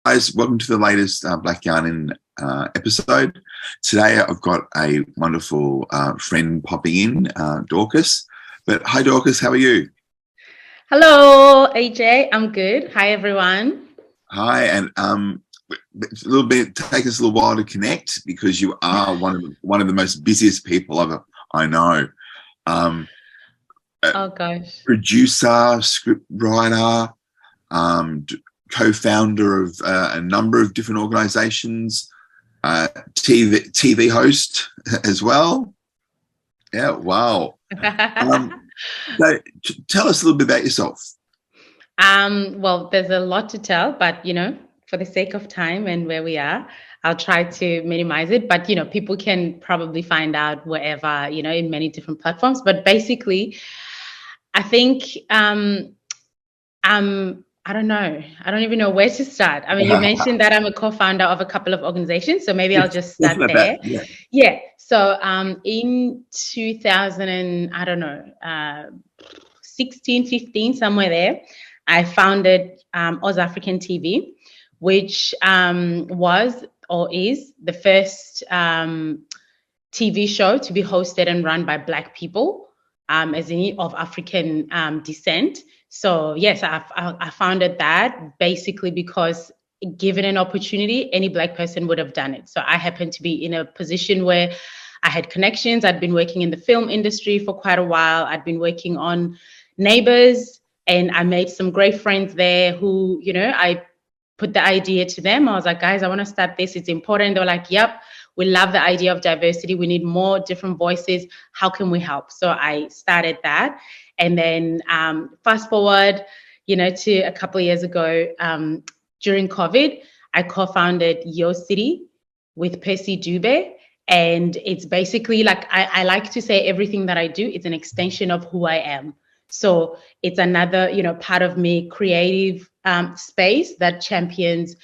Guys, welcome to the latest Black Yarning episode. Today I've got a wonderful friend popping in, Dorcas. But hi Dorcas, how are you? Hello, AJ. I'm good. Hi, everyone. Hi, and it's a little bit take us a little while to connect because you are one of the most busiest people I know. Oh gosh. Producer, script writer, co-founder of a number of different organizations, TV host as well. Yeah, wow. So tell us a little bit about yourself. Well, there's a lot to tell, but for the sake of time and where we are, I'll try to minimize it. But people can probably find out wherever, in many different platforms. But basically, I think I don't know. I don't even know where to start. I mean, you mentioned that I'm a co-founder of a couple of organizations, so maybe I'll just start there. Yeah. So in 16, 15, somewhere there, I founded Oz African TV, which was or is the first TV show to be hosted and run by Black people, as in of African descent. So yes, I founded that basically because given an opportunity, any Black person would have done it. So I happened to be in a position where I had connections. I'd been working in the film industry for quite a while. I'd been working on Neighbors, and I made some great friends there who, I put the idea to them. I was like, guys, I want to start this. It's important. They were like, yep, we love the idea of diversity. We need more different voices. How can we help? So I started that. And then fast forward, to a couple of years ago, during COVID, I co-founded Yo City with Percy Dube. And it's basically like, I like to say everything that I do is an extension of who I am. So it's another, part of me, creative space that champions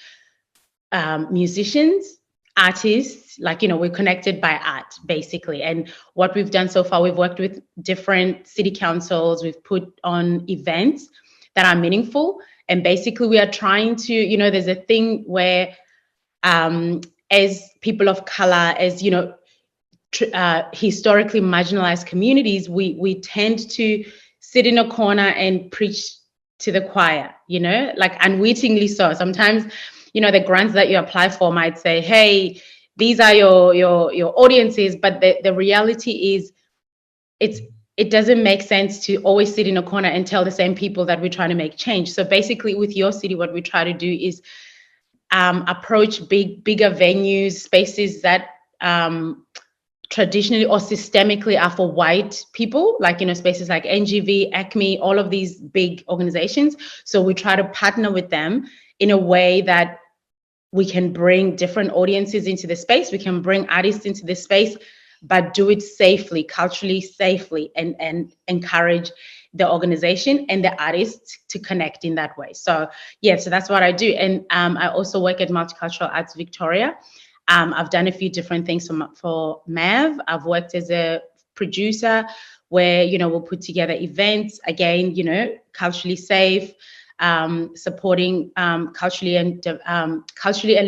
musicians, artists, we're connected by art, basically. And what we've done so far, we've worked with different city councils, we've put on events that are meaningful. And basically we are trying to, there's a thing where as people of color, as, historically marginalized communities, we tend to sit in a corner and preach to the choir, unwittingly so. Sometimes, the grants that you apply for might say, hey, these are your audiences, but the reality is it doesn't make sense to always sit in a corner and tell the same people that we're trying to make change. So basically with Your City, what we try to do is approach bigger venues, spaces that traditionally or systemically are for white people, spaces like NGV, Acme, all of these big organizations. So we try to partner with them in a way that we can bring different audiences into the space, we can bring artists into the space, but do it safely, culturally safely, and encourage the organization and the artists to connect in that way. So yeah, so that's what I do. And I also work at Multicultural Arts Victoria. I've done a few different things for MAV. I've worked as a producer where, we'll put together events, again, culturally safe, supporting culturally and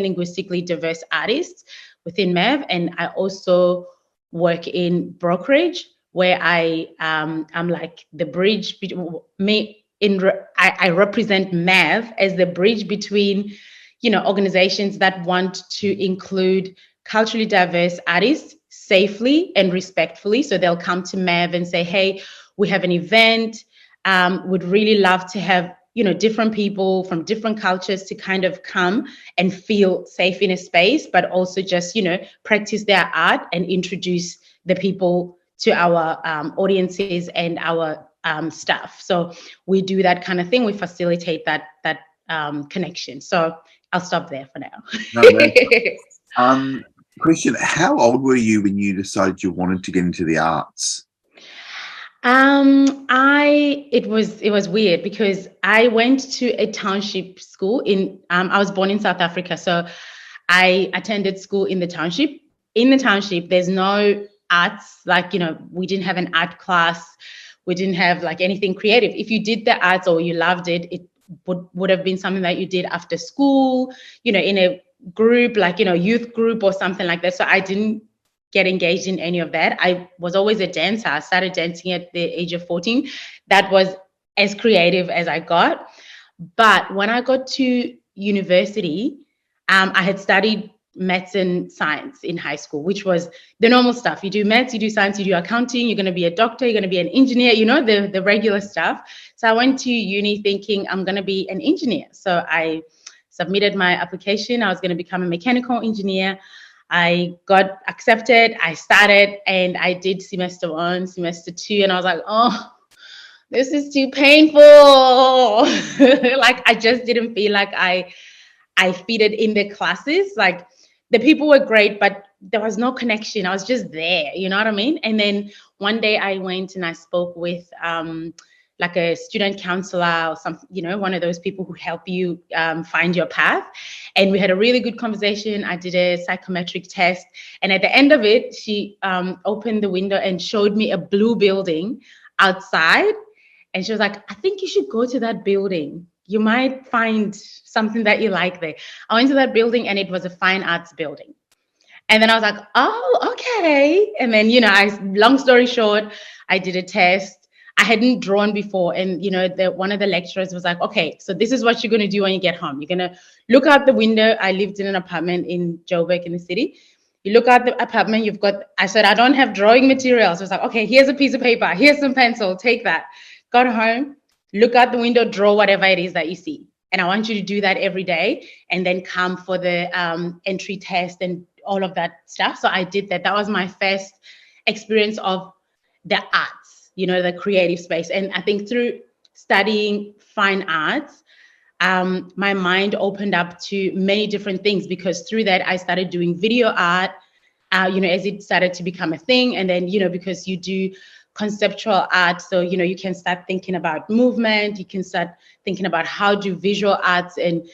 linguistically diverse artists within MAV. And I also work in brokerage where I'm like the bridge between I represent MAV as the bridge between organizations that want to include culturally diverse artists safely and respectfully. So they'll come to MAV and say, hey, we have an event, would really love to have, different people from different cultures to kind of come and feel safe in a space, but also just, practice their art and introduce the people to our audiences and our staff. So we do that kind of thing. We facilitate that connection. So I'll stop there for now. Question, how old were you when you decided you wanted to get into the arts? It was weird because I went to a township school I was born in South Africa. So I attended school in the township. In the township, there's no arts, we didn't have an art class. We didn't have anything creative. If you did the arts or you loved it, would have been something that you did after school, in a group, like, youth group or something like that. So I didn't get engaged in any of that. I was always a dancer. I started dancing at the age of 14. That was as creative as I got. But when I got to university, I had studied maths and science in high school, which was the normal stuff. You do maths, you do science, you do accounting, you're going to be a doctor, you're going to be an engineer, the regular stuff. So I went to uni thinking I'm going to be an engineer. So I submitted my application. I was going to become a mechanical engineer. I got accepted. I started and I did semester 1, semester 2, and I was like, oh, this is too painful. Like, I just didn't feel like I fitted in the classes. Like, the people were great, but there was no connection. I was just there, you know what I mean? And then one day I went and I spoke with like a student counselor or something, one of those people who help you find your path. And we had a really good conversation. I did a psychometric test. And at the end of it, she opened the window and showed me a blue building outside. And she was like, I think you should go to that building. You might find something that you like there. I went to that building and it was a fine arts building. And then I was like, oh, okay. And then, long story short, I did a test. I hadn't drawn before. And, one of the lecturers was like, okay, so this is what you're going to do when you get home. You're going to look out the window. I lived in an apartment in Joburg in the city. You look out the apartment, I said, I don't have drawing materials. I was like, okay, here's a piece of paper. Here's some pencil. Take that. Got home, look out the window, draw whatever it is that you see. And I want you to do that every day and then come for the entry test and all of that stuff. So I did that. That was my first experience of the arts, the creative space. And I think through studying fine arts, my mind opened up to many different things, because through that I started doing video art, as it started to become a thing. And then, because you do conceptual art, so you can start thinking about movement, you can start thinking about how do visual arts and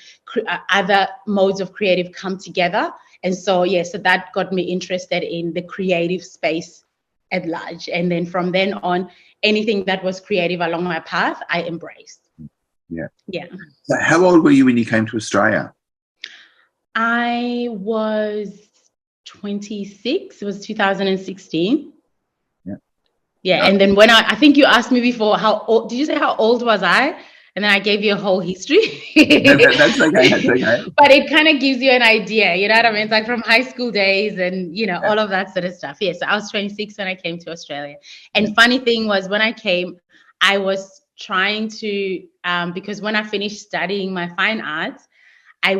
other modes of creative come together. And so so that got me interested in the creative space at large. And then from then on, anything that was creative along my path, I embraced. Yeah. So how old were you when you came to Australia? I was 26. It was 2016. Yeah, and then when I think you asked me before, how old, did you say how old was I? And then I gave you a whole history. That's okay. But it kind of gives you an idea, you know what I mean? It's like from high school days and, all of that sort of stuff. Yeah, so I was 26 when I came to Australia. And funny thing was, when I came, I was trying to, because when I finished studying my fine arts, I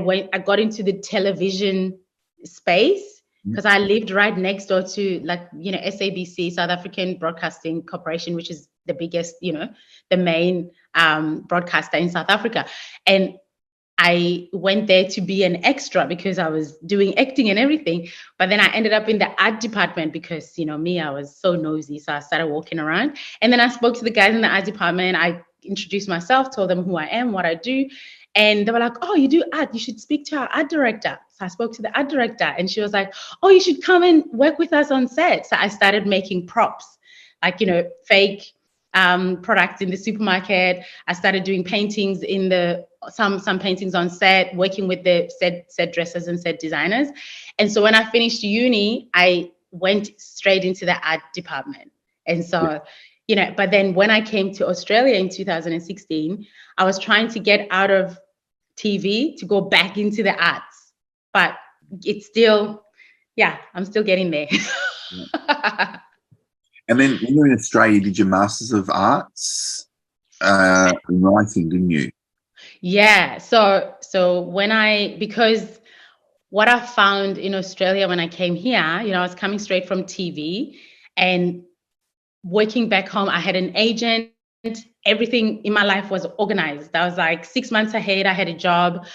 got into the television space, because I lived right next door to, like, SABC, South African Broadcasting Corporation, which is the biggest, the main broadcaster in South Africa. And I went there to be an extra because I was doing acting and everything. But then I ended up in the art department because, me, I was so nosy. So I started walking around. And then I spoke to the guys in the art department. I introduced myself, told them who I am, what I do. And they were like, oh, you do art. You should speak to our art director. So I spoke to the art director and she was like, oh, you should come and work with us on set. So I started making props, like, fake products in the supermarket. I started doing paintings in some paintings on set, working with the set dressers and set designers. And so when I finished uni, I went straight into the art department. And so, but then when I came to Australia in 2016, I was trying to get out of TV to go back into the arts, but it's still, I'm still getting there. And then when you were in Australia, you did your Masters of Arts in writing, didn't you? Yeah. So because what I found in Australia when I came here, I was coming straight from TV and working back home. I had an agent. Everything in my life was organized. I was like 6 months ahead. I had a job.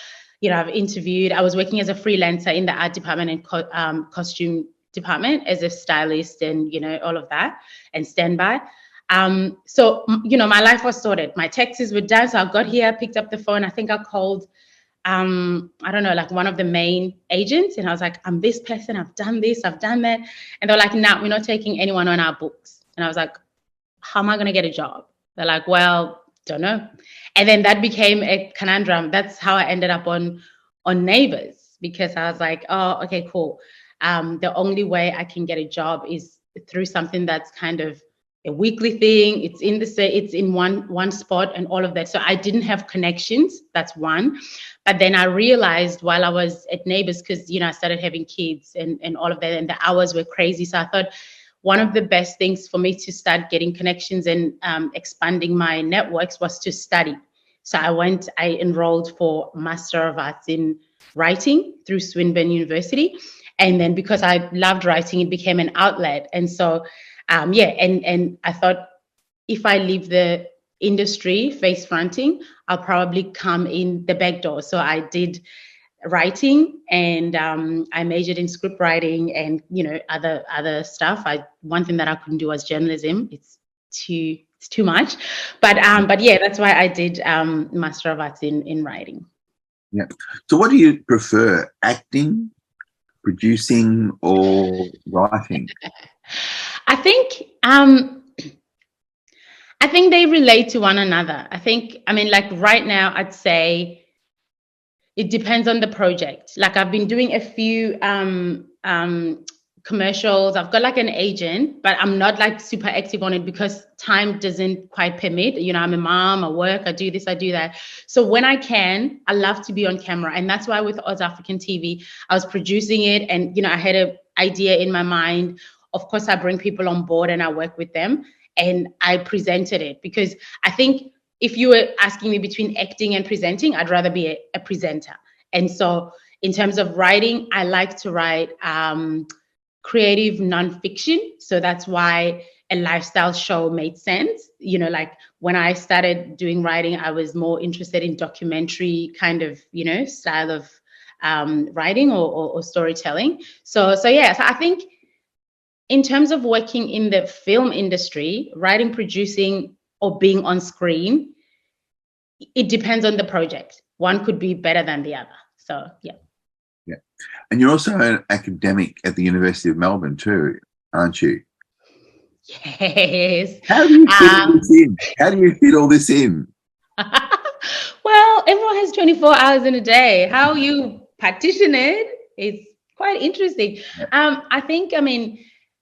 I've interviewed. I was working as a freelancer in the art department and costume department as a stylist and, all of that, and standby. So, my life was sorted. My taxes were done. So I got here, picked up the phone. I think I called, I don't know, like one of the main agents. And I was like, I'm this person. I've done this. I've done that. And they're like, no, we're not taking anyone on our books. And I was like, how am I going to get a job? They're like, well, Don't know. And then that became a conundrum. That's how I ended up on Neighbours, because I was like, oh, okay, cool. The only way I can get a job is through something that's kind of a weekly thing. It's in one spot and all of that. So I didn't have connections. That's one. But then I realized while I was at Neighbours, because I started having kids and all of that, and the hours were crazy. So I thought one of the best things for me to start getting connections and expanding my networks was to study. So I enrolled for Master of Arts in Writing through Swinburne University. And then because I loved writing, it became an outlet. And so, and I thought if I leave the industry face fronting, I'll probably come in the back door. So I did writing, and I majored in script writing and other stuff. One thing that I couldn't do was journalism. It's too much, but yeah, that's why I did Master of Arts in writing. Yeah. So what do you prefer, acting, producing, or writing? I think they relate to one another. Like right now, I'd say it depends on the project. Like I've been doing a few commercials. I've got like an agent, but I'm not like super active on it because time doesn't quite permit. I'm a mom, I work, I do this, I do that. So when I can, I love to be on camera. And that's why with Oz African TV, I was producing it, and I had an idea in my mind. Of course, I bring people on board and I work with them, and I presented it, because I think if you were asking me between acting and presenting, I'd rather be a presenter. And so in terms of writing, I like to write creative nonfiction. So that's why a lifestyle show made sense. Like when I started doing writing, I was more interested in documentary kind of, style of writing or storytelling. So I think in terms of working in the film industry, writing, producing, or being on screen, it depends on the project. One could be better than the other. So, yeah. Yeah. And you're also an academic at the University of Melbourne too, aren't you? Yes. How do you fit all this in? How do you fit all this in? Well, everyone has 24 hours in a day. How you partition it is quite interesting. Yeah.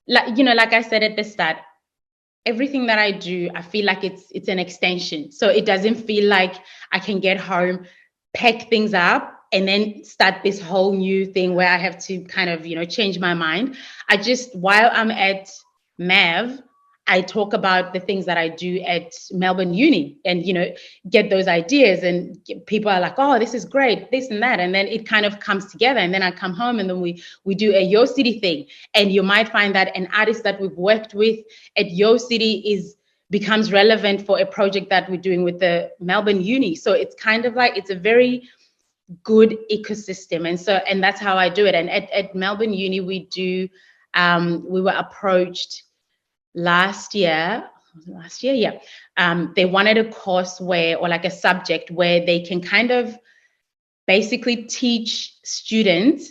Like I said at the start, everything that I do, I feel like it's an extension. So it doesn't feel like I can get home, pack things up, and then start this whole new thing where I have to kind of, change my mind. While I'm at MEV, I talk about the things that I do at Melbourne Uni and, get those ideas, and people are like, oh, this is great, this and that. And then it kind of comes together, and then I come home and then we do a Yo City thing. And you might find that an artist that we've worked with at Yo City becomes relevant for a project that we're doing with the Melbourne Uni. So it's kind of like, it's a very good ecosystem. And that's how I do it. And at Melbourne Uni, we were approached last year, yeah. They wanted a course or like a subject where they can kind of basically teach students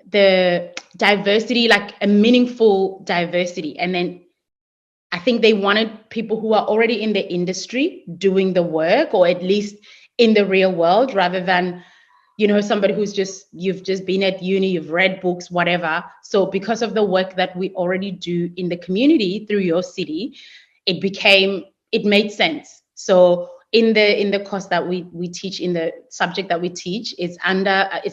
the diversity, like a meaningful diversity. And then I think they wanted people who are already in the industry doing the work, or at least in the real world, rather than somebody you've just been at uni, you've read books, whatever. So because of the work that we already do in the community through Your City, it made sense. So in the course that we teach, in the subject that we teach, it's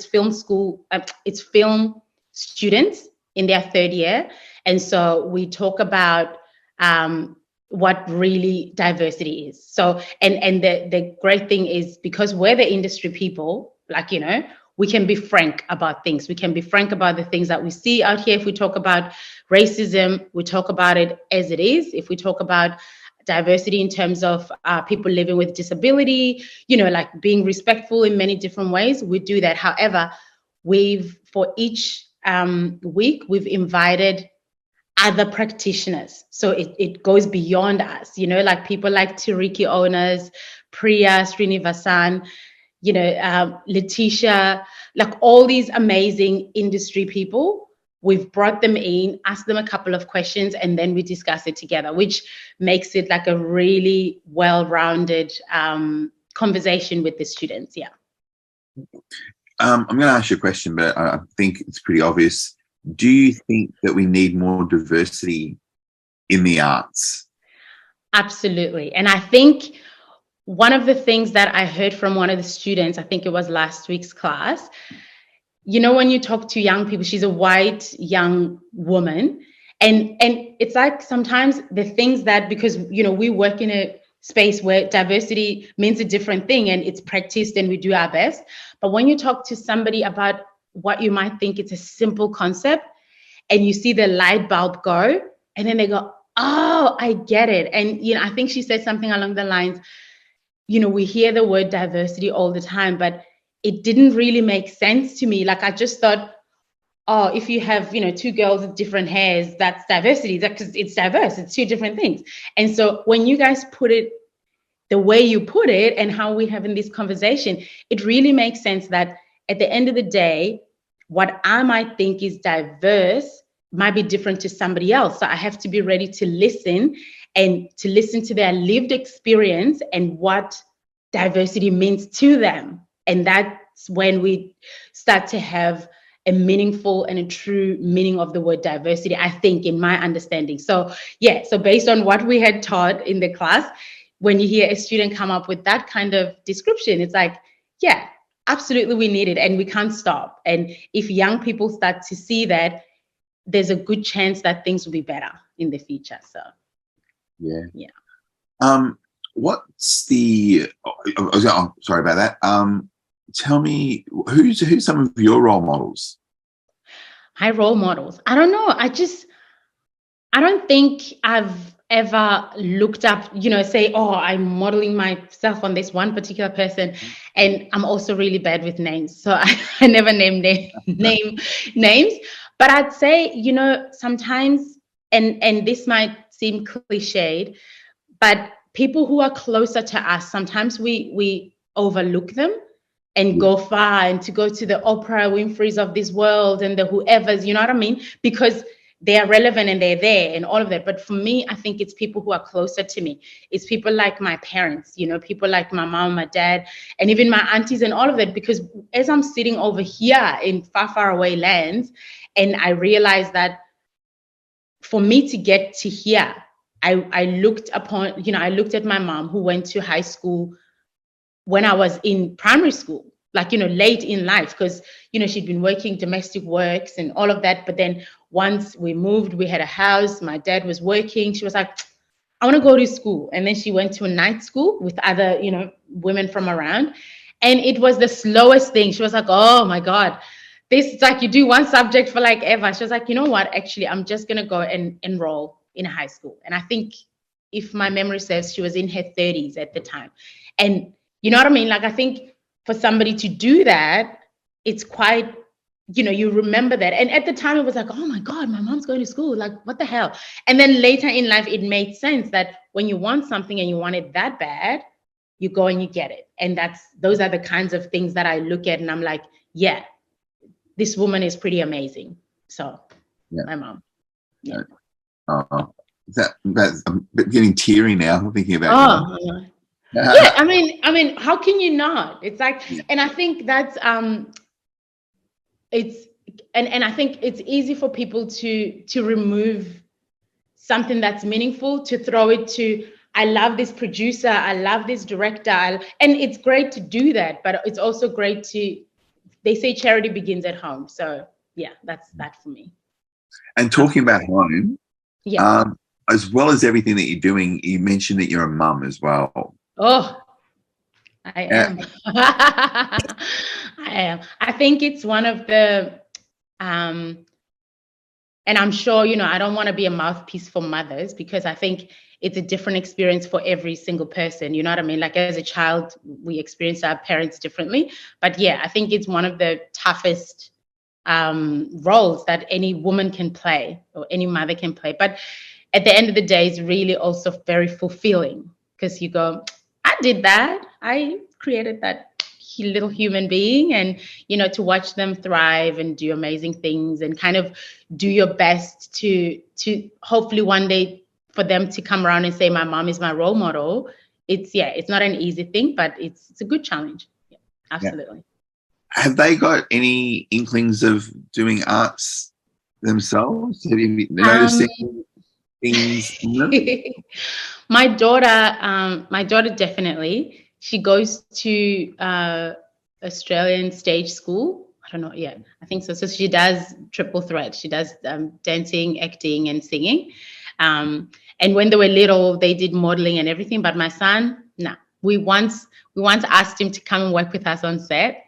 film school, it's film students in their third year. And so we talk about what really diversity is. So, and the great thing is, because we're the industry people, like, we can be frank about things. We can be frank about the things that we see out here. If we talk about racism, we talk about it as it is. If we talk about diversity in terms of people living with disability, like being respectful in many different ways, we do that. However, for each week, we've invited other practitioners. So it goes beyond us, like people like Tiriki owners, Priya, Srinivasan, Letitia, like all these amazing industry people we've brought them in, asked them a couple of questions, and then we discuss it together, which makes it like a really well-rounded conversation with the students. Yeah. I'm going to ask you a question, but I think it's pretty obvious. Do you think that we need more diversity in the arts? Absolutely. And I think one of the things that I heard from one of the students, I think it was last week's class, when you talk to young people, she's a white young woman, and it's like sometimes the things that, because we work in a space where diversity means a different thing and it's practiced and we do our best, but when you talk to somebody about what you might think it's a simple concept and you see the light bulb go, and then they go, oh, I get it. And I think she said something along the lines, we hear the word diversity all the time, but it didn't really make sense to me. Like, I just thought, oh, if you have, two girls with different hairs, that's diversity. Because it's diverse. It's two different things. And so when you guys put it the way you put it and how we're having this conversation, it really makes sense that at the end of the day, what I might think is diverse might be different to somebody else. So I have to be ready to listen and to listen to their lived experience and what diversity means to them. And that's when we start to have a meaningful and a true meaning of the word diversity, I think, in my understanding. So yeah, so based on what we had taught in the class, when you hear a student come up with that kind of description, it's like, yeah, absolutely, we need it and we can't stop. And if young people start to see that, there's a good chance that things will be better in the future. So yeah. What's the sorry about that. Tell me, who's some of your role models? My role models, I don't know. I don't think I've ever looked up, say, oh, I'm modeling myself on this one particular person. And I'm also really bad with names, so I never name names. But I'd say, sometimes, and this might seem cliched, but people who are closer to us, sometimes we overlook them and go far, and to go to the Oprah Winfreys of this world and the whoever's, you know what I mean? Because they are relevant and they're there and all of that. But for me, I think it's people who are closer to me. It's people like my parents, people like my mom, my dad, and even my aunties and all of that. Because as I'm sitting over here in far, far away lands, and I realized that for me to get to here, I looked at my mom, who went to high school when I was in primary school, like, late in life, because, she'd been working domestic works and all of that. But then once we moved, we had a house, my dad was working. She was like, I want to go to school. And then she went to a night school with other, women from around. And it was the slowest thing. She was like, oh my God, this is like, you do one subject for like ever. She was like, you know what, actually, I'm just going to go and enroll in a high school. And I think, if my memory serves, she was in her 30s at the time. And you know what I mean? Like, I think for somebody to do that, it's quite, you remember that. And at the time it was like, oh my God, my mom's going to school. Like, what the hell? And then later in life, it made sense that when you want something and you want it that bad, you go and you get it. And those are the kinds of things that I look at and I'm like, yeah, this woman is pretty amazing. So my mom. Yeah. I'm getting teary now thinking about it. Yeah, I mean, how can you not? It's like, and I think that's it's and I think it's easy for people to remove something that's meaningful, to throw it to, I love this producer, I love this director, and it's great to do that, but it's also great to, they say charity begins at home. So yeah, that's that for me. And talking about home, as well as everything that you're doing, you mentioned that you're a mum as well. Oh, I am. I am. I think it's one of the, and I'm sure, I don't want to be a mouthpiece for mothers, because I think it's a different experience for every single person. You know what I mean? Like, as a child, we experience our parents differently. But yeah, I think it's one of the toughest roles that any woman can play, or any mother can play. But at the end of the day, it's really also very fulfilling, because you go, I did that. I created that little human being, and to watch them thrive and do amazing things and kind of do your best to hopefully one day for them to come around and say my mom is my role model. It's not an easy thing, but it's a good challenge. Yeah, absolutely. Yeah. Have they got any inklings of doing arts themselves? Have you noticed any things in them? My daughter definitely. She goes to Australian stage school. I don't know. Yeah, I think so. So she does triple threat. She does dancing, acting, and singing. And when they were little, they did modeling and everything. But my son, no. We once asked him to come and work with us on set.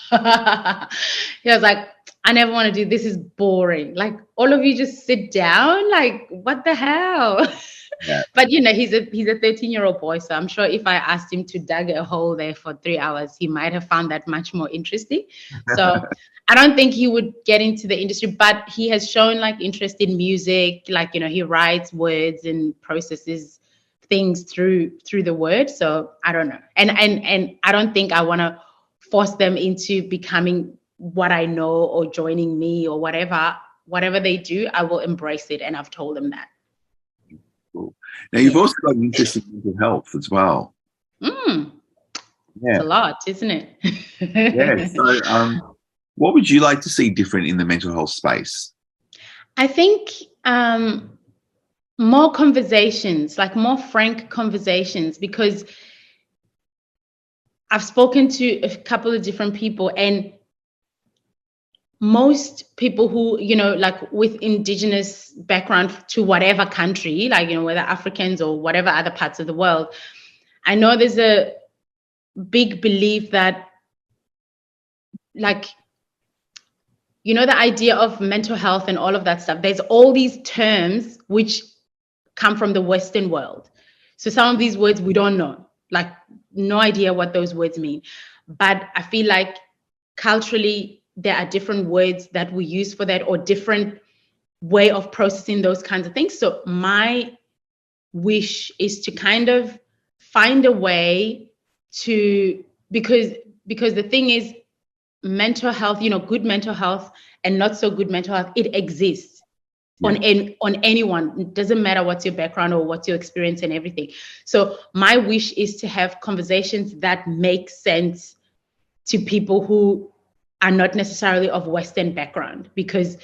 He was like, I never want to do this. Is boring. Like, all of you just sit down. Like, what the hell? Yeah. But he's a 13-year-old boy, so I'm sure if I asked him to dig a hole there for 3 hours, he might have found that much more interesting. So I don't think he would get into the industry, but he has shown like interest in music. Like, he writes words and processes things through the word. So I don't know, and I don't think I want to force them into becoming what I know or joining me or whatever they do. I will embrace it, and I've told them that. Cool. Now you've also got an interest in mental health as well. Yeah, it's a lot, isn't it? Yeah. So, what would you like to see different in the mental health space? I think more conversations, like more frank conversations, because I've spoken to a couple of different people, and most people who, like with indigenous background to whatever country, like, whether Africans or whatever other parts of the world, I know there's a big belief that, like, the idea of mental health and all of that stuff, there's all these terms which come from the Western world. So some of these words we don't know, like no idea what those words mean. But I feel like culturally, there are different words that we use for that, or different way of processing those kinds of things. So my wish is to kind of find a way to, because the thing is, mental health, good mental health and not so good mental health, it exists. Yeah. on anyone. It doesn't matter what's your background or what's your experience and everything. So my wish is to have conversations that make sense to people who are not necessarily of Western background, because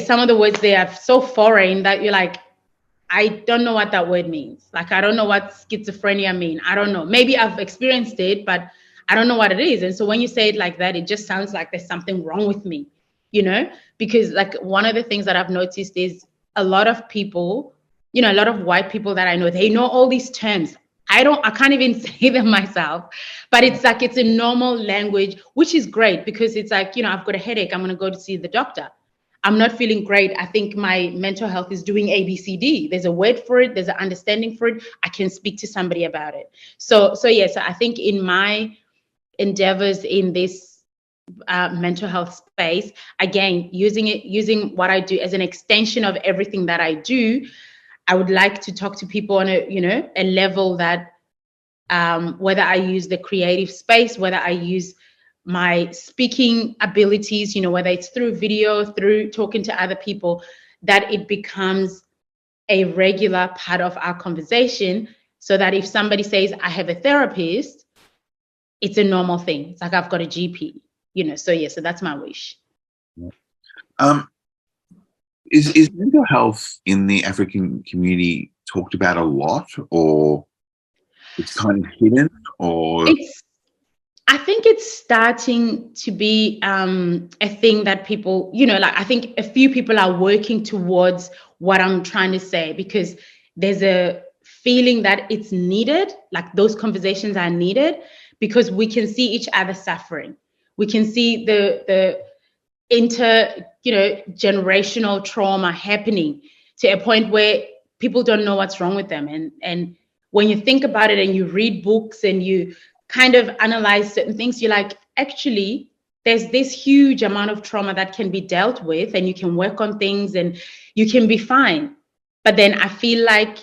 some of the words, they are so foreign that you're like, I don't know what that word means. Like, I don't know what schizophrenia mean. I don't know. Maybe I've experienced it, but I don't know what it is. And so when you say it like that, it just sounds like there's something wrong with me, because like one of the things that I've noticed is a lot of people, a lot of white people that I know, they know all these terms. I can't even say them myself, but it's like, it's a normal language, which is great, because it's like, I've got a headache, I'm going to go to see the doctor. I'm not feeling great. I think my mental health is doing A, B, C, D. There's a word for it. There's an understanding for it. I can speak to somebody about it. So I think in my endeavors in this mental health space, again, using what I do as an extension of everything that I do, I would like to talk to people on a level that, whether I use the creative space, whether I use my speaking abilities, whether it's through video, through talking to other people, that it becomes a regular part of our conversation, so that if somebody says, I have a therapist, it's a normal thing. It's like, I've got a GP, so that's my wish. Is mental health in the African community talked about a lot, or it's kind of hidden, or? I think it's starting to be a thing that people, I think a few people are working towards what I'm trying to say, because there's a feeling that it's needed, like those conversations are needed, because we can see each other suffering. We can see the generational trauma happening to a point where people don't know what's wrong with them. And when you think about it and you read books and you kind of analyze certain things, you're like, actually, there's this huge amount of trauma that can be dealt with, and you can work on things and you can be fine. But then I feel like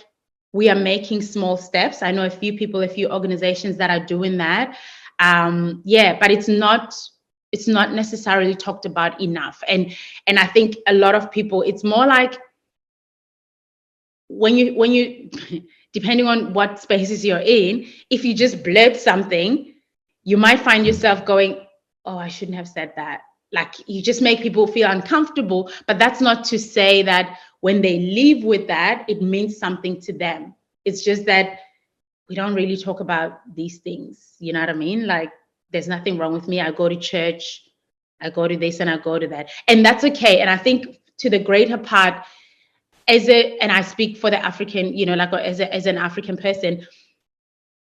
we are making small steps. I know a few people, a few organizations that are doing that. But it's not necessarily talked about enough. And I think a lot of people, it's more like when you depending on what spaces you're in, if you just blurt something, you might find yourself going, oh, I shouldn't have said that. Like, you just make people feel uncomfortable. But that's not to say that when they leave with that, it means something to them. It's just that we don't really talk about these things. You know what I mean? Like, there's nothing wrong with me. I go to church, I go to this and I go to that. And that's okay. And I think to the greater part, and I speak for the African, like as an African person,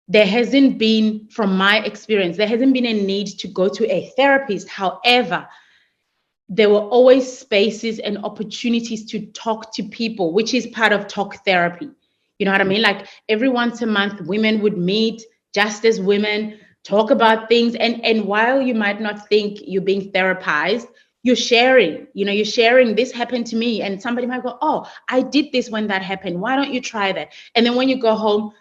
there hasn't been, from my experience, there hasn't been a need to go to a therapist. However, there were always spaces and opportunities to talk to people, which is part of talk therapy. You know what I mean? Like, every once a month, women would meet just as women, talk about things. And while you might not think you're being therapized, you're sharing, this happened to me. And somebody might go, oh, I did this when that happened. Why don't you try that? And then when you go home,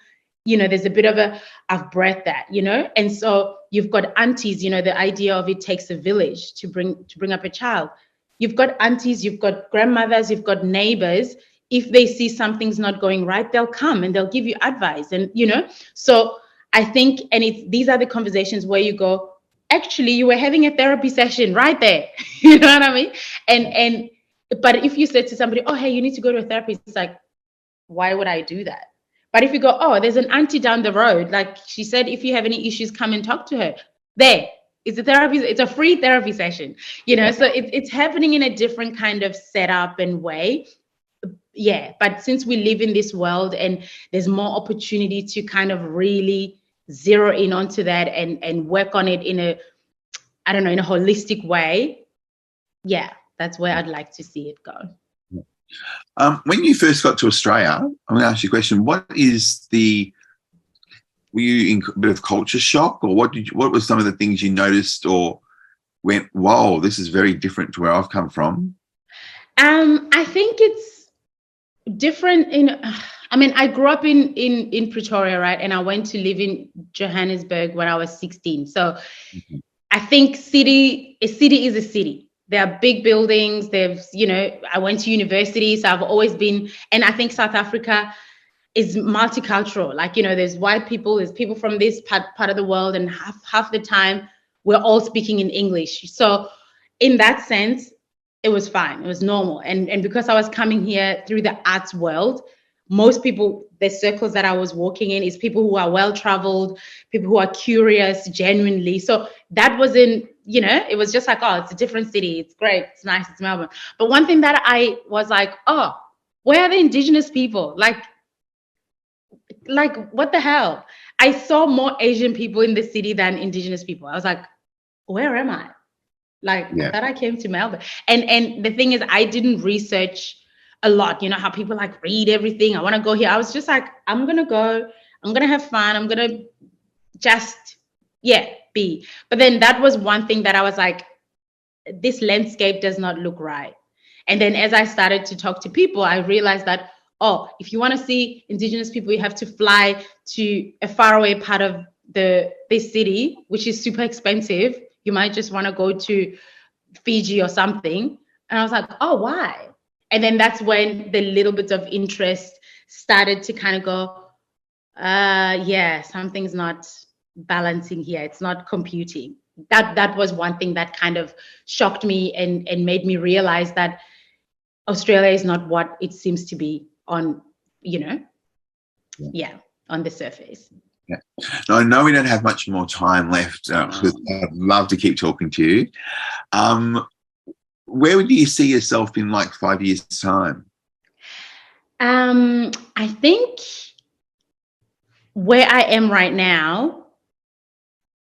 there's a bit of I've bred that, and so you've got aunties, the idea of it takes a village to bring up a child. You've got aunties, you've got grandmothers, you've got neighbors. If they see something's not going right, they'll come and they'll give you advice. And, so I think, and these are the conversations where you go, actually, you were having a therapy session right there. You know what I mean? But if you said to somebody, oh, hey, you need to go to a therapist, it's like, why would I do that? But if you go, oh, there's an auntie down the road, like she said, if you have any issues, come and talk to her. There, it's a therapy. It's a free therapy session, So it's happening in a different kind of setup and way. Yeah, but since we live in this world and there's more opportunity to kind of really zero in onto that and work on it in a holistic way. Yeah, that's where I'd like to see it go. When you first got to Australia, I'm going to ask you a question. Were you in a bit of culture shock, or what were some of the things you noticed or went, whoa, this is very different to where I've come from? I think it's different I grew up in Pretoria, right? And I went to live in Johannesburg when I was 16. So I think a city is a city. There are big buildings. I went to university, so I've always been, and I think South Africa is multicultural. Like, there's white people, there's people from this part of the world, and half the time we're all speaking in English. So in that sense, it was fine. It was normal. And because I was coming here through the arts world, most people, the circles that I was walking in is people who are well-traveled, people who are curious, genuinely. So that wasn't, it was just like, oh, it's a different city. It's great. It's nice. It's Melbourne. But one thing that I was like, oh, where are the indigenous people? Like what the hell? I saw more Asian people in the city than indigenous people. I was like, where am I? I thought I came to Melbourne. And the thing is, I didn't research a lot. How people read everything. I want to go here. I was just like, I'm going to go. I'm going to have fun. I'm going to just, be. But then that was one thing that I was like, this landscape does not look right. And then as I started to talk to people, I realized that, oh, if you want to see indigenous people, you have to fly to a faraway part of this city, which is super expensive. You might just want to go to Fiji or something. And I was like, oh, why? And then that's when the little bits of interest started to kind of go, something's not balancing here. It's not computing. That was one thing that kind of shocked me and made me realize that Australia is not what it seems to be on, on the surface. Yeah. Now, I know we don't have much more time left because I'd love to keep talking to you. Where would you see yourself in 5 years' time? I think where I am right now,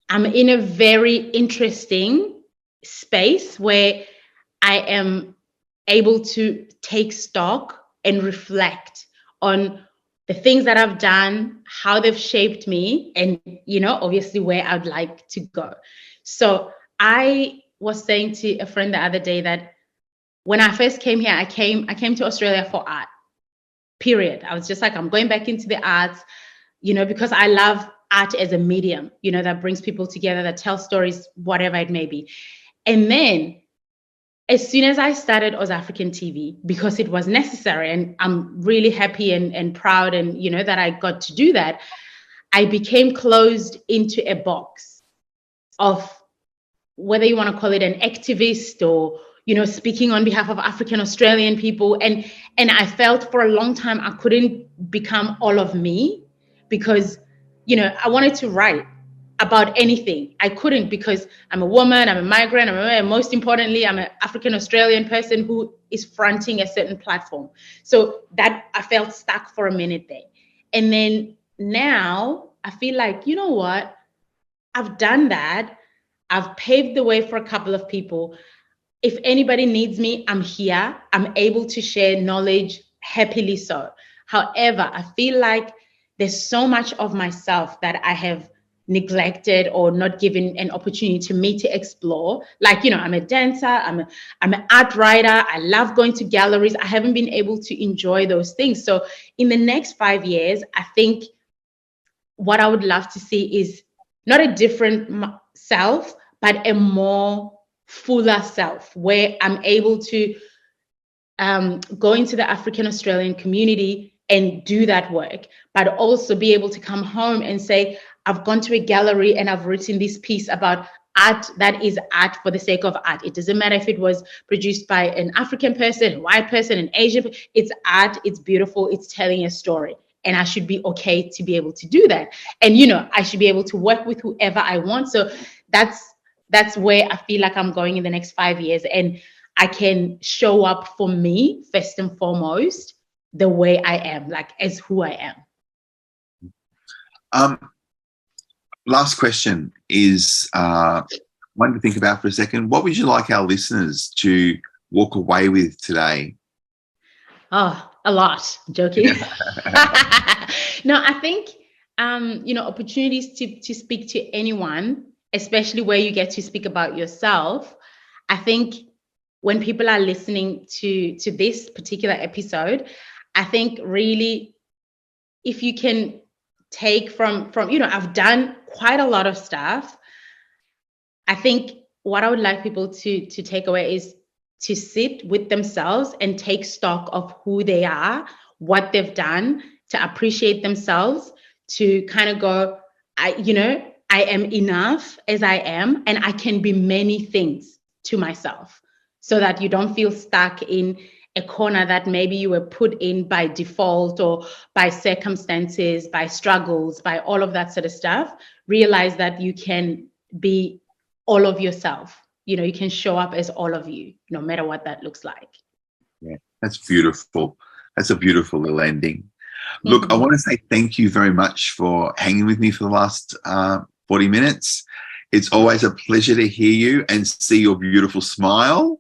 I'm in a very interesting space where I am able to take stock and reflect on the things that I've done, how they've shaped me, and, obviously where I'd like to go. So I was saying to a friend the other day that when I first came here, I came to Australia for art, period. I was just like, I'm going back into the arts, because I love art as a medium, you know, that brings people together, that tells stories, whatever it may be. And then as soon as I started Oz African TV, because it was necessary, and I'm really happy and proud, and you know, that I got to do that, I became closed into a box of, whether you want to call it an activist or, you know, speaking on behalf of African Australian people. And I felt for a long time I couldn't become all of me, because, you know, I wanted to write about anything. I couldn't, because I'm a woman, I'm a migrant, and most importantly, I'm an African Australian person who is fronting a certain platform. So that I felt stuck for a minute there. And then now I feel like, you know what? I've done that. I've paved the way for a couple of people. If anybody needs me, I'm here. I'm able to share knowledge, happily so. However, I feel like there's so much of myself that I have neglected or not given an opportunity to me to explore. Like, you know, I'm a dancer, I'm an art writer, I love going to galleries. I haven't been able to enjoy those things. So in the next 5 years, I think what I would love to see is not a different self, but a more fuller self, where I'm able to go into the African Australian community and do that work, but also be able to come home and say, I've gone to a gallery and I've written this piece about art that is art for the sake of art. It doesn't matter if it was produced by an African person, a white person, an Asian. It's art, it's beautiful, it's telling a story. And I should be okay to be able to do that. And, you know, I should be able to work with whoever I want. So that's where I feel like I'm going in the next 5 years. And I can show up for me, first and foremost, the way I am, like as who I am. Last question is one to think about for a second. What would you like our listeners to walk away with today? Oh, a lot. I'm joking. No, I think, you know, opportunities to speak to anyone, especially where you get to speak about yourself. I think when people are listening to this particular episode, I think really, if you can take from, you know, I've done quite a lot of stuff. I think what I would like people to take away is to sit with themselves and take stock of who they are, what they've done, to appreciate themselves, to kind of go, I am enough as I am, and I can be many things to myself, so that you don't feel stuck in a corner that maybe you were put in by default or by circumstances, by struggles, by all of that sort of stuff. Realize that you can be all of yourself. You know, you can show up as all of you, no matter what that looks like. Yeah, that's beautiful. That's a beautiful little ending. Look, I want to say thank you very much for hanging with me for the last 40 minutes. It's always a pleasure to hear you and see your beautiful smile.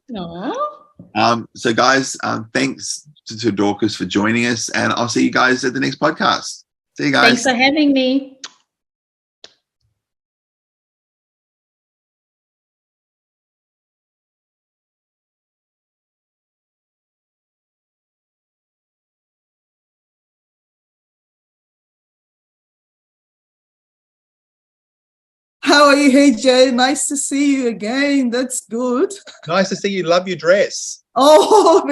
So guys, thanks to Dorcas for joining us, and I'll see you guys at the next podcast. See you guys. Thanks for having me. How are you? Hey, Jay. Nice to see you again. That's good. Nice to see you. Love your dress. Oh,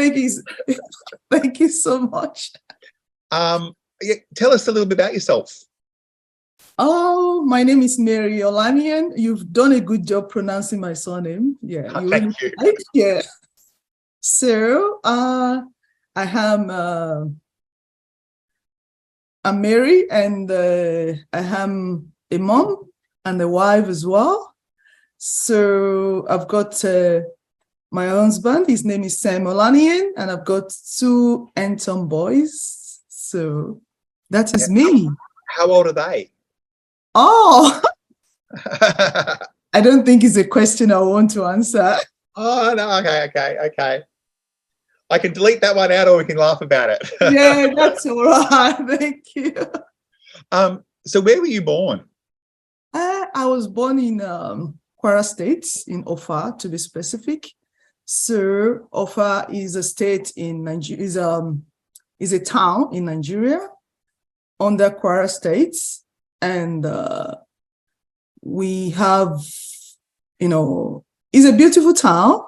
thank you so much. Yeah, tell us a little bit about yourself. Oh, my name is Mary Olaniyan. You've done a good job pronouncing my surname. Yeah. Thank you. Yeah. So, I am I'm Mary, and I am a mom and a wife as well. So I've got my husband, his name is Sam Olaniyan, and I've got 2 handsome boys. So that is me. How old are they? Oh, I don't think it's a question I want to answer. Oh, no, okay. I can delete that one out, or we can laugh about it. Yeah, that's all right. Thank you. So where were you born? I was born in Kwara State, in Offa, to be specific. So Offa is a state in Nigeria, is a town in Nigeria under Kwara State. and we have, it's a beautiful town.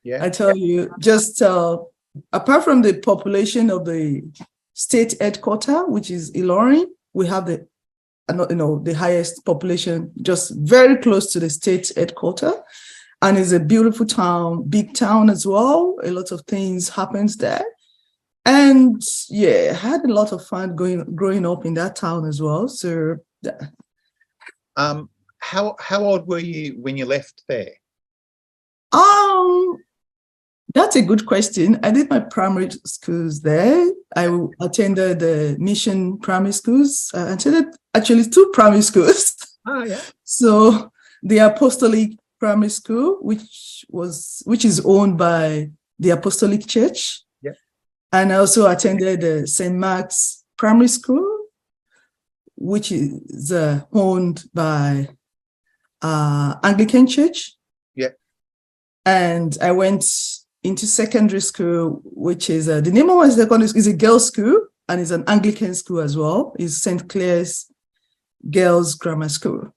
Yeah. I tell you, just apart from the population of the state headquarters, which is Ilorin, we have the highest population, just very close to the state headquarters. And it's a beautiful town, big town as well. A lot of things happens there. And yeah, I had a lot of fun growing up in that town as well. So yeah. How old were you when you left there? That's a good question. I did my primary schools there. I attended the mission primary schools. I attended actually 2 primary schools. Oh, yeah. So the Apostolic Primary School, which is owned by the Apostolic Church. Yeah. And I also attended St. Mark's Primary School, which is owned by Anglican Church. Yeah. And I went into secondary school, which is the name of my secondary school is a girls' school, and it's an Anglican school as well. It's St. Clair's Girls Grammar School.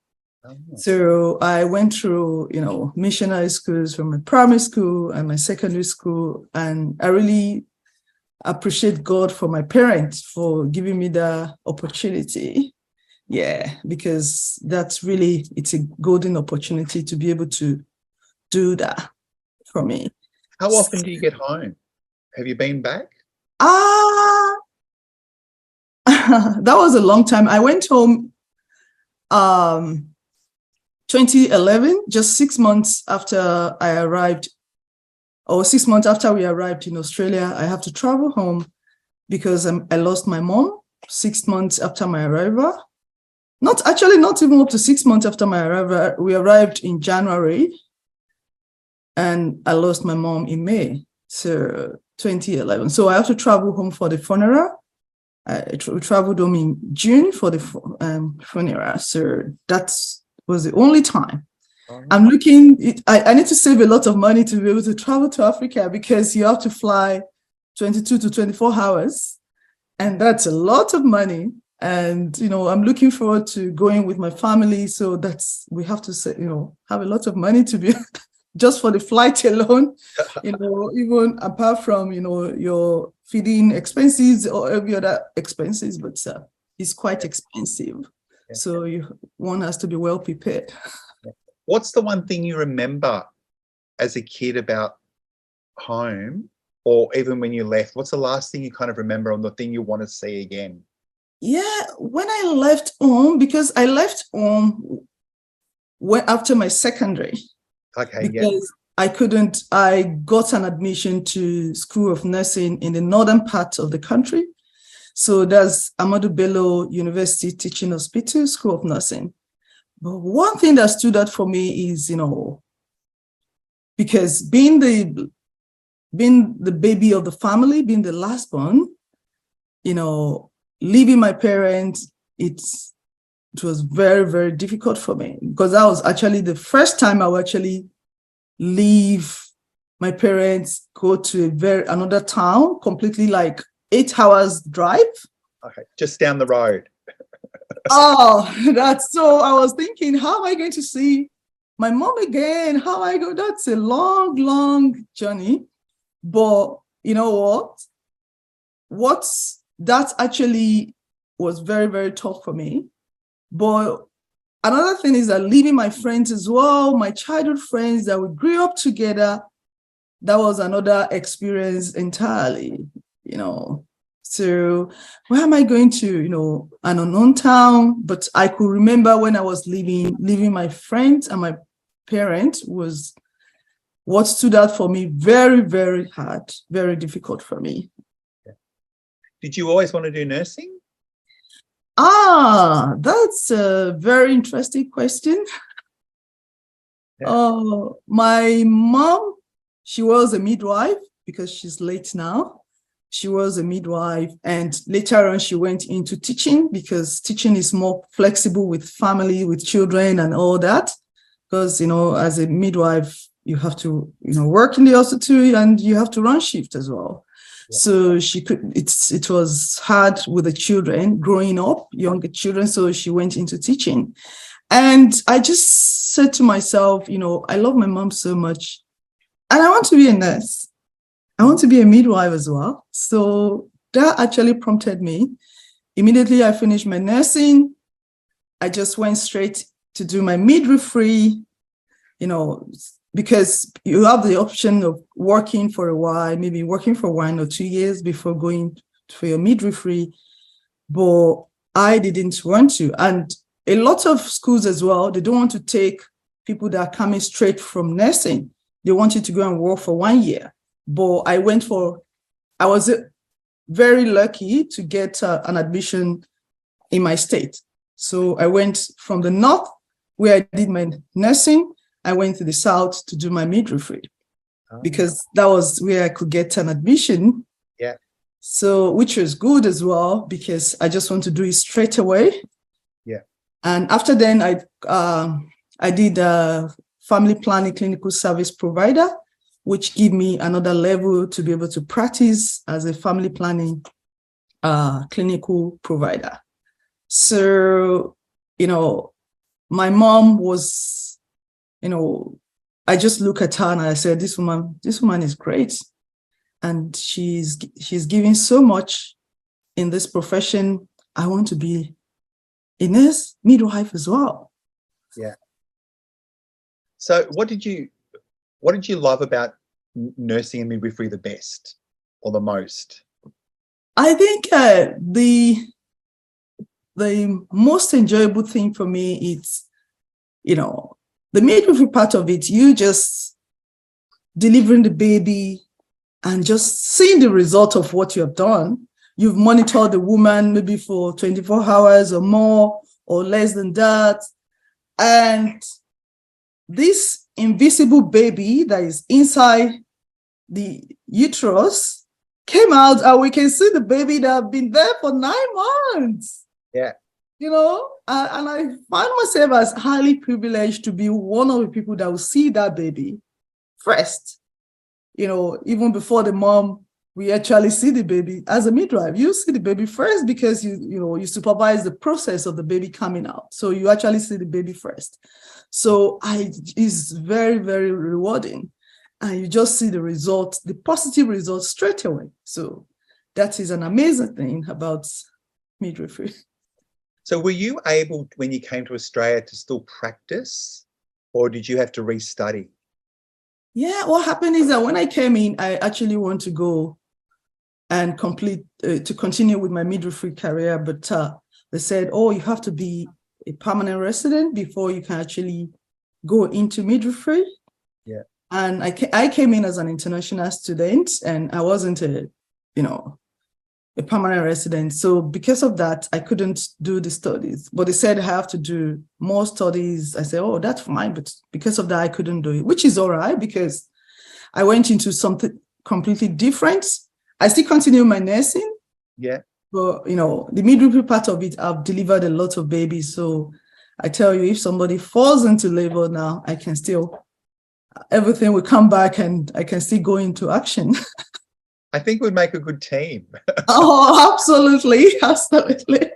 Oh. So I went through, missionary schools from my primary school and my secondary school, and I really appreciate God for my parents for giving me the opportunity. Yeah, because it's a golden opportunity to be able to do that for me. How often do you get home? Have you been back? That was a long time. I went home 2011, just 6 months after I arrived, or 6 months after we arrived in Australia. I have to travel home because I lost my mom 6 months after my arrival. Not even up to 6 months after my arrival. We arrived in January, and I lost my mom in May, so 2011. So I have to travel home for the funeral. I traveled home in June for the funeral. So that was the only time. I'm looking, I need to save a lot of money to be able to travel to Africa, because you have to fly 22 to 24 hours. And that's a lot of money. And, I'm looking forward to going with my family. So we have to say, have a lot of money to be just for the flight alone, even apart from, your feeding expenses or every other expenses, but it's quite expensive. Yeah. So one has to be well prepared. What's the one thing you remember as a kid about home, or even when you left? What's the last thing you kind of remember, on the thing you want to see again? Yeah, when I left home, because I left home after my secondary. Okay, because I got an admission to School of Nursing in the northern part of the country. So there's Ahmadu Bello University Teaching Hospital, School of Nursing. But one thing that stood out for me is, because being the baby of the family, being the last born, leaving my parents, it was very, very difficult for me, because that was actually the first time I would actually leave my parents, go to another town, completely like 8 hours drive. Okay, just down the road. So I was thinking, how am I going to see my mom again? How I go? That's a long, long journey. But you know what? That actually was very, very tough for me. But another thing is that leaving my friends as well, my childhood friends that we grew up together, that was another experience entirely, So where am I going to, an unknown town? But I could remember when I was leaving my friends and my parents was what stood out for me, very, very hard, very difficult for me. Did you always want to do nursing? That's a very interesting question. Yeah. My mom, she was a midwife, because she's late now. She was a midwife, and later on she went into teaching, because teaching is more flexible with family, with children and all that. Because, as a midwife, you have to, work in the hospital, and you have to run shift as well. So it was hard with the children growing up, younger children. So she went into teaching. And I just said to myself, I love my mom so much. And I want to be a nurse. I want to be a midwife as well. So that actually prompted me. Immediately I finished my nursing. I just went straight to do my midwifery, because you have the option of working for a while, maybe working for 1 or 2 years before going for your midwifery. But I didn't want to. And a lot of schools as well, they don't want to take people that are coming straight from nursing. They want you to go and work for 1 year. But I was very lucky to get an admission in my state. So I went from the north, where I did my nursing. I went to the south to do my midwifery, because that was where I could get an admission. Yeah. So, which was good as well, because I just want to do it straight away. Yeah. And after then, I did a family planning clinical service provider, which gave me another level to be able to practice as a family planning clinical provider. So, my mom was, I just look at her and I said, this woman is great. And she's giving so much in this profession. I want to be a nurse, midwife as well. Yeah. So what did you love about nursing and midwifery the best or the most? I think the most enjoyable thing for me is, the midwifery part of it, you just delivering the baby and just seeing the result of what you have done. You've monitored the woman maybe for 24 hours or more or less than that. And this invisible baby that is inside the uterus came out, and we can see the baby that have been there for 9 months. Yeah. And I find myself as highly privileged to be one of the people that will see that baby first. Even before the mom, we actually see the baby as a midwife. You see the baby first because you supervise the process of the baby coming out. So you actually see the baby first. So it's very, very rewarding. And you just see the results, the positive results straight away. So that is an amazing thing about midwifery. So were you able, when you came to Australia, to still practice, or did you have to restudy? Yeah, what happened is that when I came in, I actually want to go and continue with my midwifery career, but they said, oh, you have to be a permanent resident before you can actually go into midwifery. Yeah. And I came in as an international student, and I wasn't a permanent resident. So because of that, I couldn't do the studies. But they said I have to do more studies. I said, oh, that's fine. But because of that, I couldn't do it, which is all right, because I went into something completely different. I still continue my nursing. Yeah. But, the midwifery part of it, I've delivered a lot of babies. So I tell you, if somebody falls into labor now, I can still, everything will come back and I can still go into action. I think we'd make a good team. Oh, absolutely. Absolutely.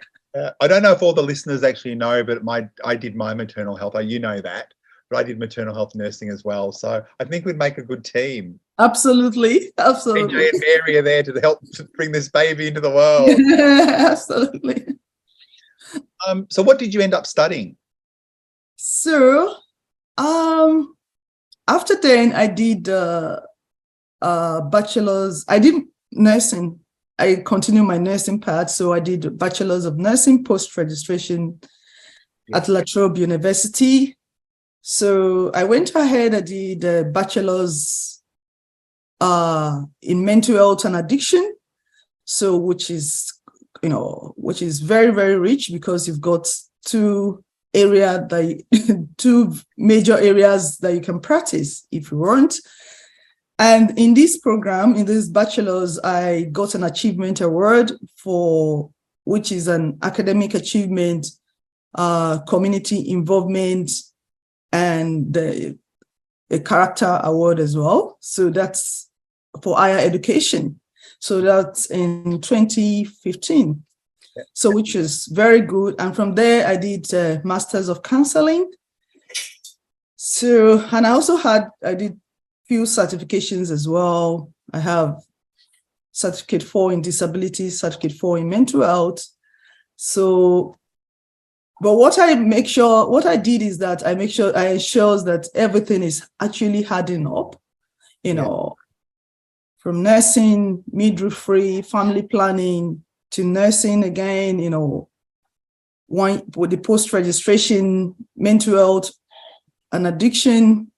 I don't know if all the listeners actually know, but I did my maternal health. You know that, but I did maternal health nursing as well. So I think we'd make a good team. Absolutely. Absolutely. AJ and Mary are there to help bring this baby into the world. Absolutely. So what did you end up studying? So after then, I did bachelor's. I did nursing. I continued my nursing path. So I did Bachelor's of Nursing post-registration at La Trobe University. So I went ahead, I did a bachelor's in mental health and addiction. So which is very, very rich, because you've got two major areas that you can practice if you want. And in this program, in this bachelor's, I got an achievement award which is an academic achievement, community involvement, and a character award as well. So that's for higher education. So that's in 2015. So which is very good. And from there, I did Masters of Counseling. So, and I did few certifications as well. I have Certificate 4 in Disability, Certificate 4 in Mental Health. So, but what I did is that I ensure that everything is actually adding up, from nursing, midwifery, family planning, to nursing again, one with the post-registration, mental health and addiction,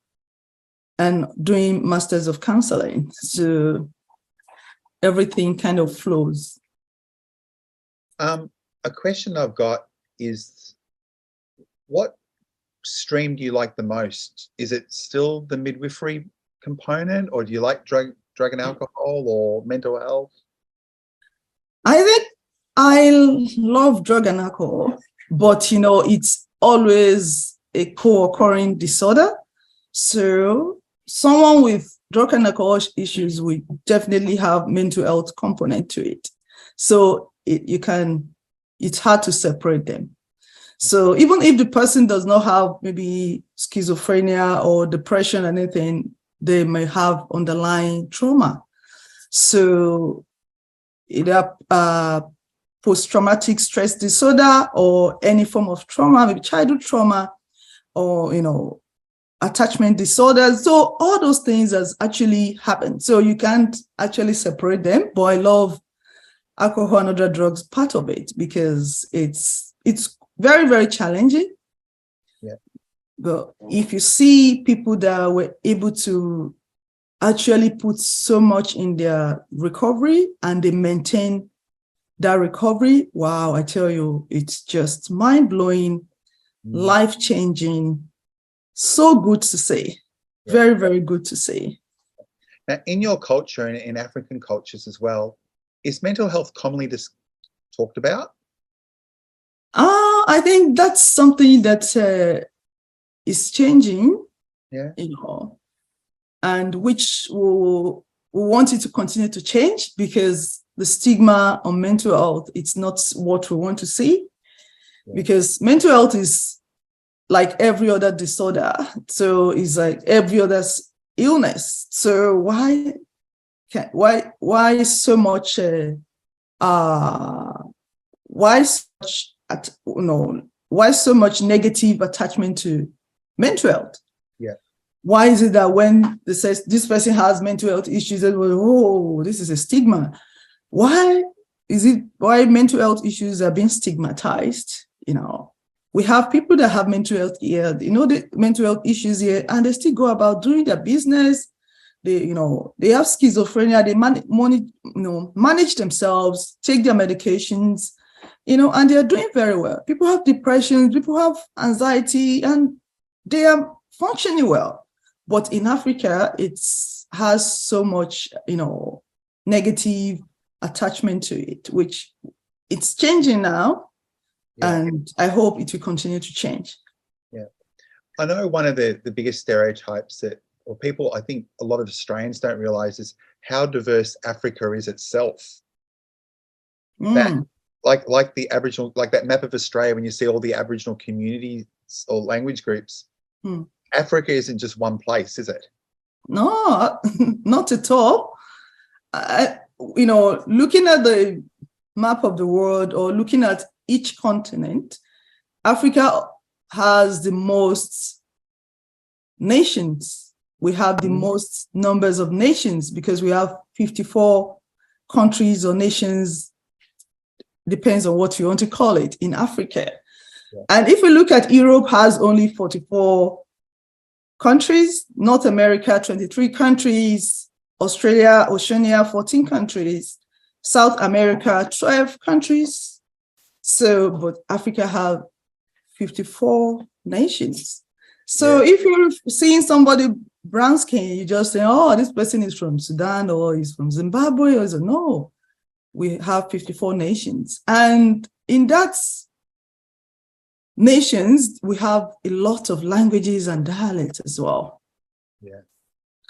and doing Masters of Counseling. So everything kind of flows. A question I've got is, what stream do you like the most? Is it still the midwifery component, or do you like drug and alcohol or mental health? I think I love drug and alcohol, but it's always a co-occurring disorder. So someone with drug and alcohol issues will definitely have mental health component to it. So it's hard to separate them. So even if the person does not have maybe schizophrenia or depression or anything, they may have underlying trauma. So either post-traumatic stress disorder or any form of trauma, maybe childhood trauma, or attachment disorders. So all those things has actually happened. So you can't actually separate them. But I love alcohol and other drugs part of it, because it's very, very challenging. Yeah. But if you see people that were able to actually put so much in their recovery and they maintain that recovery, wow, I tell you, it's just mind-blowing, life-changing, so good to see. Yeah. Very, very good to see. Now, in your culture and in African cultures as well, is mental health commonly talked about? I think that's something that is changing. Yeah. And which we want it to continue to change, because the stigma on mental health, it's not what we want to see. Yeah. Because mental health is like every other disorder. So it's like every other illness. So why so much why so much negative attachment to mental health? Yeah. Why is it that when they say this person has mental health issues, they go, oh, this is a stigma? Why mental health issues are being stigmatized? We have people that have mental health here, the mental health issues here, and they still go about doing their business. They have schizophrenia. They manage themselves, take their medications, and they are doing very well. People have depression, people have anxiety, and they are functioning well. But in Africa, it has so much, negative attachment to it, which it's changing now. Yeah. And I hope it will continue to change. Yeah. I know one of the biggest stereotypes people, I think a lot of Australians don't realize, is how diverse Africa is itself. That, like the Aboriginal, like that map of Australia, when you see all the Aboriginal communities or language groups, Africa isn't just one place, is it? No, not at all. Looking at the map of the world or looking at each continent, Africa has the most nations. We have the most numbers of nations, because we have 54 countries or nations, depends on what you want to call it, in Africa. Yeah. And if we look at Europe, has only 44 countries, North America, 23 countries, Australia, Oceania, 14 countries, South America, 12 countries. So, but Africa have 54 nations. So if you're seeing somebody brown skin, you just say, oh, this person is from Sudan or he's from Zimbabwe, or no, we have 54 nations. And in that nations, we have a lot of languages and dialects as well. Yeah.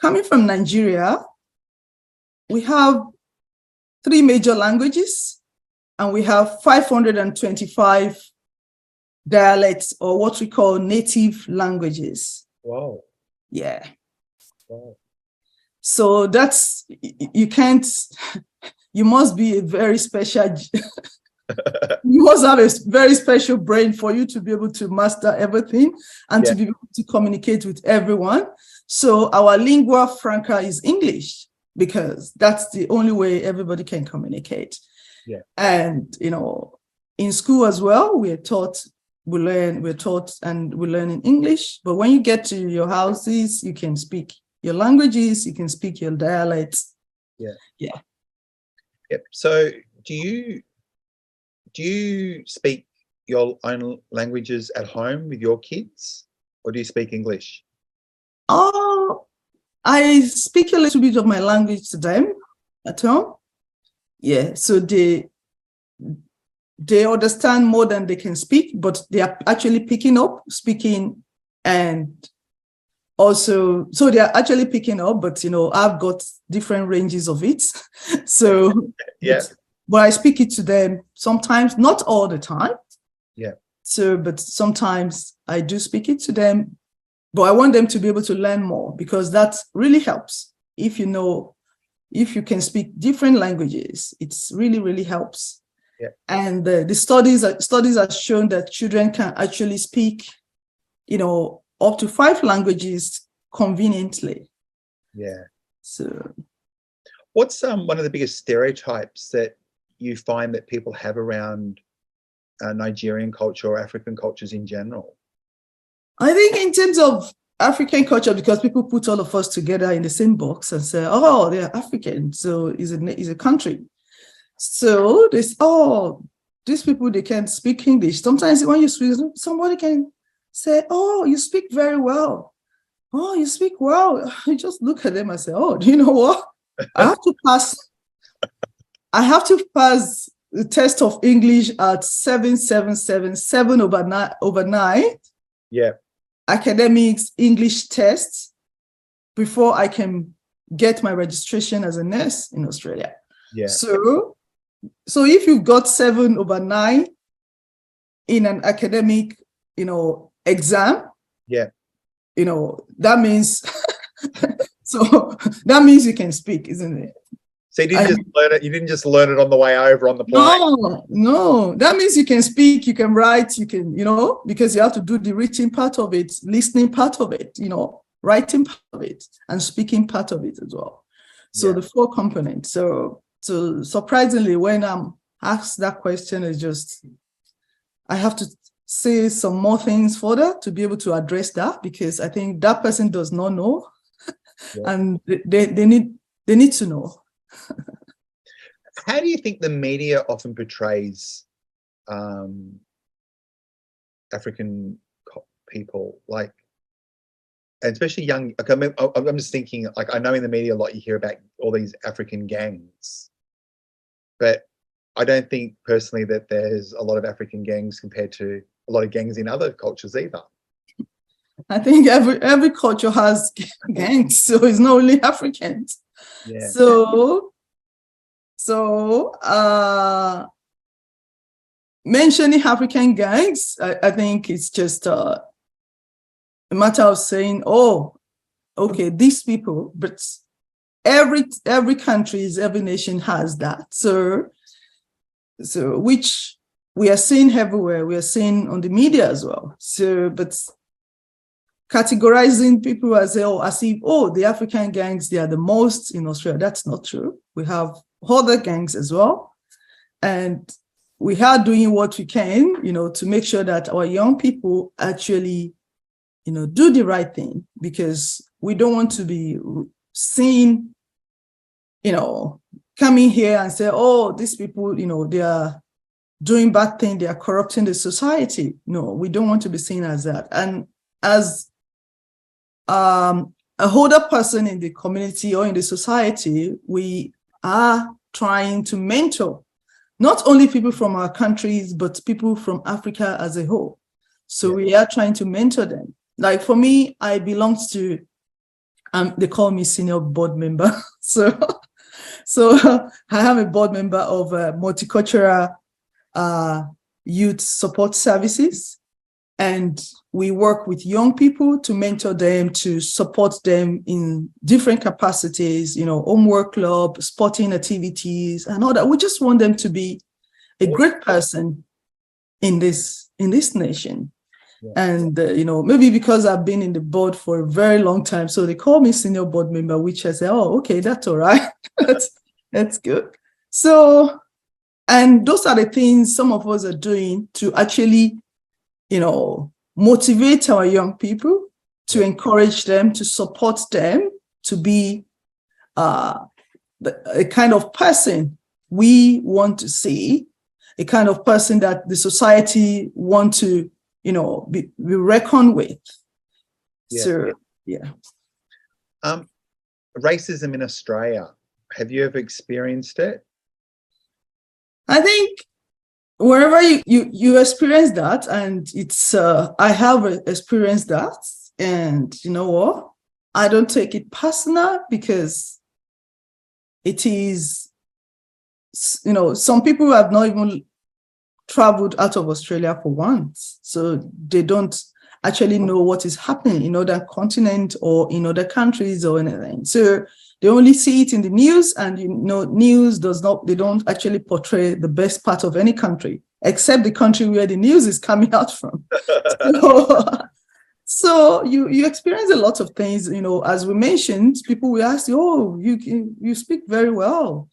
Coming from Nigeria, we have 3 major languages, and we have 525 dialects, or what we call native languages. Wow. Yeah. Wow. So that's, you must be a very special, you must have a very special brain for you to be able to master everything and to be able to communicate with everyone. So our lingua franca is English, because that's the only way everybody can communicate. Yeah. And, in school as well, we learn in English, but when you get to your houses, you can speak your languages, you can speak your dialects. Yeah. Yeah. Yep. So do you speak your own languages at home with your kids, or do you speak English? Oh, I speak a little bit of my language to them at home. Yeah. So they understand more than they can speak, but they are actually picking up speaking, and also, so they are actually picking up, but I've got different ranges of it. So yeah. But I speak it to them sometimes, not all the time. Yeah. So, but sometimes I do speak it to them, but I want them to be able to learn more, because that really helps. If you can speak different languages, it's really, really helps. Yeah. And the studies have shown that children can actually speak, up to 5 languages conveniently. Yeah. So, what's one of the biggest stereotypes that you find that people have around Nigerian culture or African cultures in general? I think in terms of African culture, because people put all of us together in the same box and say, oh, they're African, so it's a country. So these people, they can't speak English. Sometimes when you speak, somebody can say, oh, you speak very well. Oh, you speak well. I just look at them and say, oh, do you know what? I have to pass the test of English at 7 over 9. Yeah. Academics English test before I can get my registration as a nurse in Australia. Yeah. So if you got 7 over 9 in an academic, exam, that means that means you can speak, isn't it? So you didn't just learn it on the way over on the plane. No, that means you can speak, you can write, you can, because you have to do the reading part of it, listening part of it, writing part of it, and speaking part of it as well. So the 4 components. So surprisingly, when I'm asked that question, it's just, I have to say some more things further to be able to address that, because I think that person does not know, and they need to know. How do you think the media often portrays African people, like, and especially young? Like, I'm just thinking, like, I know in the media a lot you hear about all these African gangs, but I don't think personally that there's a lot of African gangs compared to a lot of gangs in other cultures either. I think every culture has gangs, so it's not only Africans. Yeah. So mentioning African gangs, I think it's just a matter of saying, oh, okay, these people, but every country, every nation has that. So which we are seeing everywhere. We are seeing on the media as well. So, but categorizing people as if the African gangs, they are the most in Australia. That's not true. We have other gangs as well, and we are doing what we can, to make sure that our young people actually, do the right thing, because we don't want to be seen, coming here and say, oh, these people, they are doing bad things, they are corrupting the society. No, we don't want to be seen as that. And as a older person in the community or in the society, we are trying to mentor not only people from our countries, but people from Africa as a whole. So we are trying to mentor them. Like for me, I belong to, they call me senior board member. So So I am a board member of Multicultural Youth Support Services, and we work with young people to mentor them, to support them in different capacities, homework club, sporting activities, and all that. We just want them to be a great person in this nation. Yeah. And, maybe because I've been in the board for a very long time, so they call me senior board member, which I say, oh, okay, that's all right. that's good. So, and those are the things some of us are doing to actually, motivate our young people, to encourage them, to support them, to be a kind of person we want to see, a kind of person that the society want to, be reckoned with. Yeah. So, yeah. Racism in Australia, have you ever experienced it? I think wherever you experience that, and it's I have experienced that, and you know what? I don't take it personal, because it is, some people have not even traveled out of Australia for once, so they don't actually know what is happening in other continent or in other countries or anything. So they only see it in the news, and news they don't actually portray the best part of any country, except the country where the news is coming out from. So you experience a lot of things, as we mentioned. People will ask you, oh, you speak very well.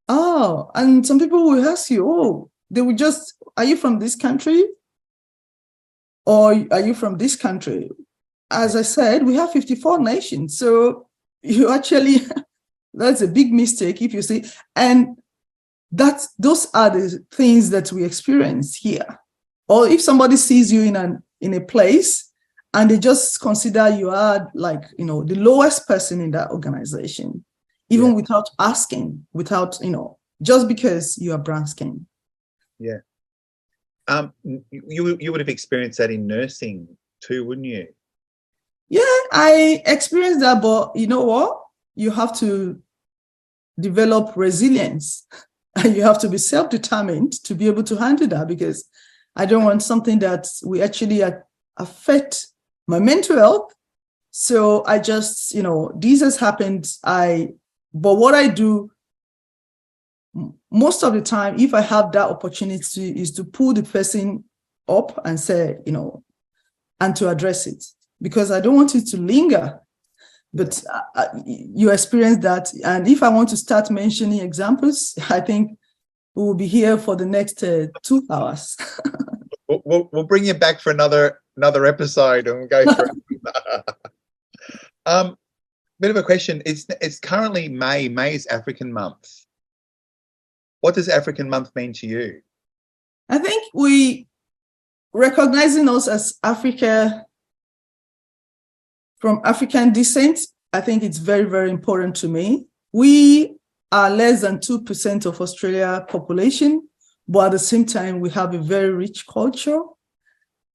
Oh, and some people will ask you, oh, they will just, are you from this country? Or are you from this country? As I said, we have 54 nations. So you actually, that's a big mistake if you say, and those are the things that we experience here. Or if somebody sees you in a place and they just consider you are like, the lowest person in that organization, even without asking, just because you are brown skin. Yeah. You would have experienced that in nursing too, wouldn't you? Yeah, I experienced that, but you know what? You have to develop resilience, and you have to be self-determined to be able to handle that, because I don't want something that will actually affect my mental health. So I just, this has happened. But what I do most of the time, if I have that opportunity, is to pull the person up and say, and to address it, because I don't want it to linger. But you experience that. And if I want to start mentioning examples, I think we will be here for the next 2 hours. We'll bring you back for another episode, and we'll go through. Bit of a question. It's currently May. May is African Month. What does African Month mean to you? I think we recognizing us as Africa, from African descent, I think it's very, very important to me. We are less than 2% of Australia population, but at the same time, we have a very rich culture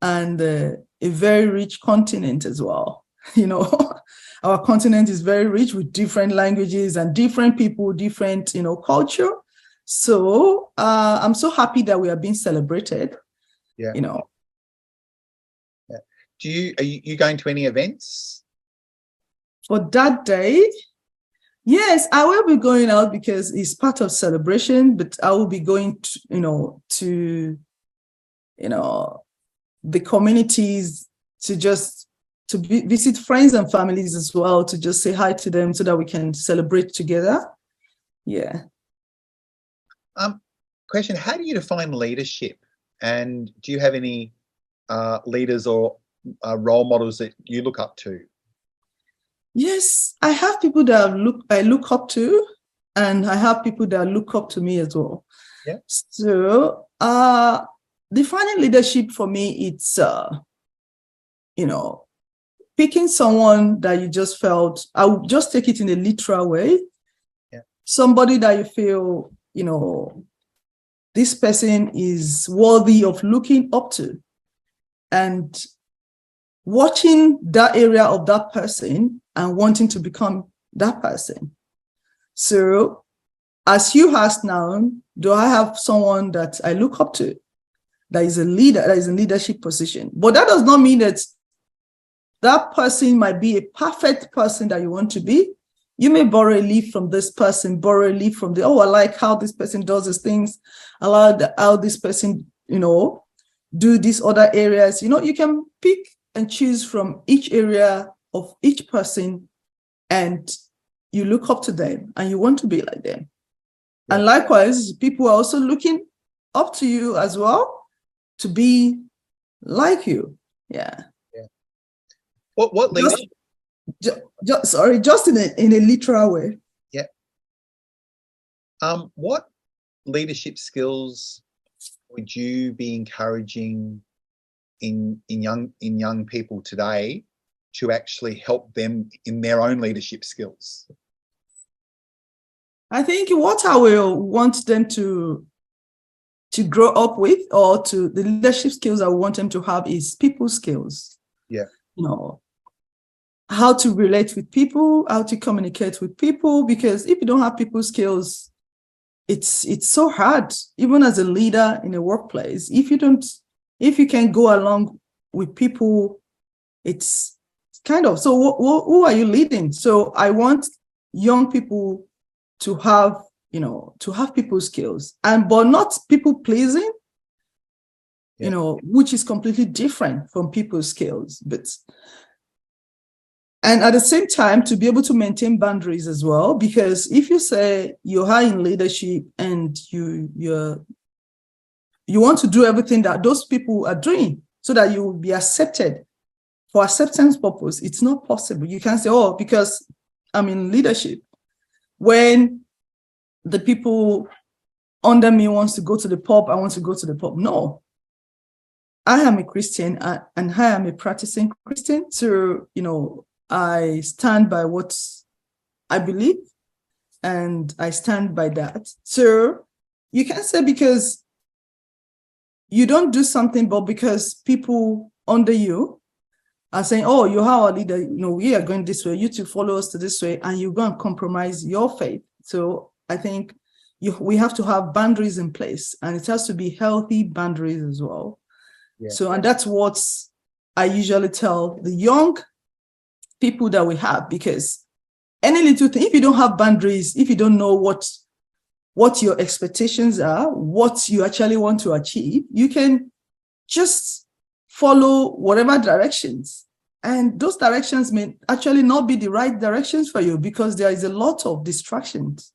and a very rich continent as well. Our continent is very rich with different languages and different people, different, culture. So I'm so happy that we are being celebrated. Yeah. Yeah. Are you going to any events for that day? Yes, I will be going out because it's part of celebration. But I will be going to the communities to visit friends and families as well, to just say hi to them so that we can celebrate together. Yeah. Question, how do you define leadership? And do you have any leaders or role models that you look up to? Yes, I have people that I look up to, and I have people that look up to me as well. Yeah. So defining leadership for me, it's picking someone that you just felt, I would just take it in a literal way. Yeah. Somebody that you feel, this person is worthy of looking up to, and watching that area of that person and wanting to become that person. So as you asked now, do I have someone that I look up to that is a leader, that is in leadership position? But that does not mean that that person might be a perfect person that you want to be. You may borrow a leaf from this person, borrow a leaf from the, oh, I like how this person does these things. I like how this person, do these other areas. You can pick and choose from each area of each person, and you look up to them and you want to be like them. Yeah. And likewise, people are also looking up to you as well to be like you. Yeah. What leadership? Just in a literal way. Yeah. What leadership skills would you be encouraging in young people today to actually help them in their own leadership skills? I think what I will want them to grow up with, or to the leadership skills I want them to have, is people skills. Yeah. How to relate with people, how to communicate with people, because if you don't have people skills, it's so hard, even as a leader in a workplace. If you can go along with people, it's kind of, so who are you leading? So I want young people to have, people skills, but not people pleasing, which is completely different from people skills. And at the same time, to be able to maintain boundaries as well, because if you say you're high in leadership and you want to do everything that those people are doing so that you will be accepted for acceptance purpose, it's not possible. You can't say, oh, because I'm in leadership, when the people under me wants to go to the pub, I want to go to the pub. No, I am a Christian, and I am a practicing Christian. So, I stand by what I believe, and I stand by that. So you can't say because you don't do something, but because people under you are saying, oh, you're our leader, we are going this way, you two follow us to this way, and you're going to compromise your faith. So I think we have to have boundaries in place, and it has to be healthy boundaries as well. Yeah. So, and that's what I usually tell the young people that we have, because any little thing, if you don't have boundaries, if you don't know what your expectations are, what you actually want to achieve, you can just follow whatever directions. And those directions may actually not be the right directions for you, because there is a lot of distractions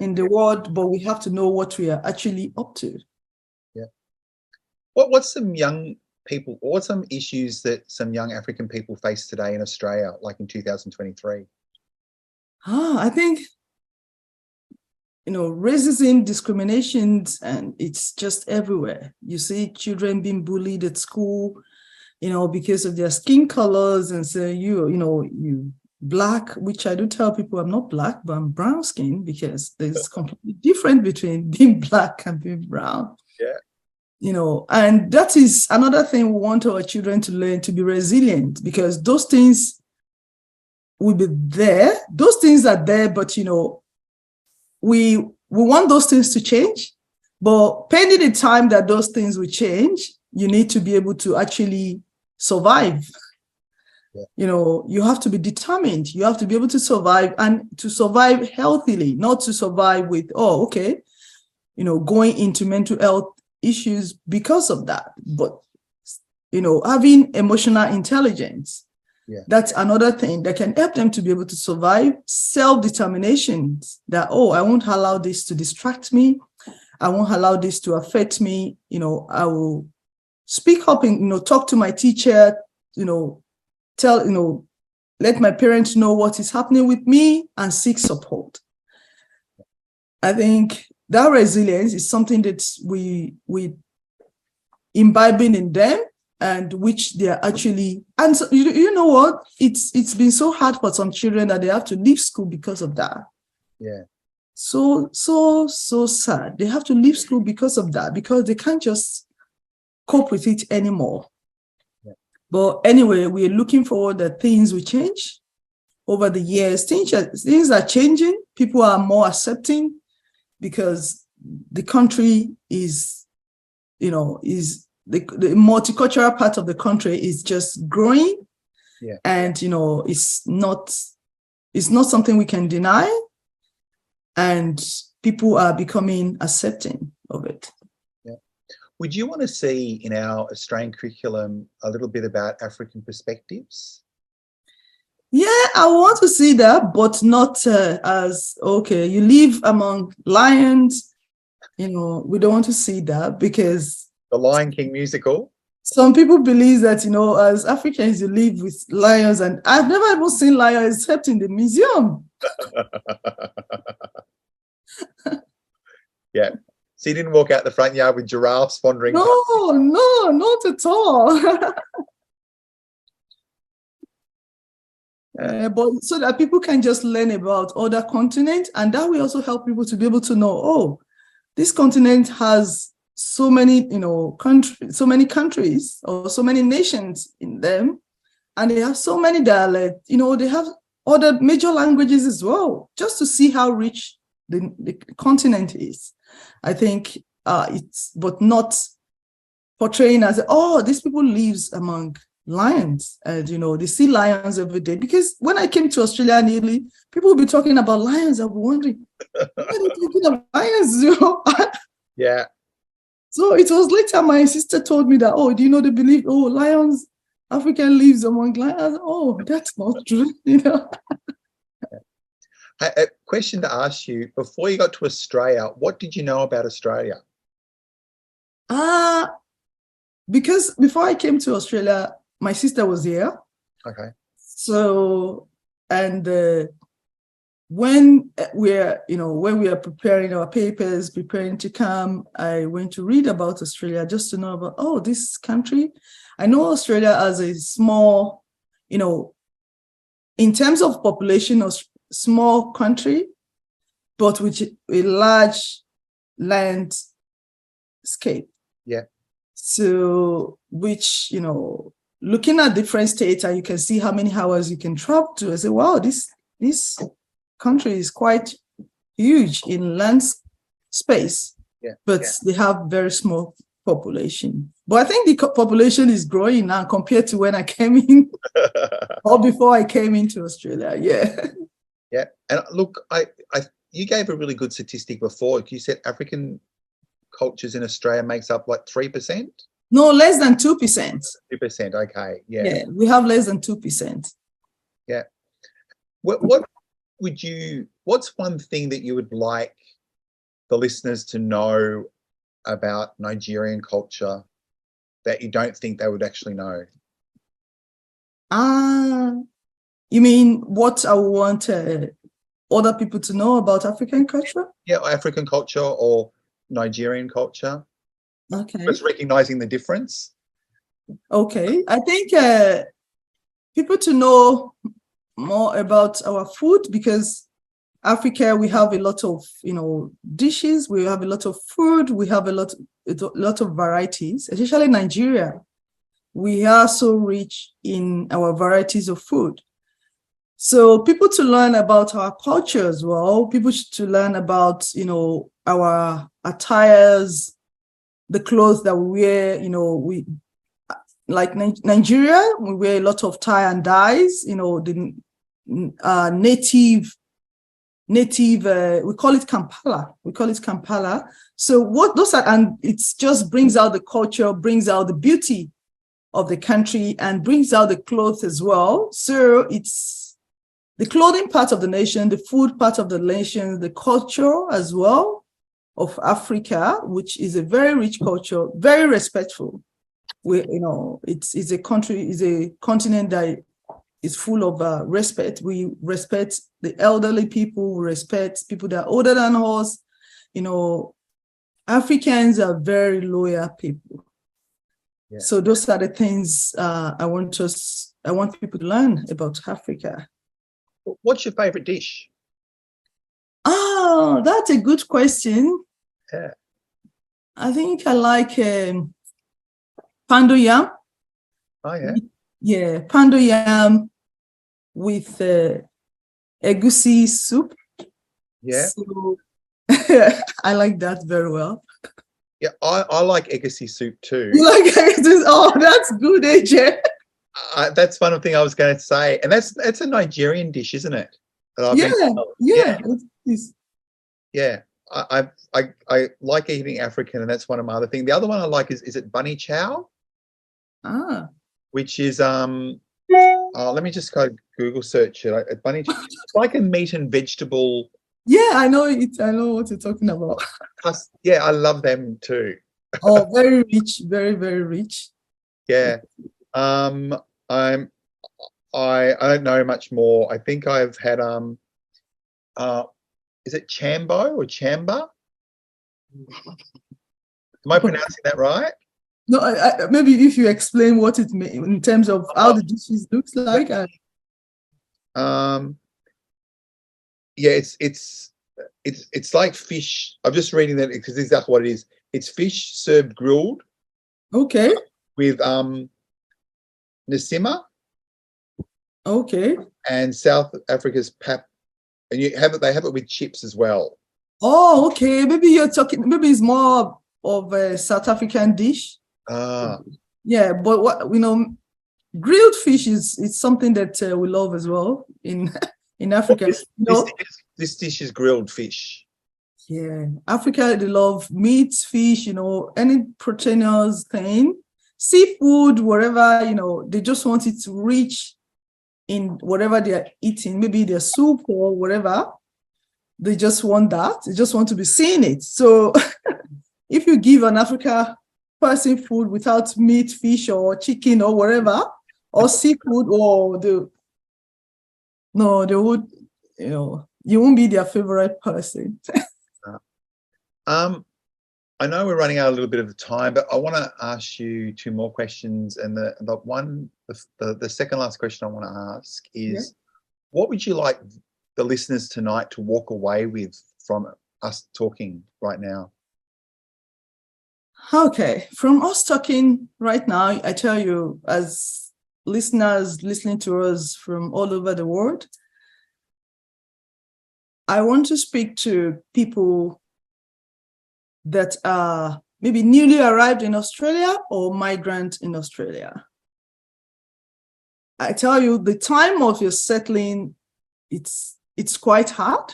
in the world, but we have to know what we are actually up to. Yeah. What's some young people, or some issues that some young African people face today in Australia, like in 2023? I think, racism, discriminations, and it's just everywhere. You see children being bullied at school, because of their skin colors, and say, you Black, which I do tell people I'm not Black, but I'm brown skin, because there's completely different between being Black and being brown. Yeah. And that is another thing we want our children to learn, to be resilient, because those things will be there. Those things are there, but, we want those things to change. But pending the time that those things will change, you need to be able to actually survive. Yeah. You have to be determined. You have to be able to survive, and to survive healthily, not to survive with, going into mental health issues because of that. But having emotional intelligence, that's another thing that can help them to be able to survive. Self-determination, that I won't allow this to distract me, I won't allow this to affect me. I will speak up and talk to my teacher, let my parents know what is happening with me, and seek support. I think that resilience is something that we imbibing in them, and which they are actually, and so, you know what, it's been so hard for some children that they have to leave school because of that. Yeah. So sad. They have to leave school because of that, because they can't just cope with it anymore. Yeah. But anyway, we're looking forward that things will change over the years. Things are changing. People are more accepting. because the country is, is the multicultural part of the country is just growing. Yeah. And, it's not something we can deny. And people are becoming accepting of it. Yeah. Would you want to see in our Australian curriculum a little bit about African perspectives? Yeah, I want to see that, but not as, okay, you live among lions. We don't want to see that because The Lion King musical? some people believe that, as Africans, you live with lions, and I've never even seen lions except in the museum. Yeah. So you didn't walk out the front yard with giraffes wandering? No, not at all. But so that people can just learn about other continents, and that will also help people to be able to know, oh, this continent has so many, countries, so many countries or so many nations in them, and they have so many dialects. They have other major languages as well, just to see how rich the continent is. I think but not portraying as, oh, these people lives among lions, and they see lions every day. Because when I came to Australia nearly, people will be talking about lions. I'll be wondering, why are they talking about lions? Yeah. So it was later my sister told me that, oh, do you know they believe, oh, lions, African lives among lions? Oh, that's not true, A question to ask you, before you got to Australia, what did you know about Australia? Because before I came to Australia, my sister was here. Okay. So, and when we are preparing our papers, preparing to come, I went to read about Australia just to know about, oh, this country. I know Australia as a small, in terms of population, a small country, but with a large landscape. Yeah. So, which, looking at different states, and you can see how many hours you can travel to. I say, wow, this country is quite huge in land space, but they have very small population. But I think the population is growing now compared to when I came in or before I came into Australia. Yeah. Yeah. And look, you gave a really good statistic before. You said African cultures in Australia makes up like 3%? No, less than 2%. 2%, okay. Yeah, we have less than 2%. Yeah. What's one thing that you would like the listeners to know about Nigerian culture that you don't think they would actually know? You mean what I want other people to know about African culture? Yeah, African culture or Nigerian culture. Okay. Just recognizing the difference. Okay. I think people to know more about our food, because Africa, we have a lot of, dishes, we have a lot of food, we have a lot of varieties, especially Nigeria. We are so rich in our varieties of food. So people to learn about our culture as well, people to learn about, our attires, the clothes that we wear, we like Nigeria, we wear a lot of tie and dyes, the native, we call it Kampala. So what those are, and it just brings out the culture, brings out the beauty of the country, and brings out the clothes as well. So it's the clothing part of the nation, the food part of the nation, the culture as well of Africa, which is a very rich culture, very respectful. It's a country, is a continent that is full of respect. We respect the elderly people, we respect people that are older than us. Africans are very loyal people. Yeah. So those are the things I want people to learn about Africa. What's your favorite dish? Oh, that's a good question. Yeah. I think I like pando yam. Oh, yeah. Yeah, pando yam with egusi soup. Yeah. So I like that very well. Yeah, I like egusi soup too. You like it? Oh, that's good, AJ. That's one thing I was going to say, and that's a Nigerian dish, isn't it? Yeah. Yeah. I like eating African, and that's one of my other things. The other one I like is it bunny chow? Ah. Which is let me just go Google search it. Bunny chow. It's like a meat and vegetable. Yeah, I know it. I know what you're talking about. Yeah, I love them too. Oh, very rich, very, very rich. Yeah. I don't know much more. I think I've had is it chambo or chamba? Am I pronouncing that right? No, maybe if you explain what it means in terms of how the dishes looks like. Yeah, it's like fish. I'm just reading that because this is exactly what it is. It's fish served grilled. Okay. With Nasima. Okay. And South Africa's pap, and they have it with chips as well. Oh, okay. Maybe maybe it's more of a South African dish. Yeah, but what grilled fish is something that we love as well in Africa. This dish is grilled fish. Yeah, Africa, they love meat, fish, any proteinous thing, seafood, whatever, they just want it to reach in whatever they're eating, maybe their soup or whatever. They just want that. They just want to be seeing it. So if you give an Africa person food without meat, fish, or chicken, or whatever, or seafood, they would, you won't be their favorite person. I know we're running out a little bit of time, but I want to ask you two more questions. And the second last question I want to ask is, what would you like the listeners tonight to walk away with from us talking right now? Okay, from us talking right now, I tell you, as listeners listening to us from all over the world, I want to speak to people that are maybe newly arrived in Australia or migrant in Australia. I tell you, the time of your settling, it's quite hard.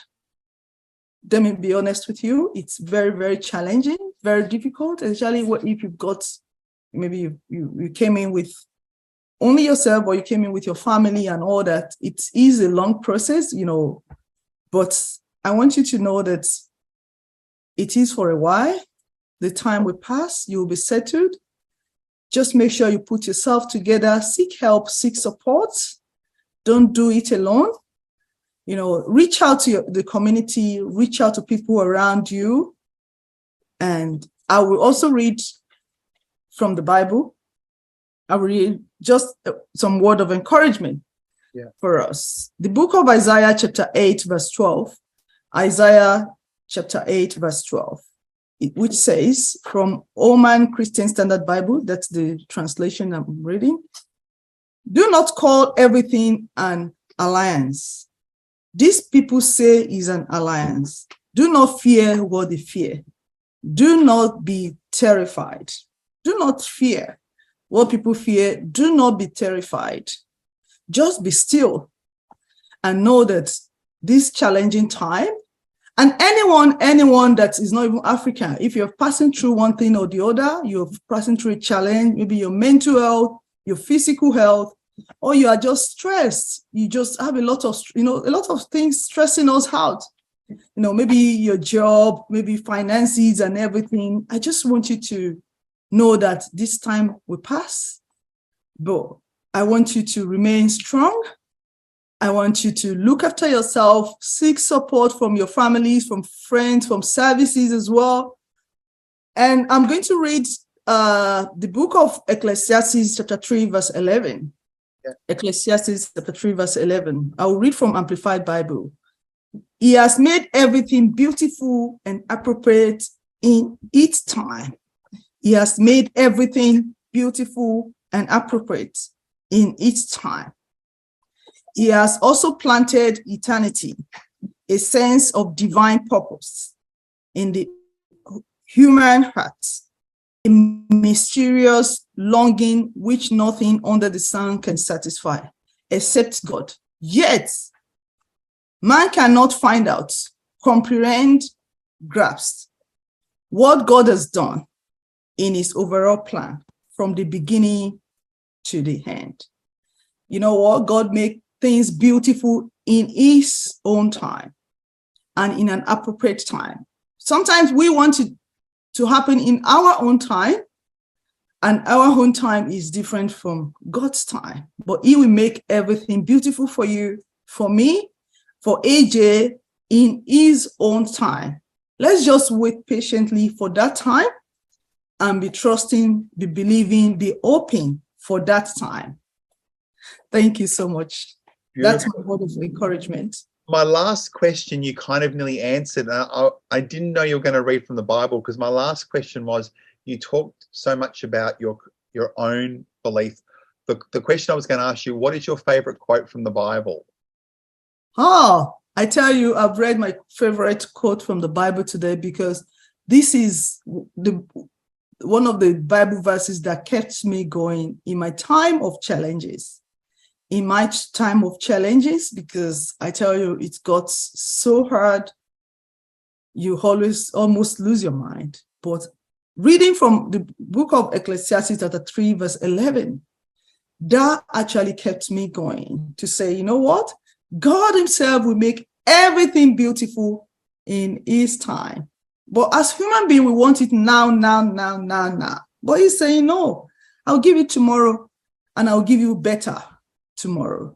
Let me be honest with you. It's very, very challenging, very difficult, especially if you've got, maybe you came in with only yourself or you came in with your family and all that. It is a long process, but I want you to know that it is for a while. The time will pass, you'll be settled. Just make sure you put yourself together, seek help, seek support. Don't do it alone. Reach out to the community, reach out to people around you. And I will also read from the Bible. I will read just some word of encouragement for us. The book of Isaiah chapter 8, verse 12. Isaiah chapter 8, verse 12, which says, from Oman Christian Standard Bible, that's the translation I'm reading, do not call everything an alliance. These people say is an alliance. Do not fear what they fear. Do not be terrified. Do not fear what people fear. Do not be terrified. Just be still and know that this challenging time, and anyone that is not even African, if you're passing through one thing or the other, you're passing through a challenge, maybe your mental health, your physical health, or you are just stressed. You just have a lot of things stressing us out. Maybe your job, maybe finances and everything. I just want you to know that this time will pass, but I want you to remain strong. I want you to look after yourself, seek support from your families, from friends, from services as well. And I'm going to read the book of Ecclesiastes chapter 3, verse 11. Yeah. Ecclesiastes chapter 3, verse 11. I will read from Amplified Bible. He has made everything beautiful and appropriate in its time. He has made everything beautiful and appropriate in its time. He has also planted eternity, a sense of divine purpose, in the human heart, a mysterious longing which nothing under the sun can satisfy except God. Yet, man cannot find out, comprehend, grasp what God has done in his overall plan from the beginning to the end. You know what? God makes things beautiful in his own time and in an appropriate time. Sometimes we want it to happen in our own time, and our own time is different from God's time. But he will make everything beautiful for you, for me, for AJ, in his own time. Let's just wait patiently for that time and be trusting, be believing, be open for that time. Thank you so much. Beautiful. That's my word of encouragement. My last question, you kind of nearly answered. I didn't know you were going to read from the Bible, because my last question was, you talked so much about your own belief. The question I was going to ask you, what is your favorite quote from the Bible? Oh, I tell you, I've read my favorite quote from the Bible today, because this is one of the Bible verses that kept me going in my time of challenges. In my time of challenges, because I tell you, it got so hard, you almost lose your mind. But reading from the book of Ecclesiastes chapter 3, verse 11, that actually kept me going to say, you know what? God himself will make everything beautiful in his time. But as human beings, we want it now. But he's saying, no, I'll give it tomorrow, and I'll give you better tomorrow.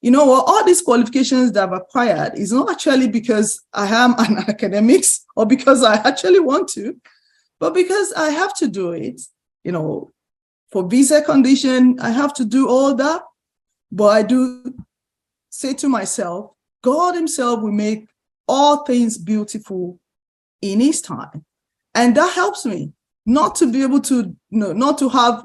You know what? All these qualifications that I've acquired is not actually because I am an academics or because I actually want to, but because I have to do it. You know, for visa condition, I have to do all that. But I do say to myself, God himself will make all things beautiful in his time. And that helps me not to be able to, not to have,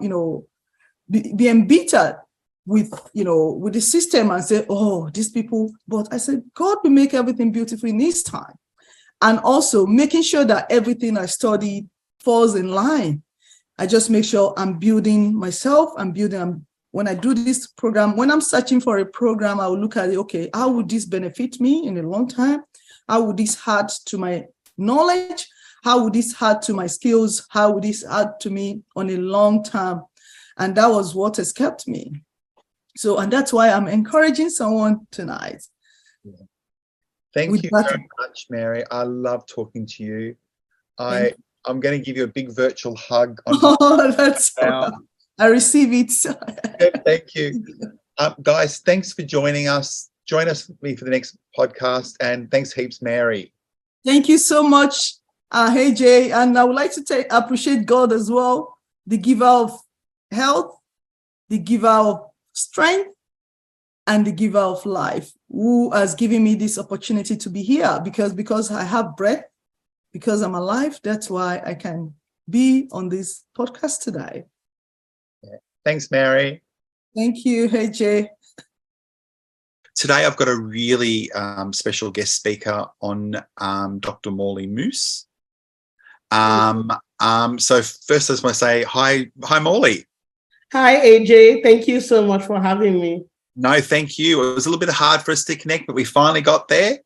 be embittered with the system and say, oh, these people. But I said, God will make everything beautiful in his time. And also making sure that everything I study falls in line. I just make sure I'm building myself. When I do this program, when I'm searching for a program, I will look at it, okay, how would this benefit me in a long time? How would this add to my knowledge? How would this add to my skills? How would this add to me on a long term? And that was what has kept me. So, and that's why I'm encouraging someone tonight. Yeah. Thank you very much, Mary. I love talking to you. I'm going to give you a big virtual hug. Oh, that's I receive it. Thank you. Guys, thanks for joining us. Join us with me for the next podcast. And thanks heaps, Mary. Thank you so much, hey Jay. And I would like to appreciate God as well, the giver of health, the giver of strength, and the giver of life, who has given me this opportunity to be here, because I have breath, because I'm alive. That's why I can be on this podcast today. Yeah. Thanks, Mary. Thank you, hey Jay. Today I've got a really special guest speaker on, Dr. Morley Moose. So first I just want to say hi Morley. Hi, AJ. Thank you so much for having me. No, thank you. It was a little bit hard for us to connect, but we finally got there.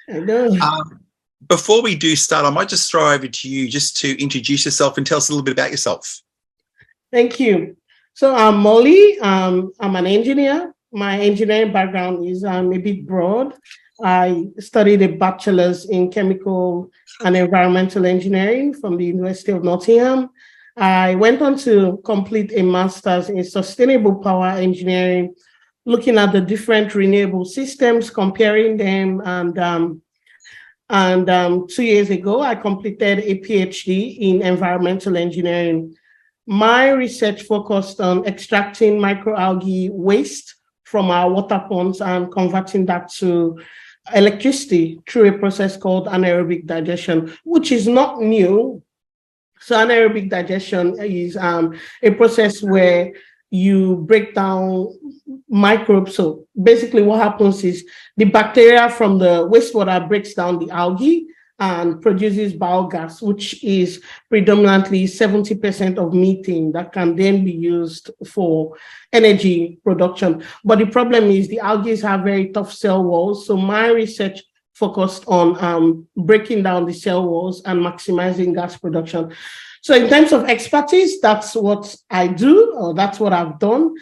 I know. Before we do start, I might just throw over to you just to introduce yourself and tell us a little bit about yourself. Thank you. So I'm Molly. I'm an engineer. My engineering background is a bit broad. I studied a bachelor's in chemical and environmental engineering from the University of Nottingham. I went on to complete a master's in sustainable power engineering, looking at the different renewable systems, comparing them. And 2 years ago, I completed a PhD in environmental engineering. My research focused on extracting microalgae waste from our water ponds and converting that to electricity through a process called anaerobic digestion, which is not new. So anaerobic digestion is a process where you break down microbes. So basically what happens is the bacteria from the wastewater breaks down the algae and produces biogas, which is predominantly 70% of methane that can then be used for energy production. But the problem is the algae have very tough cell walls. So my research focused on breaking down the cell walls and maximizing gas production. So in terms of expertise, that's what I do, or that's what I've done.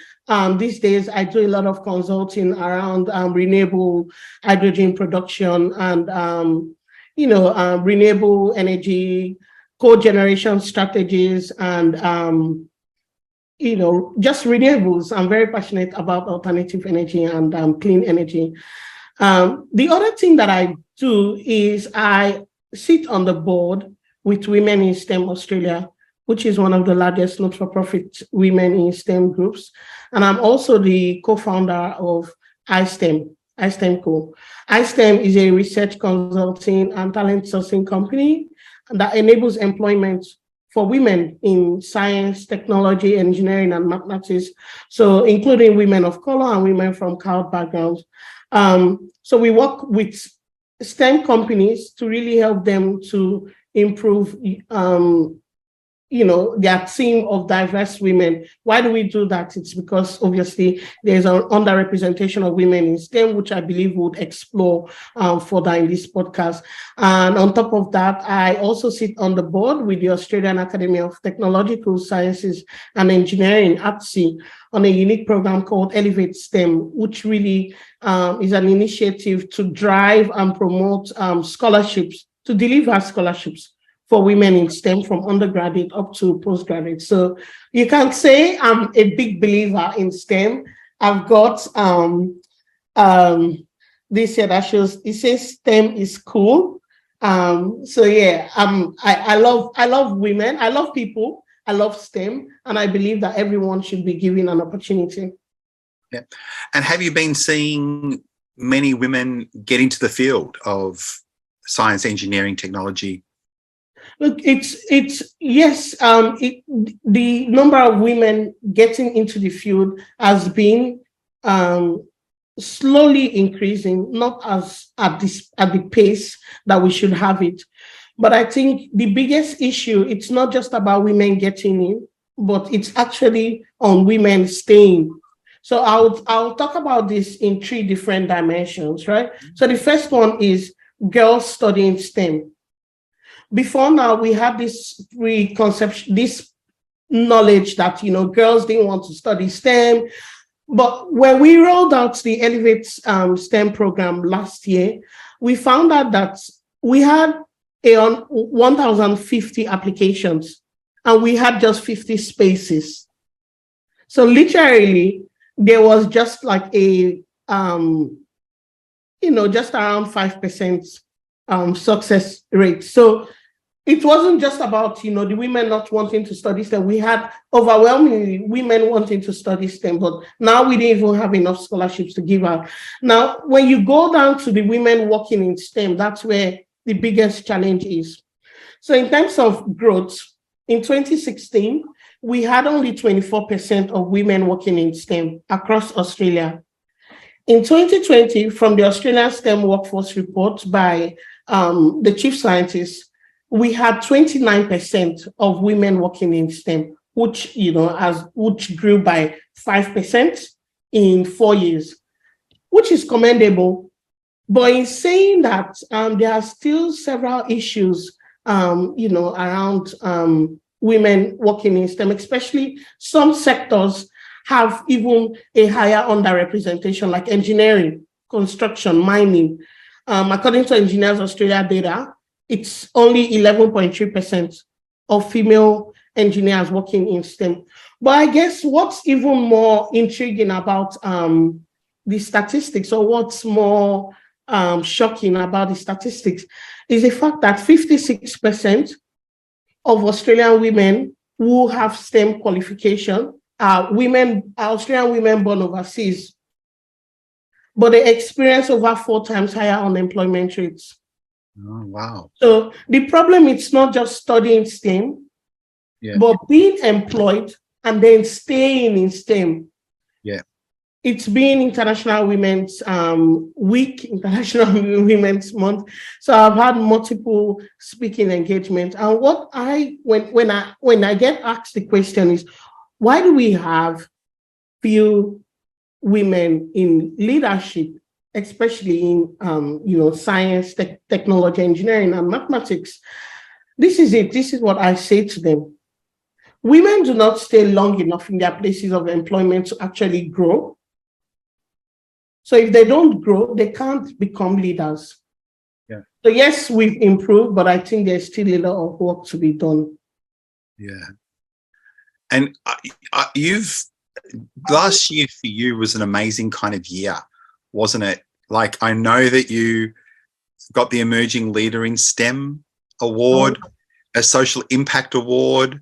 These days, I do a lot of consulting around renewable hydrogen production and renewable energy, cogeneration strategies, and just renewables. I'm very passionate about alternative energy and clean energy. The other thing that I do is I sit on the board with Women in STEM Australia, which is one of the largest not-for-profit women in STEM groups. And I'm also the co-founder of iSTEM Co. iSTEM is a research consulting and talent sourcing company that enables employment for women in science, technology, engineering, and mathematics, so including women of color and women from CALD backgrounds. So we work with STEM companies to really help them to improve their team of diverse women. Why do we do that? It's because obviously there's an underrepresentation of women in STEM, which I believe would explore further in this podcast. And on top of that, I also sit on the board with the Australian Academy of Technological Sciences and Engineering, ATSI, on a unique program called Elevate STEM, which really is an initiative to drive and promote scholarships, to deliver scholarships for women in STEM from undergraduate up to postgraduate. So you can say I'm a big believer in STEM. I've got this here that shows, it says STEM is cool. So yeah, I love women, I love people, I love STEM, and I believe that everyone should be given an opportunity. Yeah. And have you been seeing many women get into the field of science, engineering, technology? Look, it's yes. The number of women getting into the field has been slowly increasing, not as at the pace that we should have it. But I think the biggest issue, it's not just about women getting in, but it's actually on women staying. So I'll talk about this in 3 different dimensions, right? So the first one is girls studying STEM. Before now, we had this preconception, this knowledge that, girls didn't want to study STEM. But when we rolled out the Elevate STEM program last year, we found out that we had 1,050 applications and we had just 50 spaces. So literally, there was just like a, just around 5% success rate. So it wasn't just about, the women not wanting to study STEM. We had overwhelmingly women wanting to study STEM, but now we didn't even have enough scholarships to give out. Now, when you go down to the women working in STEM, that's where the biggest challenge is. So in terms of growth, in 2016, we had only 24% of women working in STEM across Australia. In 2020, from the Australian STEM Workforce Report by the chief scientist, we had 29% of women working in STEM, which grew by 5% in 4 years, which is commendable. But in saying that, there are still several issues, around women working in STEM, especially some sectors have even a higher underrepresentation, like engineering, construction, mining. According to Engineers Australia data, it's only 11.3% of female engineers working in STEM. But I guess what's even more intriguing about the statistics, or what's more shocking about the statistics, is the fact that 56% of Australian women who have STEM qualification are Australian women born overseas, but they experience over 4 times higher unemployment rates. Oh, wow. So the problem is not just studying STEM, but being employed and then staying in STEM. Yeah. it's been International Women's Week, International Women's Month. So I've had multiple speaking engagements. And what when I get asked the question is, why do we have few women in leadership, especially in science, technology, engineering, and mathematics? This is it. This is what I say to them. Women do not stay long enough in their places of employment to actually grow. So if they don't grow, they can't become leaders. Yeah. So yes, we've improved, but I think there's still a lot of work to be done. Yeah. And last year for you was an amazing kind of year, wasn't it? Like, I know that you got the Emerging Leader in STEM award, a Social Impact Award.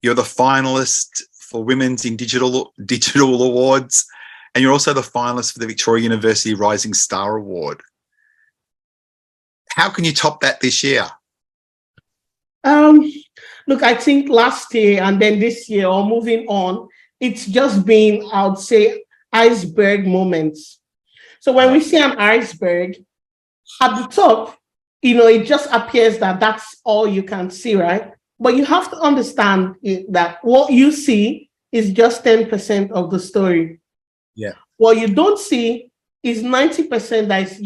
You're the finalist for Women's in Digital Awards. And you're also the finalist for the Victoria University Rising Star Award. How can you top that this year? Look, I think last year and then this year, or moving on, it's just been, I would say, iceberg moments. So when we see an iceberg, at the top, it just appears that that's all you can see, right? But you have to understand that what you see is just 10% of the story. Yeah. What you don't see is 90% that is,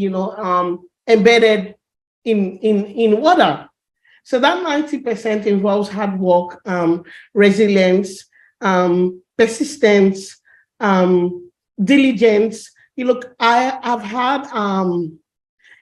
embedded in water. So that 90% involves hard work, resilience, persistence, diligence. I've had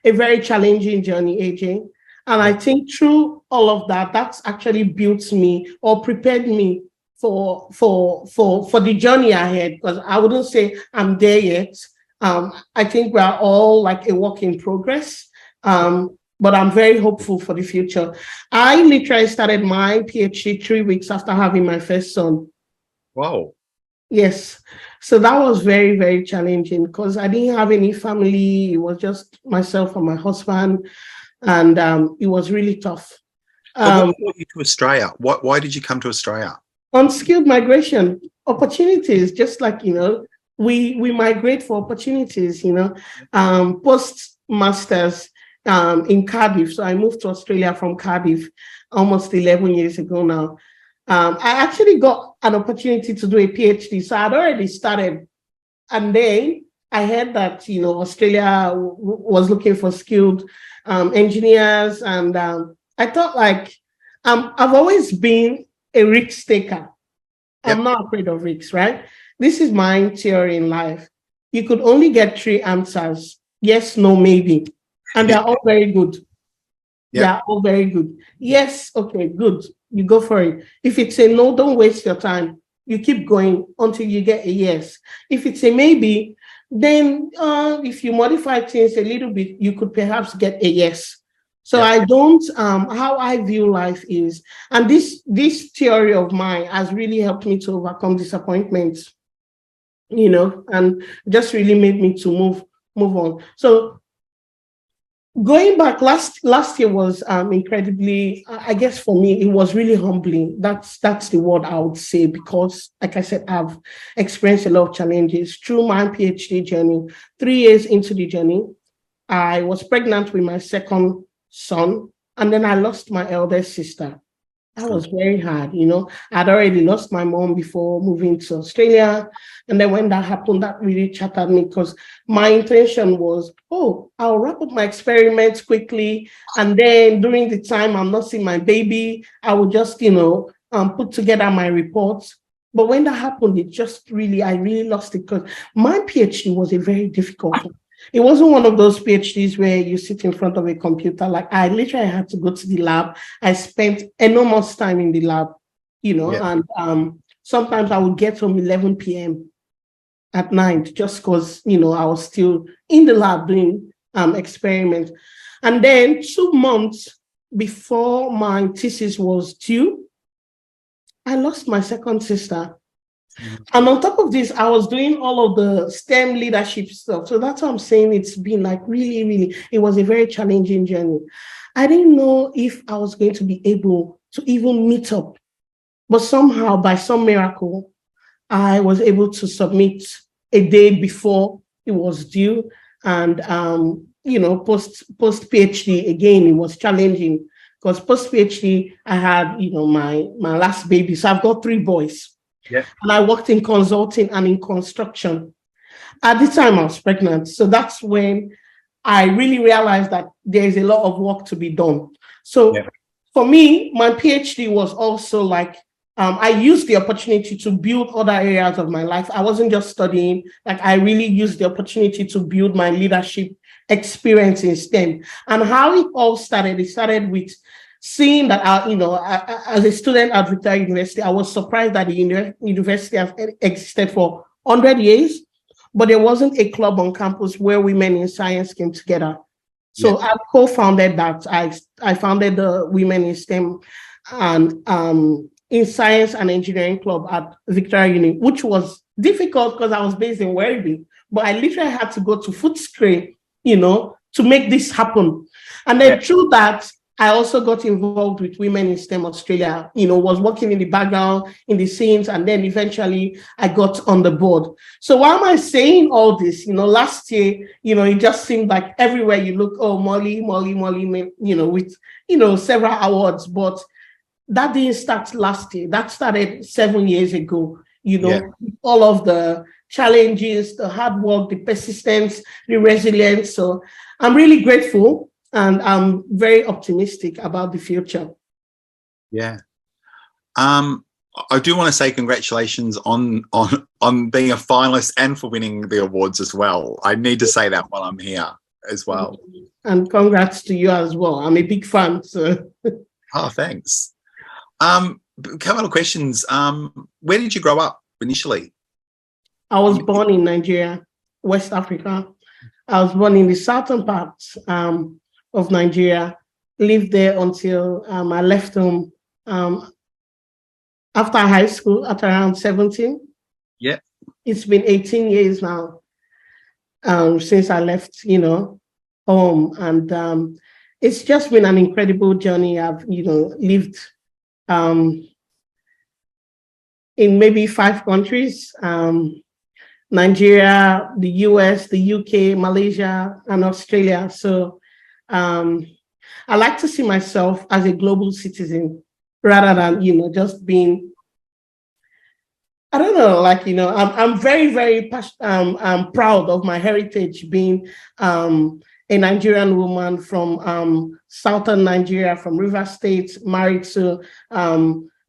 a very challenging journey, AJ. And I think through all of that, that's actually built me or prepared me for the journey ahead, because I wouldn't say I'm there yet. I think we are all like a work in progress, but I'm very hopeful for the future. I literally started my PhD 3 weeks after having my first son. Wow. Yes. So that was very, very challenging because I didn't have any family. It was just myself and my husband, and it was really tough. What brought you to Australia? Why did you come to Australia? Unskilled migration, opportunities, just like, we migrate for opportunities, post-masters in Cardiff. So I moved to Australia from Cardiff almost 11 years ago now. I actually got an opportunity to do a PhD. So I'd already started. And then I heard that, Australia was looking for skilled engineers. And I thought, I've always been a risk taker. I'm not afraid of risks, right? This is my theory in life. You could only get 3 answers: yes, no, maybe. And they're all very good. They're all very good. Yes, okay, good. You go for it. If it's a no, don't waste your time. You keep going until you get a yes. If it's a maybe, then if you modify things a little bit, you could perhaps get a yes. So I don't, how I view life is, and this theory of mine has really helped me to overcome disappointments, and just really made me to move on. So going back, last year was incredibly, I guess for me, it was really humbling. That's the word I would say, because like I said, I've experienced a lot of challenges through my PhD journey. 3 years into the journey, I was pregnant with my second son, and then I lost my eldest sister. That was very hard, I'd already lost my mom before moving to Australia. And then when that happened, that really shattered me, because my intention was, I'll wrap up my experiments quickly. And then during the time I'm not seeing my baby, I would just, put together my reports. But when that happened, I really lost it, because my PhD was a very difficult one. It wasn't one of those PhDs where you sit in front of a computer. Like, I literally had to go to the lab. I spent enormous time in the lab, and sometimes I would get home 11 p.m. at night just because, I was still in the lab doing experiments. And then 2 months before my thesis was due, I lost my second sister. And on top of this, I was doing all of the STEM leadership stuff. So that's what I'm saying. It's been like really, really, it was a very challenging journey. I didn't know if I was going to be able to even meet up. But somehow, by some miracle, I was able to submit a day before it was due. And, post PhD, again, it was challenging because post PhD, I had, my last baby. So I've got 3 boys. Yeah. And I worked in consulting and in construction. At the time I was pregnant. So that's when I really realized that there is a lot of work to be done. So for me, my PhD was also like, I used the opportunity to build other areas of my life. I wasn't just studying, like I really used the opportunity to build my leadership experience in STEM. And how it all started, it started with seeing that, as a student at Victoria University, I was surprised that the university has existed for 100 years, but there wasn't a club on campus where women in science came together. So I co-founded that. I founded the Women in STEM and in Science and Engineering Club at Victoria Uni, which was difficult because I was based in Werribee, but I literally had to go to Footscray, to make this happen. And then through that, I also got involved with Women in STEM Australia, was working in the background, in the scenes, and then eventually I got on the board. So why am I saying all this? Last year, it just seemed like everywhere you look, oh, Molly, with, several awards, but that didn't start last year. That started 7 years ago, all of the challenges, the hard work, the persistence, the resilience. So I'm really grateful and I'm very optimistic about the future. Yeah. I do want to say congratulations on being a finalist and for winning the awards as well. I need to say that while I'm here as well. And congrats to you as well. I'm a big fan. So. Oh, thanks. A couple of questions. Where did you grow up initially? I was born in Nigeria, West Africa. I was born in the southern part of Nigeria, lived there until I left home after high school at around 17. Yeah. It's been 18 years now since I left, home. And it's just been an incredible journey. I've, lived in maybe 5 countries, Nigeria, the US, the UK, Malaysia, and Australia. So I like to see myself as a global citizen rather than, just being, I don't know, I'm very, very proud of my heritage, being a Nigerian woman from southern Nigeria, from Rivers State, married to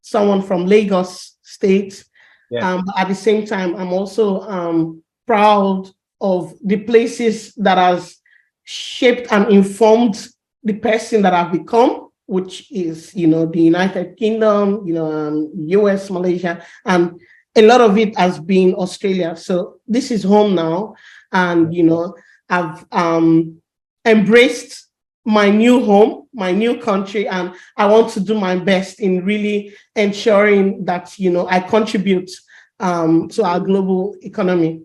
someone from Lagos State. Yeah. But at the same time, I'm also proud of the places that has shaped and informed the person that I've become, which is, the United Kingdom, US, Malaysia, and a lot of it has been Australia. So this is home now. And, I've embraced my new home, my new country, and I want to do my best in really ensuring that, I contribute to our global economy.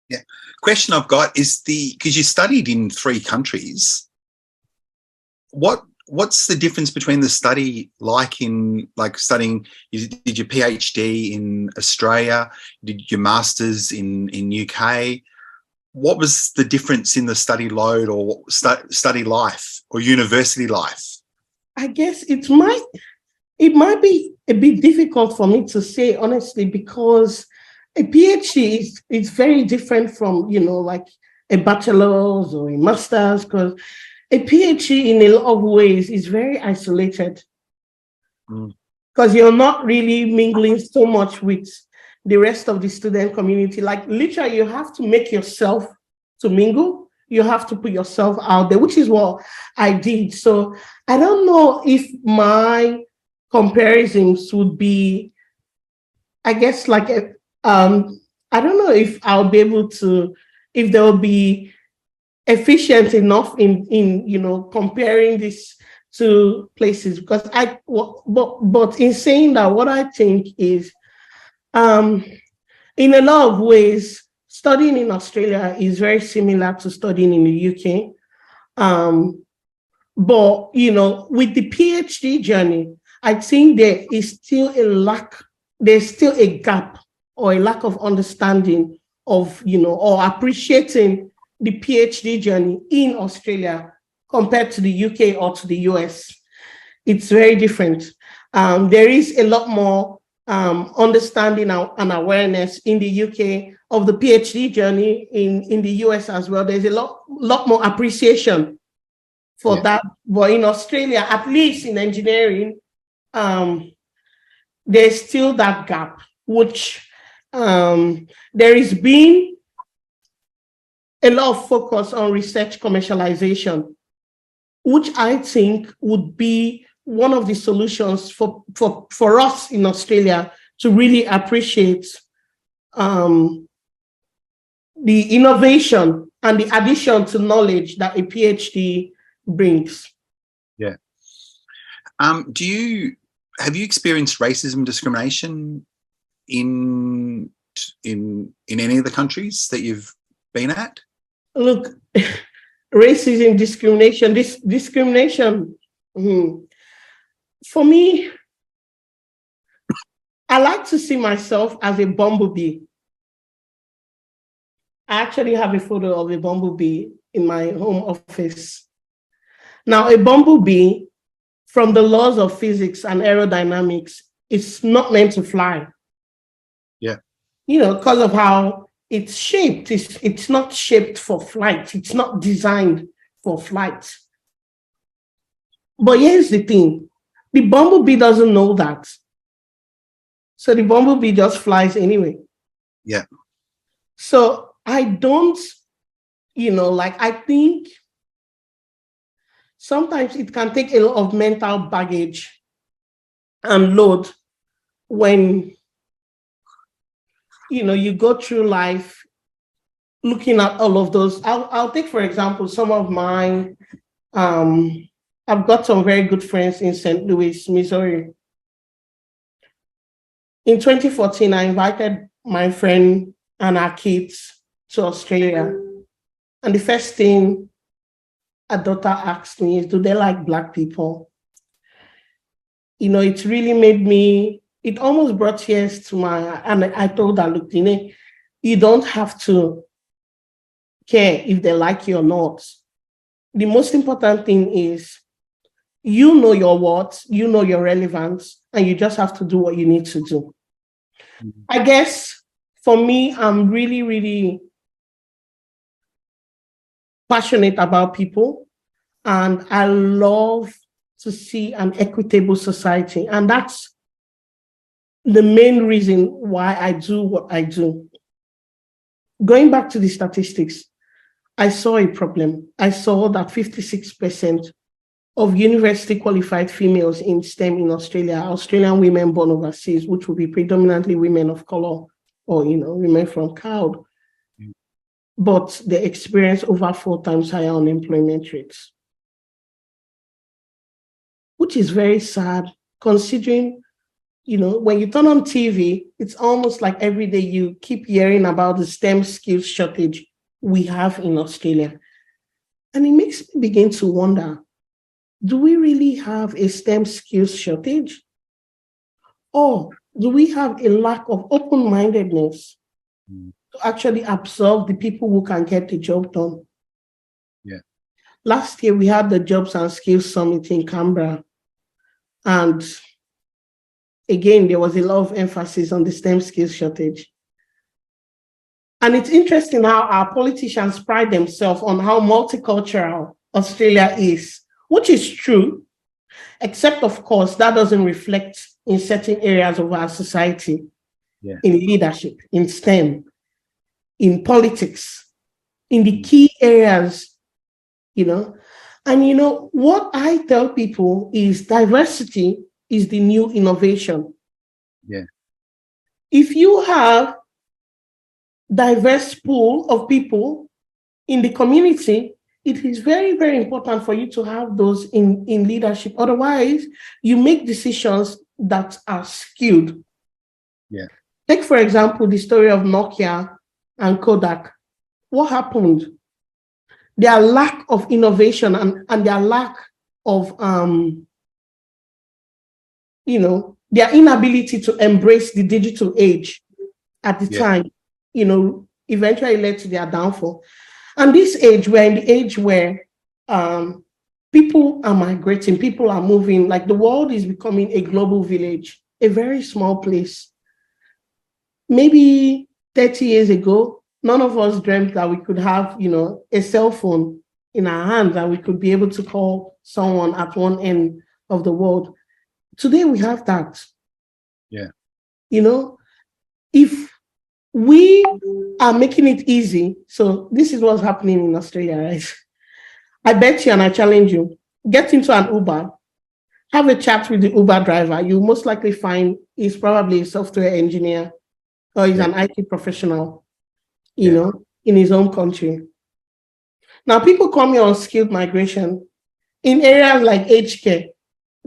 Yeah. Question I've got is because you studied in 3 countries, what's the difference between the study studying, you did your PhD in Australia, did your master's in UK? What was the difference in the study load or study life or university life? I guess it might be a bit difficult for me to say, honestly, because a PhD is very different from, like a bachelor's or a master's, because a PhD in a lot of ways is very isolated because you're not really mingling so much with the rest of the student community. Like literally, you have to make yourself to mingle. You have to put yourself out there, which is what I did. So I don't know if my comparisons would be, I guess, like, I don't know if I'll be able to, if there will be efficient enough in comparing these 2 places, because but in saying that, what I think is, in a lot of ways, studying in Australia is very similar to studying in the UK. But, with the PhD journey, I think there's still a gap or a lack of understanding of, or appreciating the PhD journey in Australia compared to the UK or to the US. It's very different. There is a lot more understanding and awareness in the UK of the PhD journey. In the US as well, there's a lot more appreciation for that. But in Australia, at least in engineering, there's still that gap, which there is been a lot of focus on research commercialization, which I think would be one of the solutions for us in Australia to really appreciate the innovation and the addition to knowledge that a PhD brings. Yeah. Have you experienced racism, discrimination in any of the countries that you've been at? Look, racism, discrimination. For me, I like to see myself as a bumblebee. I actually have a photo of a bumblebee in my home office. Now, a bumblebee, from the laws of physics and aerodynamics, is not meant to fly. Yeah. Because of how it's shaped. It's not shaped for flight. It's not designed for flight. But here's the thing. The bumblebee doesn't know that. So the bumblebee just flies anyway. Yeah. So I don't, I think sometimes it can take a lot of mental baggage and load when, you go through life looking at all of those. I'll take, for example, some of mine. I've got some very good friends in St. Louis, Missouri. In 2014, I invited my friend and our kids to Australia. And the first thing a daughter asked me is, do they like Black people? It really made me, it almost brought tears to and I told her, look, you don't have to care if they like you or not. The most important thing is, you know your worth, you know your relevance, and you just have to do what you need to do. Mm-hmm. I guess for me, I'm really, really passionate about people, and I love to see an equitable society. And that's the main reason why I do what I do. Going back to the statistics, I saw a problem. I saw that 56% of university qualified females in STEM in Australia are Australian women born overseas, which will be predominantly women of color or, women from CALD. Mm. But they experience over 4 times higher unemployment rates, which is very sad considering, when you turn on TV, it's almost like every day you keep hearing about the STEM skills shortage we have in Australia. And it makes me begin to wonder, do we really have a STEM skills shortage? Or do we have a lack of open-mindedness to actually absorb the people who can get the job done? Yeah. Last year, we had the Jobs and Skills Summit in Canberra. And again, there was a lot of emphasis on the STEM skills shortage. And it's interesting how our politicians pride themselves on how multicultural Australia is, which is true, except, of course, that doesn't reflect in certain areas of our society, in leadership, in STEM, in politics, in the key areas, And what I tell people is diversity is the new innovation. Yeah. If you have diverse pool of people in the community, it is very, very important for you to have those in leadership. Otherwise, you make decisions that are skewed. Yeah. Take, for example, the story of Nokia and Kodak. What happened? Their lack of innovation and their lack of, their inability to embrace the digital age at the time, eventually led to their downfall. And this age, we're in the age where people are migrating, people are moving, like the world is becoming a global village, a very small place. Maybe 30 years ago, none of us dreamt that we could have, a cell phone in our hands and we could be able to call someone at one end of the world. Today we have that. Yeah. If we are making it easy, so this is what's happening in Australia, right? I bet you and I challenge you, get into an Uber, have a chat with the Uber driver. You most likely find he's probably a software engineer or he's an IT professional, in his own country. Now, people come here on skilled migration in areas like aged care,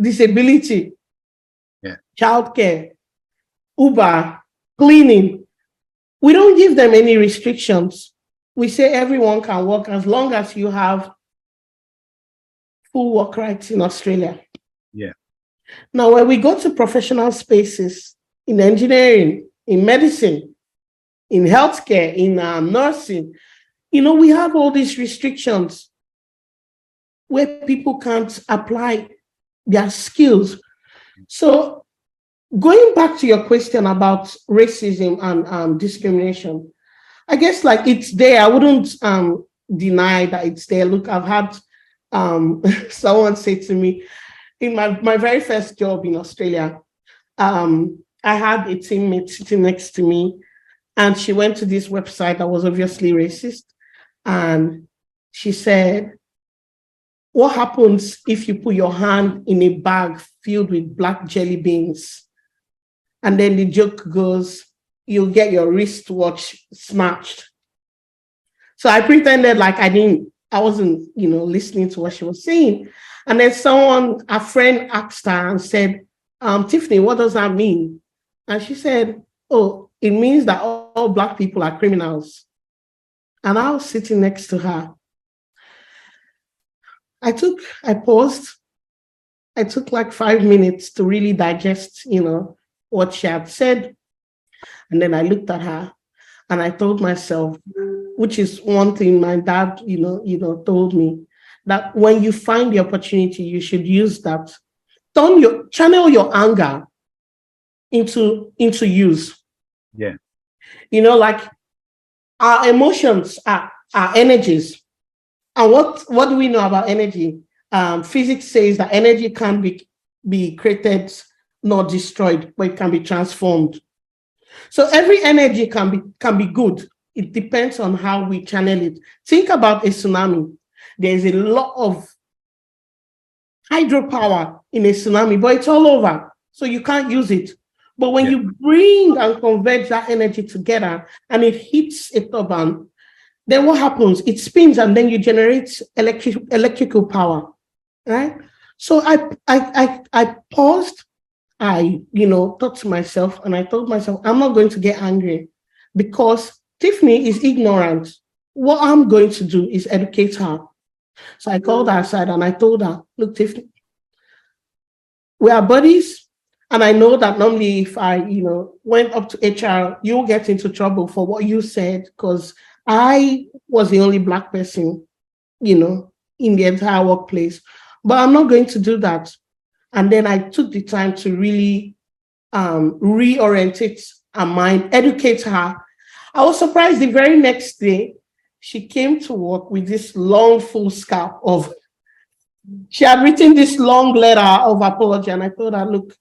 disability, childcare, Uber, cleaning. We don't give them any restrictions. We say everyone can work as long as you have full work rights in Australia. Yeah. Now, when we go to professional spaces in engineering, in medicine, in healthcare, in nursing, we have all these restrictions where people can't apply their skills. So going back to your question about racism and discrimination, I guess it's there. I wouldn't deny that it's there. Look, I've had someone say to me, in my very first job in Australia, I had a teammate sitting next to me, and she went to this website that was obviously racist. And she said, what happens if you put your hand in a bag filled with black jelly beans? And then the joke goes, you'll get your wristwatch snatched. So I pretended like I wasn't, listening to what she was saying. And then a friend asked her and said, Tiffany, what does that mean? And she said, oh, it means that all black people are criminals. And I was sitting next to her. I paused. I took 5 minutes to really digest, what she had said. And then I looked at her and I told myself, which is one thing my dad, told me, that when you find the opportunity, you should use that. Channel your anger into use. Yeah. Our emotions are energies. And what do we know about energy? Physics says that energy can't be created nor destroyed, but it can be transformed. So every energy can be good. It depends on how we channel it. Think about a tsunami. There's a lot of hydropower in a tsunami, but it's all over, so you can't use it. But when you bring and convert that energy together and it hits a turbine, then what happens? It spins and then you generate electrical power, right? So I paused. I thought to myself, and I told myself, I'm not going to get angry because Tiffany is ignorant. What I'm going to do is educate her. So I called her aside and I told her, look, Tiffany, we are buddies. And I know that normally if I, went up to HR, you'll get into trouble for what you said, because I was the only black person, in the entire workplace. But I'm not going to do that. And then I took the time to really reorientate her mind, educate her. I was surprised the very next day, she came to work with this long, full scarf of, she had written this long letter of apology. And I told her, look,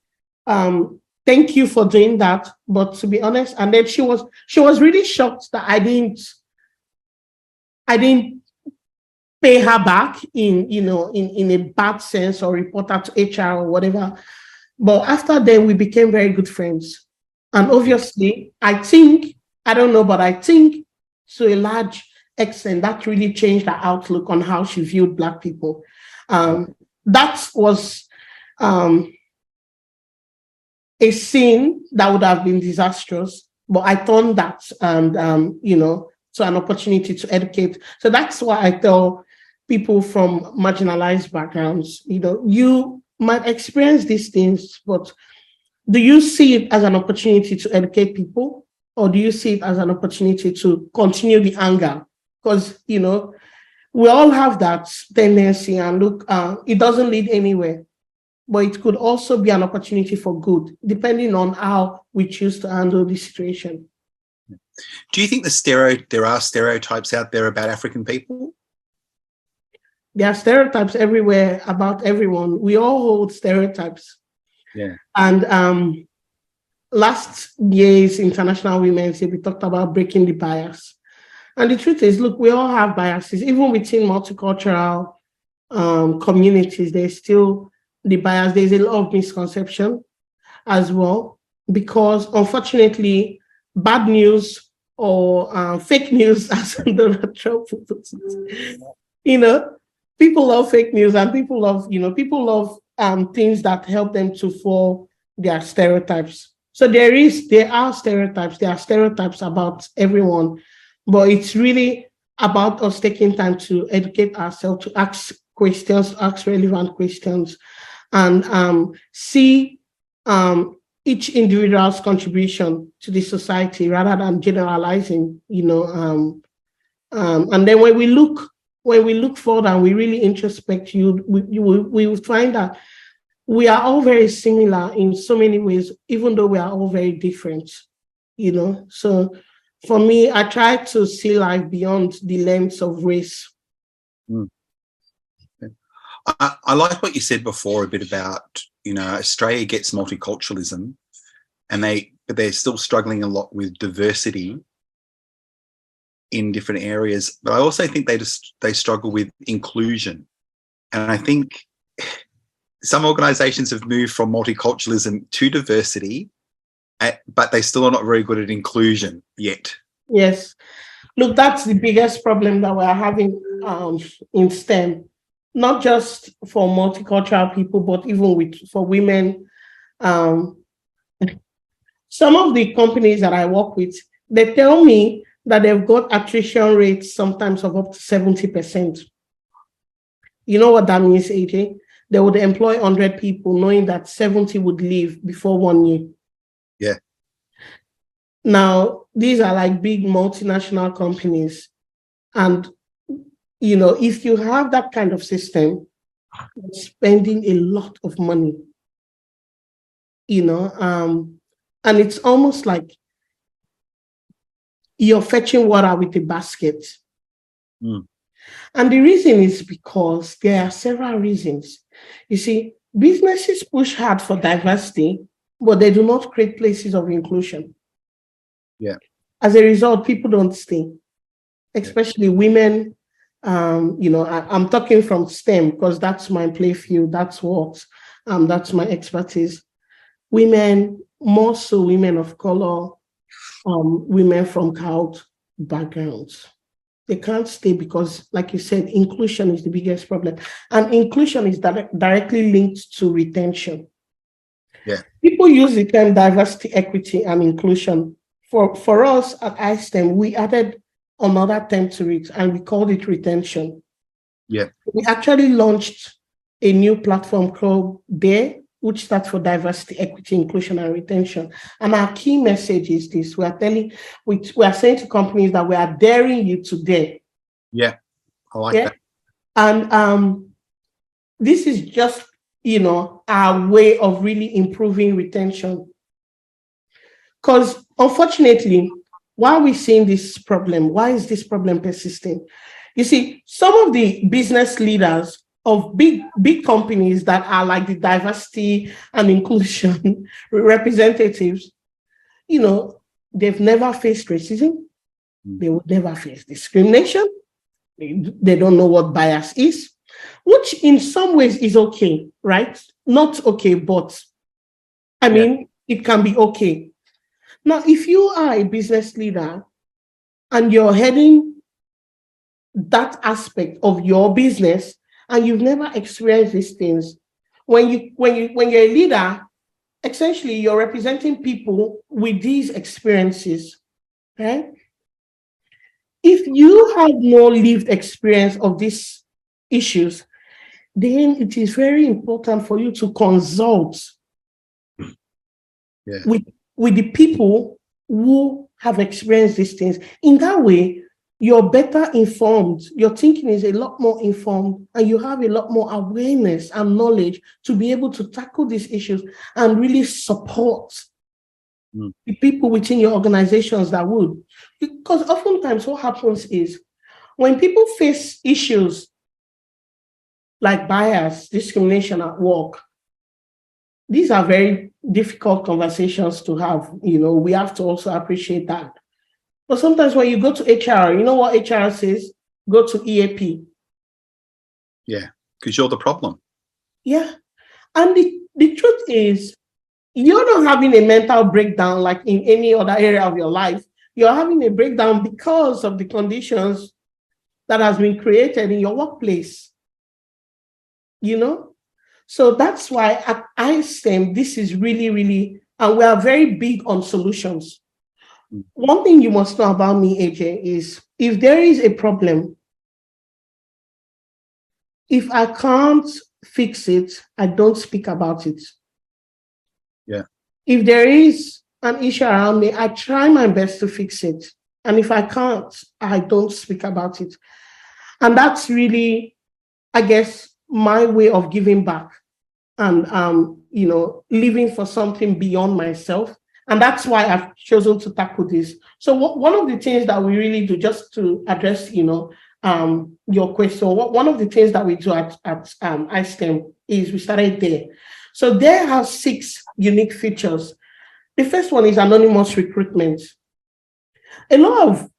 thank you for doing that. But to be honest, and then she was really shocked that I didn't pay her back in a bad sense or report her to HR or whatever. But after then, we became very good friends. And obviously, I think to a large extent, that really changed her outlook on how she viewed Black people. That was a sin that would have been disastrous, but I turned that to an opportunity to educate. So that's why I tell people from marginalized backgrounds, you might experience these things, but do you see it as an opportunity to educate people, or do you see it as an opportunity to continue the anger? Because, you know, we all have that tendency, and look, it doesn't lead anywhere, but it could also be an opportunity for good, depending on how we choose to handle the situation. Do you think there are stereotypes out there about African people? There are stereotypes everywhere about everyone. We all hold stereotypes. Yeah. And last year's International Women's Day, we talked about breaking the bias. And the truth is, look, we all have biases. Even within multicultural communities, there's still the bias. There's a lot of misconception as well, because unfortunately, bad news or fake news, as Donald Trump put it, you know, people love fake news, and people love things that help them to fall their stereotypes. So there are stereotypes. There are stereotypes about everyone, but it's really about us taking time to educate ourselves, to ask questions, ask relevant questions, and see each individual's contribution to the society rather than generalizing, you know. And then when we look forward and we really introspect, we will find that we are all very similar in so many ways, even though we are all very different, you know. So for me, I try to see life beyond the lens of race. Mm. I like what you said before a bit about, you know, Australia gets multiculturalism, but they're still struggling a lot with diversity in different areas. But I also think they struggle with inclusion. And I think some organizations have moved from multiculturalism to diversity, but they still are not very good at inclusion yet. Yes. Look, that's the biggest problem that we're having in STEM, not just for multicultural people, but even for women. Some of the companies that I work with, they tell me that they've got attrition rates sometimes of up to 70%. You know what that means, AJ? They would employ 100 people knowing that 70 would leave before 1 year. Yeah. Now, these are like big multinational companies. And, you know, if you have that kind of system, you're spending a lot of money, you know, and it's almost like you're fetching water with a basket. Mm. And the reason is because there are several reasons. You see, businesses push hard for diversity, but they do not create places of inclusion. Yeah. As a result, people don't stay, especially women. You know, I'm talking from STEM because that's my play field. That's my expertise. Women, more so women of color, women from CALT backgrounds. They can't stay because, like you said, inclusion is the biggest problem. And inclusion is directly linked to retention. Yeah. People use the term diversity, equity, and inclusion. For us at iSTEM, we added another term to it, and we called it retention. Yeah. We actually launched a new platform called DARE, which stands for diversity, equity, inclusion, and retention. And our key message is this: we are saying to companies that we are daring you to dare. Yeah, I like that. And this is just, you know, our way of really improving retention. Because unfortunately, why are we seeing this problem? Why is this problem persisting? You see, some of the business leaders of big companies that are like the diversity and inclusion representatives, you know, they've never faced racism. They would never face discrimination. They don't know what bias is, which in some ways is okay, right? Not okay, but I mean, it can be okay. Now, if you are a business leader and you're heading that aspect of your business and you've never experienced these things, when you're a leader, essentially you're representing people with these experiences, right? If you have no lived experience of these issues, then it is very important for you to consult with the people who have experienced these things. In that way, you're better informed. Your thinking is a lot more informed, and you have a lot more awareness and knowledge to be able to tackle these issues and really support the people within your organizations that would. Because oftentimes what happens is when people face issues like bias, discrimination at work, these are very difficult conversations to have. We have to also appreciate that. But sometimes when you go to HR, you know what HR says? Go to EAP. Yeah, because you're the problem. Yeah. And the truth is, you're not having a mental breakdown like in any other area of your life. You're having a breakdown because of the conditions that has been created in your workplace. So that's why at ISTEM, this is really, really, and we are very big on solutions. One thing you must know about me, AJ, is if there is a problem, if I can't fix it, I don't speak about it. Yeah. If there is an issue around me, I try my best to fix it. And if I can't, I don't speak about it. And that's really, I guess, my way of giving back and, living for something beyond myself. And that's why I've chosen to tackle this. So one of the things that we really do, just to address, your question, one of the things that we do at ISTEM is we started there. So there has 6 unique features. The first one is anonymous recruitment. A lot of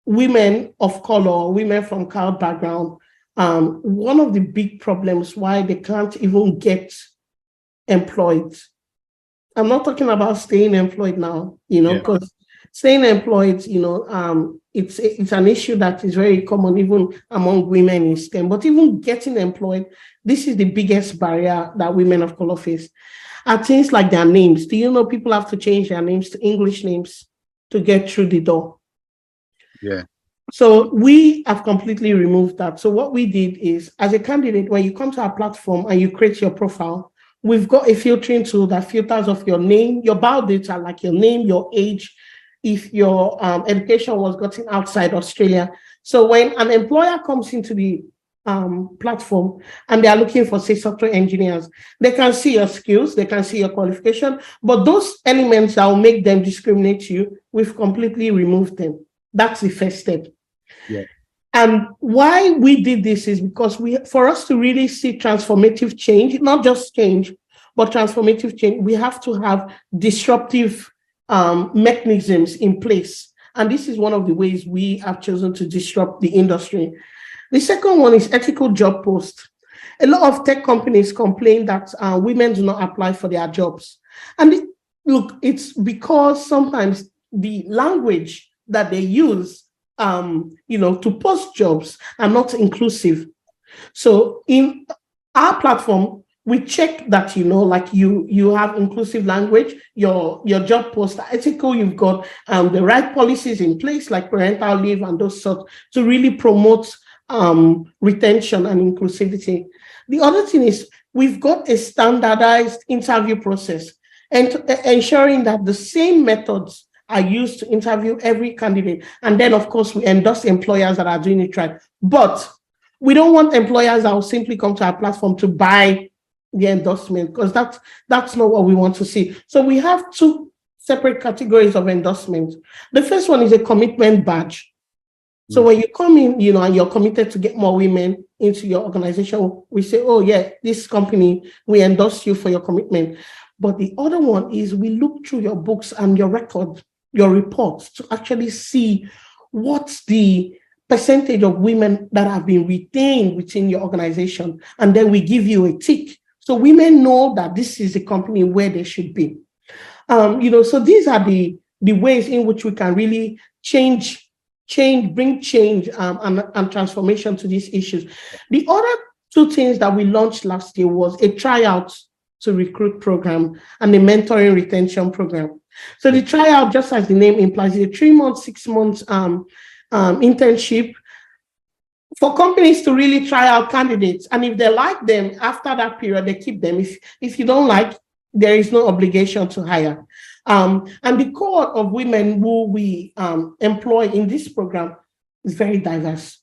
women of color, women from CAL background, one of the big problems why they can't even get employed. I'm not talking about staying employed now, because staying employed, it's an issue that is very common even among women in STEM. But even getting employed, this is the biggest barrier that women of color face. Are things like their names. Do you know people have to change their names to English names to get through the door? Yeah. So we have completely removed that. So what we did is, as a candidate, when you come to our platform and you create your profile, we've got a filtering tool that filters off your name, your biodata, like your name, your age, if your education was gotten outside Australia. So when an employer comes into the platform and they are looking for, say, software engineers, they can see your skills, they can see your qualification, but those elements that will make them discriminate you, we've completely removed them. That's the first step. Yeah. And why we did this is because for us to really see transformative change, not just change, but transformative change, we have to have disruptive mechanisms in place. And this is one of the ways we have chosen to disrupt the industry. The second one is ethical job posts. A lot of tech companies complain that women do not apply for their jobs. And it's because sometimes the language that they use to post jobs are not inclusive. So in our platform, we check that, you have inclusive language, your job posts are ethical, you've got the right policies in place, like parental leave and those sorts, to really promote retention and inclusivity. The other thing is we've got a standardized interview process and ensuring that the same methods are used to interview every candidate. And then, of course, we endorse employers that are doing it right. But we don't want employers that will simply come to our platform to buy the endorsement, because that's not what we want to see. So we have 2 separate categories of endorsement. The first one is a commitment badge. So when you come in, and you're committed to get more women into your organization, we say, oh yeah, this company, we endorse you for your commitment. But the other one is we look through your books and your record, your reports, to actually see what's the percentage of women that have been retained within your organization. And then we give you a tick. So women know that this is a company where they should be. So these are the ways in which we can really bring change and transformation to these issues. The other 2 things that we launched last year was a tryout to recruit program and a mentoring retention program. So the tryout, just as the name implies, is a 3-month, 6 months internship for companies to really try out candidates. And if they like them, after that period, they keep them. If you don't like, there is no obligation to hire. And the cohort of women who we employ in this program is very diverse.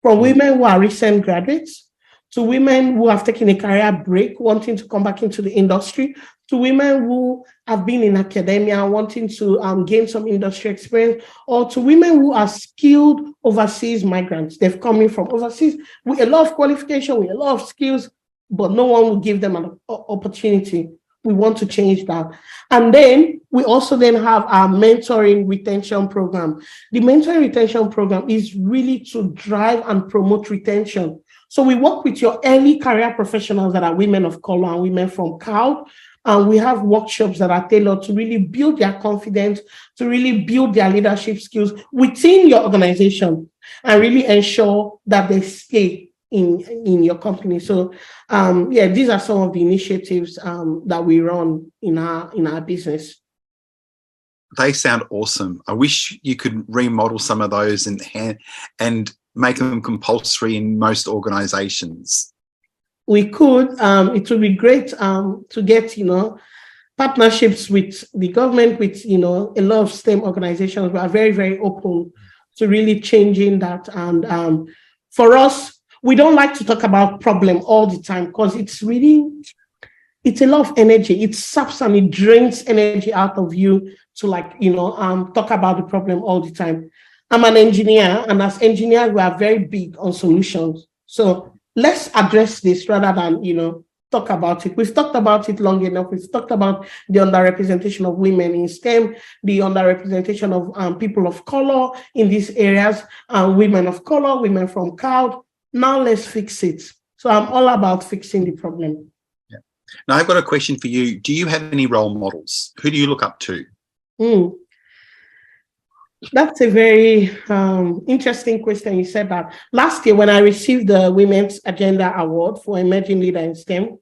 From women who are recent graduates, to women who have taken a career break, wanting to come back into the industry, to women who have been in academia, wanting to gain some industry experience, or to women who are skilled overseas migrants. They've come in from overseas with a lot of qualification, with a lot of skills, but no one will give them an opportunity. We want to change that. And then we also then have our mentoring retention program. The mentoring retention program is really to drive and promote retention. So we work with your early career professionals that are women of color and women from CALD. And we have workshops that are tailored to really build their confidence, to really build their leadership skills within your organization and really ensure that they stay in your company. So these are some of the initiatives that we run in our business. They sound awesome. I wish you could remodel some of those and make them compulsory in most organizations. We could. It would be great to get, partnerships with the government, with, a lot of STEM organizations. We are very, very open to really changing that. And for us, we don't like to talk about problem all the time because it's a lot of energy. It saps and it drains energy out of you to talk about the problem all the time. I'm an engineer, and as engineers, we are very big on solutions. So let's address this rather than, talk about it. We've talked about it long enough. We've talked about the underrepresentation of women in STEM, the underrepresentation of people of color in these areas, women of color, women from CALD. Now let's fix it. So I'm all about fixing the problem. Yeah. Now I've got a question for you. Do you have any role models? Who do you look up to? That's a very interesting question. You said that. Last year, when I received the Women's Agenda Award for Emerging Leader in STEM,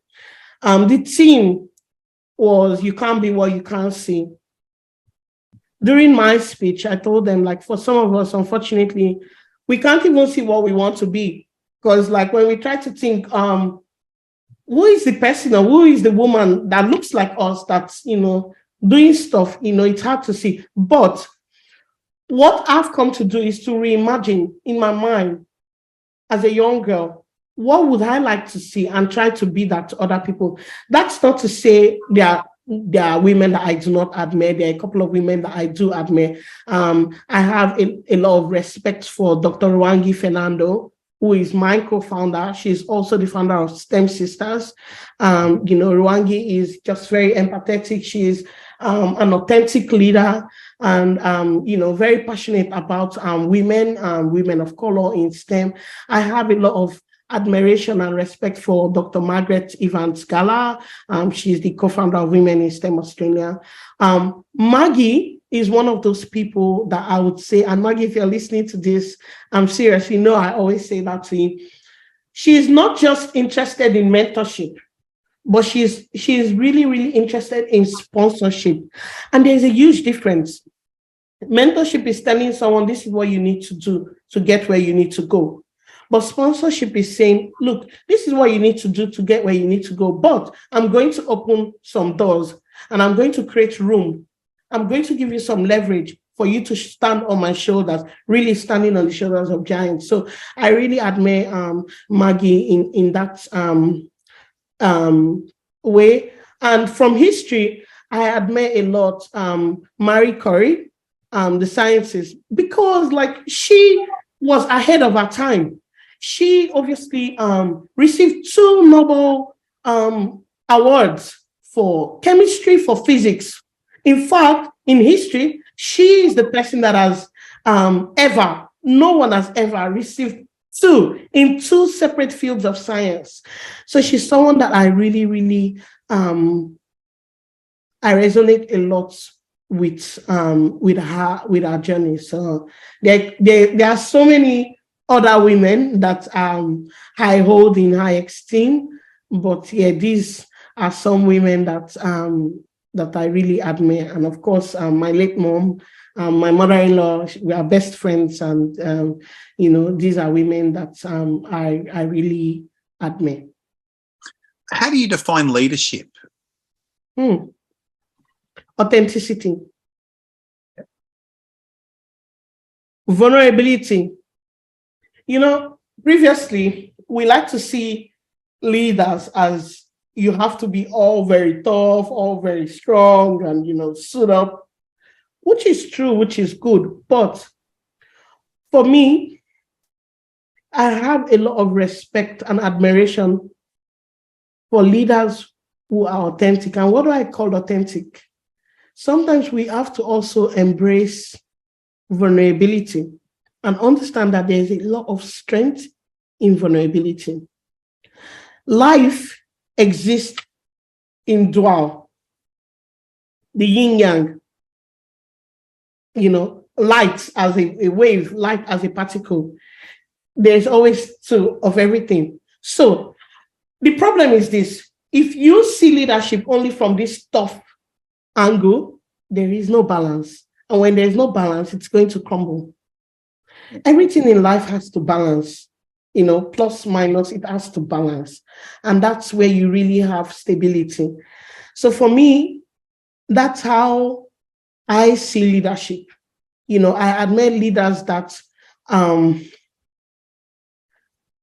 the theme was, you can't be what you can't see. During my speech, I told them, for some of us, unfortunately, we can't even see what we want to be. Because when we try to think, who is the person or who is the woman that looks like us that's, doing stuff, it's hard to see. But what I've come to do is to reimagine in my mind as a young girl, what would I like to see and try to be that to other people. That's not to say there are women that I do not admire. There are a couple of women that I do admire. I have a lot of respect for Dr. Rwangi Fernando, who is my co-founder. She's also the founder of STEM Sisters. Rwangi is just very empathetic. She's an authentic leader and, very passionate about women of color in STEM. I have a lot of admiration and respect for Dr. Margaret Evans-Gala. She's the co-founder of Women in STEM Australia. Maggie is one of those people that I would say, and Maggie, if you're listening to this, I'm serious, I always say that to you. She's not just interested in mentorship, but she's really, really interested in sponsorship. And there's a huge difference. Mentorship is telling someone, this is what you need to do to get where you need to go. But sponsorship is saying, look, this is what you need to do to get where you need to go. But I'm going to open some doors and I'm going to create room. I'm going to give you some leverage for you to stand on my shoulders, really standing on the shoulders of giants. So I really admire Maggie in that way. And from history, I admire a lot Marie Curie, the sciences, because she was ahead of her time. She obviously received 2 Nobel awards for chemistry, for physics. In fact, in history, she is the person that has no one has ever received 2 in 2 separate fields of science. So she's someone that I really, really, I resonate a lot with her journey. So there are so many other women that I hold in high esteem, but these are some women that I really admire. And of course, my late mom, my mother-in-law, we are best friends. And, these are women that I really admire. How do you define leadership? Authenticity. Vulnerability. You know, previously, we like to see leaders as you have to be all very tough, all very strong, and, you know, suit up, which is true, which is good. But for me, I have a lot of respect and admiration for leaders who are authentic. And what do I call authentic? Sometimes we have to also embrace vulnerability and understand that there's a lot of strength in vulnerability. Life exists in dual, the yin yang, you know, light as a wave, light as a particle. There's always two of everything. So the problem is this: if you see leadership only from this tough angle, there is no balance. And when there's no balance, it's going to crumble. Everything in life has to balance, you know, plus, minus, it has to balance. And that's where you really have stability. So for me, that's how I see leadership. You know, I admire leaders that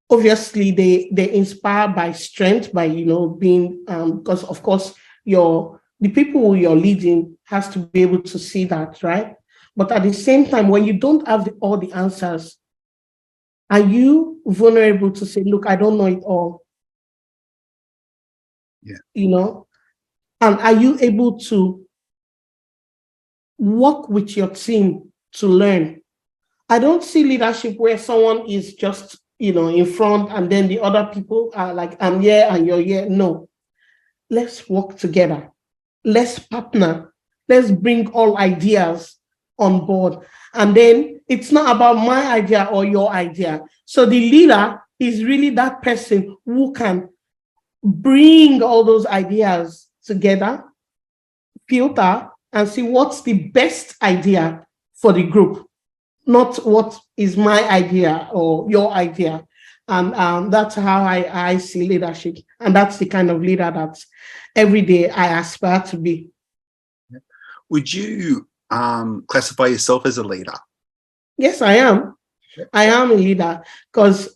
obviously they inspire by strength, by, you know, being, because of course, the people who you're leading has to be able to see that, right? But at the same time, when you don't have all the answers, are you vulnerable to say, look, I don't know it all? Yeah. You know, and are you able to work with your team to learn? I don't see leadership where someone is just, you know, in front and then the other people are like, I'm here and you're here. No, let's work together. Let's partner. Let's bring all ideas on board. And then it's not about my idea or your idea. So the leader is really that person who can bring all those ideas together, filter, and see what's the best idea for the group, not what is my idea or your idea. And that's how I see leadership. And that's the kind of leader that every day I aspire to be. Would you classify yourself as a leader? Yes, I am. I am a leader because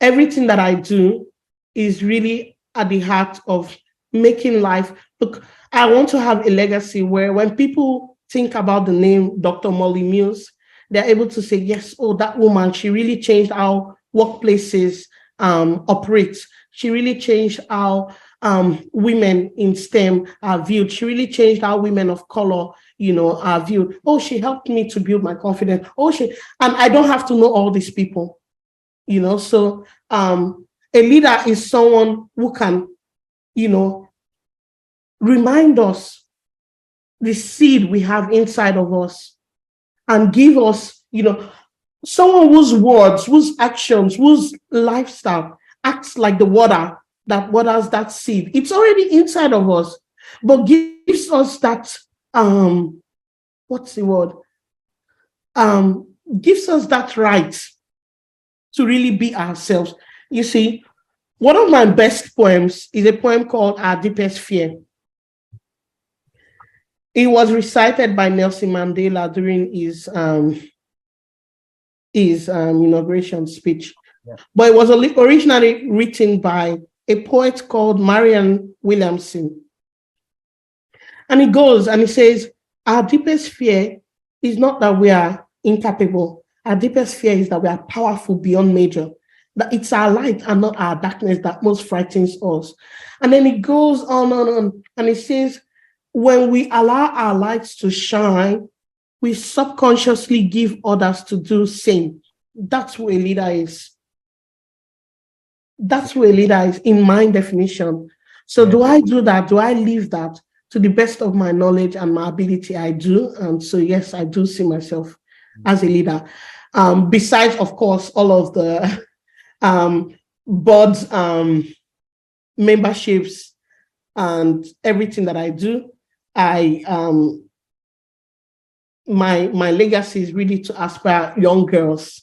everything that I do is really at the heart of making life. Look, I want to have a legacy where when people think about the name Dr. Molly Mills, they're able to say, yes, oh, that woman, she really changed how workplaces operate. She really changed how women in STEM are viewed. She really changed how women of color, you know, are viewed. Oh, she helped me to build my confidence. And I don't have to know all these people, you know. So a leader is someone who can, you know, remind us the seed we have inside of us and give us, you know, someone whose words, whose actions, whose lifestyle acts like the water that waters that seed. It's already inside of us, but gives us that, what's the word? Gives us that right to really be ourselves. You see, one of my best poems is a poem called Our Deepest Fear. It was recited by Nelson Mandela during his inauguration speech. Yeah. But it was originally written by a poet called Marianne Williamson. And it goes and it says, our deepest fear is not that we are incapable. Our deepest fear is that we are powerful beyond measure. That it's our light and not our darkness that most frightens us. And then it goes on, and it says, when we allow our lights to shine, we subconsciously give others to do same. That's who a leader is. That's who a leader is in my definition. So do I do that? Do I live that? To the best of my knowledge and my ability, I do. And so, yes, I do see myself as a leader. Besides, of course, all of the boards, memberships, and everything that I do, my legacy is really to aspire young girls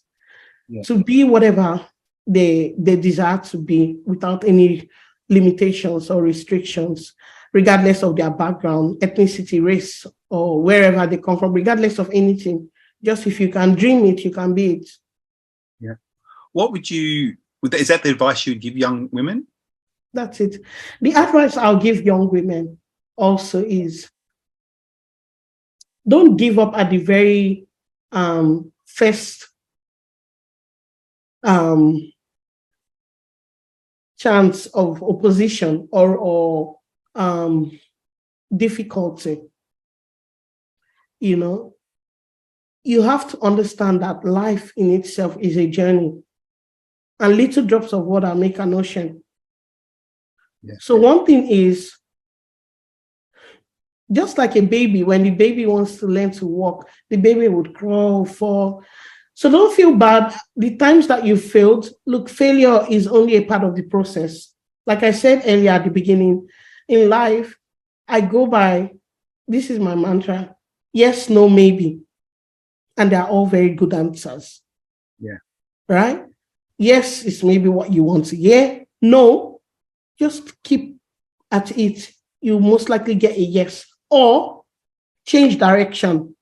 to be whatever they desire to be without any limitations or restrictions. regardless of their background, ethnicity, race, or wherever they come from, regardless of anything. Just if you can dream it, you can be it. Yeah. What is that the advice you would give young women? That's it. The advice I'll give young women also is, don't give up at the very first chance of opposition or difficulty. You know, you have to understand that life in itself is a journey, and little drops of water make an ocean. Yeah. So one thing is, just like a baby, when the baby wants to learn to walk, the baby would crawl, fall. So don't feel bad. The times that you failed, look, failure is only a part of the process. Like I said earlier at the beginning, in life, I go by, this is my mantra, yes, no, maybe. And they're all very good answers. Yeah. Right? Yes, it's maybe what you want to hear. No, just keep at it. You most likely get a yes. Or change direction.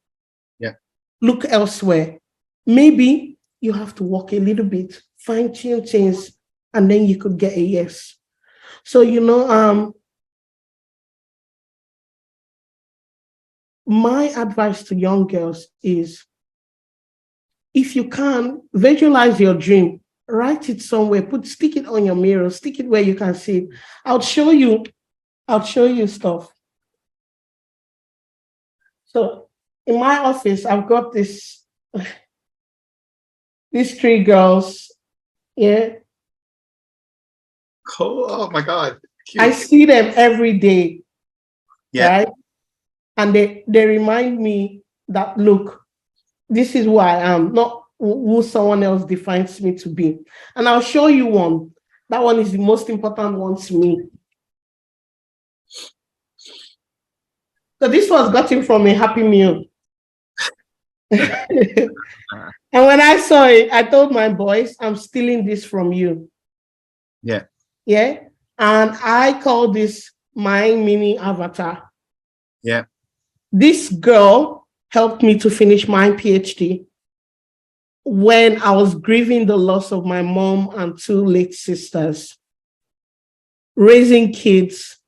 Yeah. Look elsewhere. Maybe you have to walk a little bit, fine-tune things, and then you could get a yes. So, you know, my advice to young girls is, if you can, visualize your dream, write it somewhere, stick it on your mirror, stick it where you can see it. I'll show you stuff. So in my office, I've got these 3 girls. Yeah. Cool. Oh my God. Cute. I see them every day. Yeah. Right? And they remind me that, look, this is who I am, not who someone else defines me to be. And I'll show you one. That one is the most important one to me. So this was gotten from a Happy Meal. And when I saw it, I told my boys, I'm stealing this from you. Yeah. Yeah. And I call this my mini avatar. Yeah. This girl helped me to finish my PhD when I was grieving the loss of my mom and 2 late sisters, raising kids.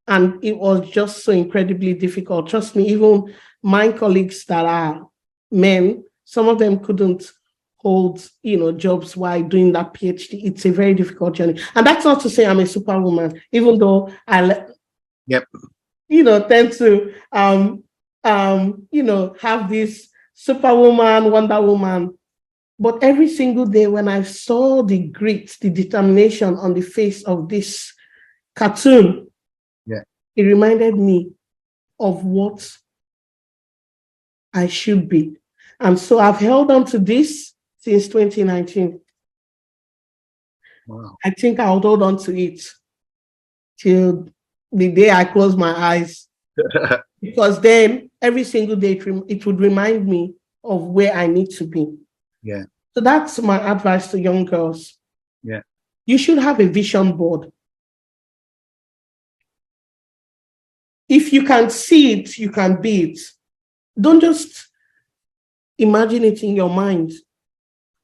And it was just so incredibly difficult. Trust me, even my colleagues that are men, some of them couldn't hold, jobs while doing that PhD. It's a very difficult journey. And that's not to say I'm a superwoman, even though I, yep, tend to, have this superwoman, Wonder Woman. But every single day when I saw the grit, the determination on the face of this cartoon, it reminded me of what I should be. And so I've held on to this since 2019. Wow. I think I'll hold on to it till the day I close my eyes. Because then every single day it would remind me of where I need to be. Yeah. So that's my advice to young girls. Yeah. You should have a vision board. If you can see it, you can be it. Don't just imagine it in your mind.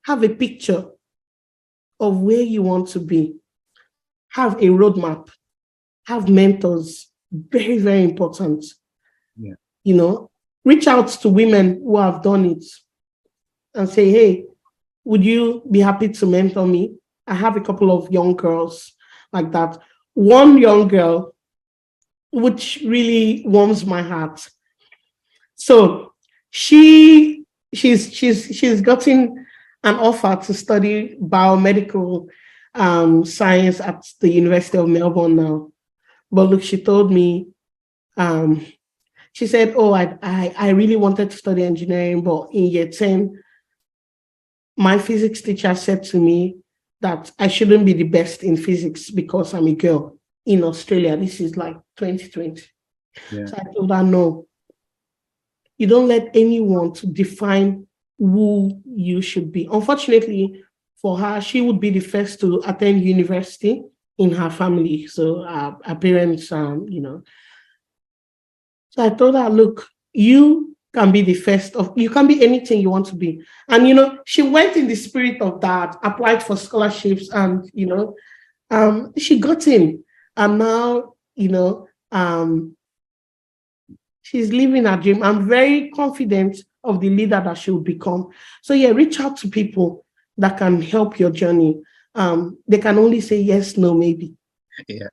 Have a picture of where you want to be. Have a roadmap. Have mentors. Very, very important. Yeah. Reach out to women who have done it and say, hey, would you be happy to mentor me? I have a couple of young girls like that. One young girl, which really warms my heart. So she's gotten an offer to study biomedical science at the University of Melbourne now. But look, she told me, she said, oh, I really wanted to study engineering, but in year 10, my physics teacher said to me that I shouldn't be the best in physics because I'm a girl in Australia. This is like 2020. Yeah. So I told her, no, you don't let anyone to define who you should be. Unfortunately for her, she would be the first to attend university in her family. So her parents, So I told her, look, you can be the first of, you can be anything you want to be. And, she went in the spirit of that, applied for scholarships and, she got in. And now, she's living her dream. I'm very confident of the leader that she will become. So yeah, reach out to people that can help your journey. They can only say yes, no, maybe. Yeah.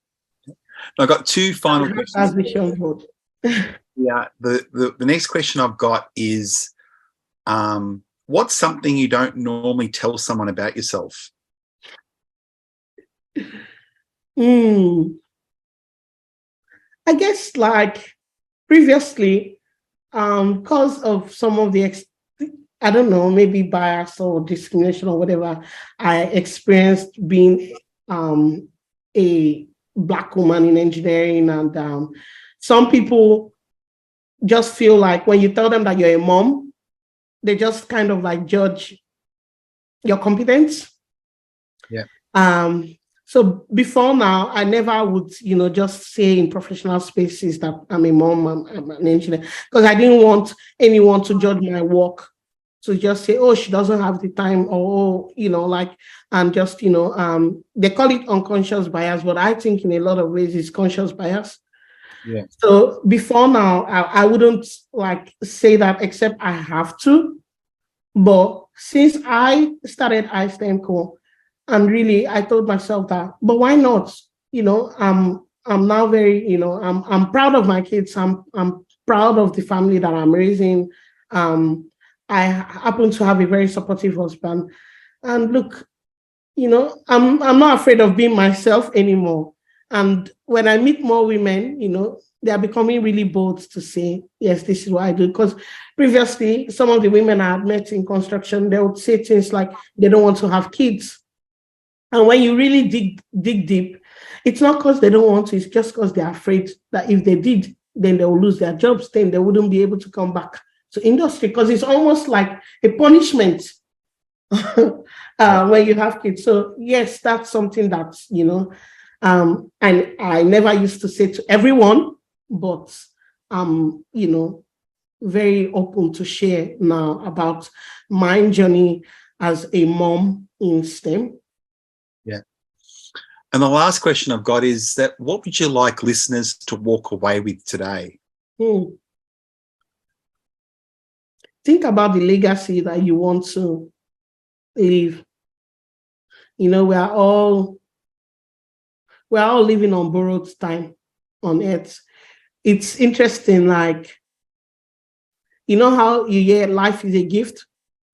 I got two final questions. Yeah. The next question I've got is, what's something you don't normally tell someone about yourself? I guess like previously, because of some of the, I don't know, maybe bias or discrimination or whatever, I experienced being a Black woman in engineering. And some people just feel like when you tell them that you're a mom, they just kind of like judge your competence. Yeah. So before now, I never would, just say in professional spaces that I'm a mom, I'm an engineer, because I didn't want anyone to judge my work, to just say, oh, she doesn't have the time, or, and just, they call it unconscious bias, but I think in a lot of ways it's conscious bias. Yeah. So before now, I wouldn't like say that except I have to. But since I started iSTEMCO, and really, I told myself that, but why not? I'm now very, I'm proud of my kids. I'm proud of the family that I'm raising. I happen to have a very supportive husband. And look, I'm not afraid of being myself anymore. And when I meet more women, they are becoming really bold to say, yes, this is what I do. Because previously, some of the women I had met in construction, they would say things like they don't want to have kids. And when you really dig deep, it's not because they don't want to, it's just because they're afraid that if they did, then they will lose their jobs, then they wouldn't be able to come back to industry, because it's almost like a punishment when you have kids. So yes, that's something that, and I never used to say to everyone, but very open to share now about my journey as a mom in STEM. Yeah. And the last question I've got is that what would you like listeners to walk away with today? Think about the legacy that you want to leave. We're all living on borrowed time on earth. It's interesting, like, how you hear life is a gift?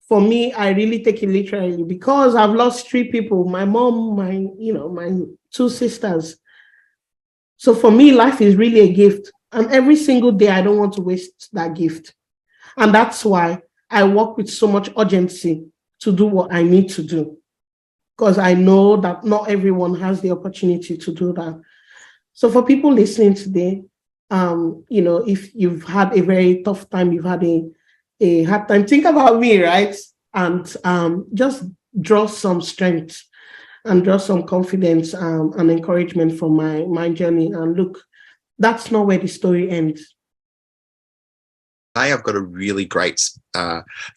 For me, I really take it literally, because I've lost 3 people, my mom, my 2 sisters. So for me, life is really a gift. And every single day, I don't want to waste that gift. And that's why I work with so much urgency to do what I need to do, because I know that not everyone has the opportunity to do that. So for people listening today, if you've had a very tough time, you've had a hard time, think about me, right? And just draw some strength and draw some confidence and encouragement from my journey. And look, that's not where the story ends. I've got a really great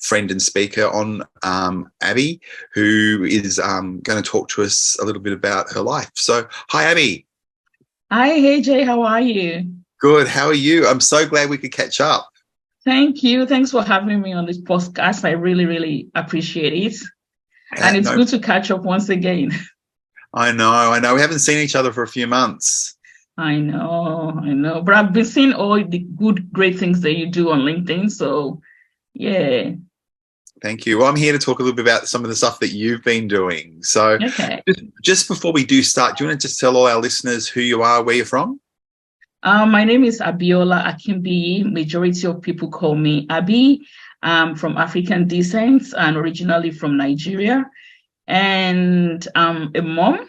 friend and speaker on, Abby, who is going to talk to us a little bit about her life. So, hi, Abby. Hi, hey, Jay. How are you? Good. How are you? I'm so glad we could catch up. Thank you. Thanks for having me on this podcast. I really, really appreciate it. And it's good to catch up once again. I know. We haven't seen each other for a few months. I know. But I've been seeing all the great things that you do on LinkedIn. So, yeah. Thank you. Well, I'm here to talk a little bit about some of the stuff that you've been doing. So, okay. Just before we do start, do you want to just tell all our listeners who you are, where you're from? My name is Abiola Akimbi. Majority of people call me Abby. I'm from African descent and originally from Nigeria. And I'm a mom,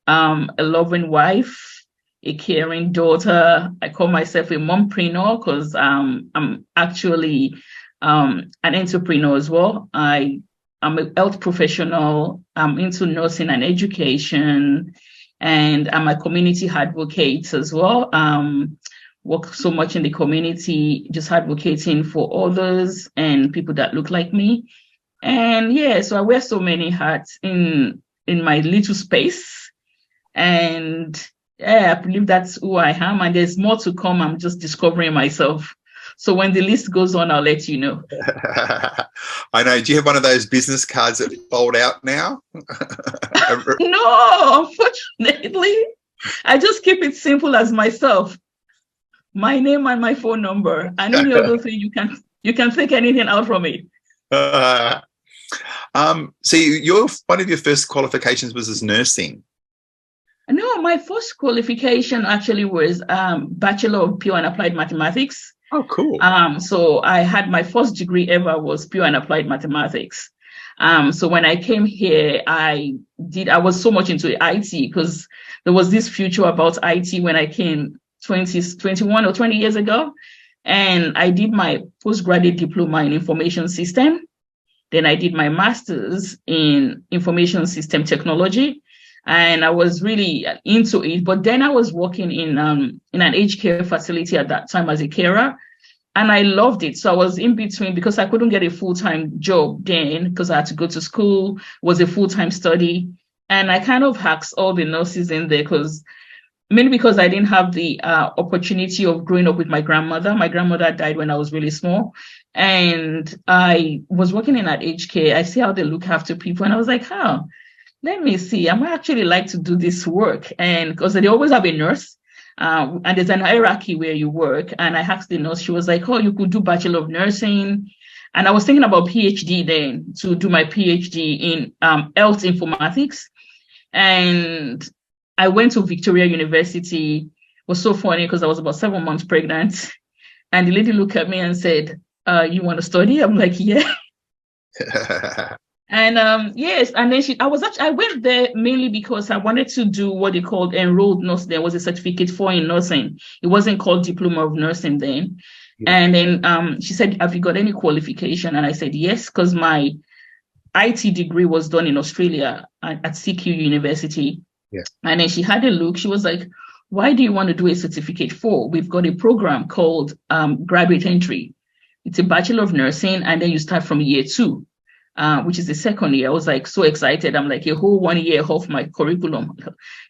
a loving wife, a caring daughter. I call myself a mompreneur because I'm actually an entrepreneur as well. I'm a health professional. I'm into nursing and education. And I'm a community advocate as well. work so much in the community, just advocating for others and people that look like me. And yeah, so I wear so many hats in my little space. And yeah, I believe that's who I am. And there's more to come. I'm just discovering myself. So when the list goes on, I'll let you know. I know. Do you have one of those business cards that fold out now? No, unfortunately. I just keep it simple as myself. My name and my phone number. And any other thing you can take anything out from it. So one of your first qualifications was as nursing. No, my first qualification actually was Bachelor of Pure and Applied Mathematics. Oh, cool. So I had my first degree ever was Pure and Applied Mathematics. So when I came here, I was so much into IT because there was this future about IT when I came 21 or 20 years ago. And I did my postgraduate diploma in information system. Then I did my master's in information system technology. And I was really into it. But then I was working in an aged care facility at that time as a carer. And I loved it. So I was in between because I couldn't get a full-time job then because I had to go to school, was a full-time study. And I kind of asked all the nurses in there mainly because I didn't have the opportunity of growing up with my grandmother. My grandmother died when I was really small. And I was working in that aged care. I see how they look after people. And I was like, let me see. I might actually like to do this work. And because they always have a nurse. And there's an hierarchy where you work. And I asked the nurse, she was like, you could do Bachelor of Nursing. And I was thinking about PhD then to do my PhD in health informatics. And I went to Victoria University. It was so funny because I was about 7 months pregnant. And the lady looked at me and said, you want to study? I'm like, yeah. And yes, and then I went there mainly because I wanted to do what they called enrolled nurse. There was a certificate in nursing. It wasn't called Diploma of Nursing then. Yeah. And then she said, have you got any qualification? And I said, yes, because my IT degree was done in Australia at CQ University. Yeah. And then she had a look. She was like, why do you want to do a certificate for? We've got a program called graduate entry. It's a Bachelor of Nursing, and then you start from year 2. Which is the second year. I was like so excited. I'm like, a whole 1 year off my curriculum.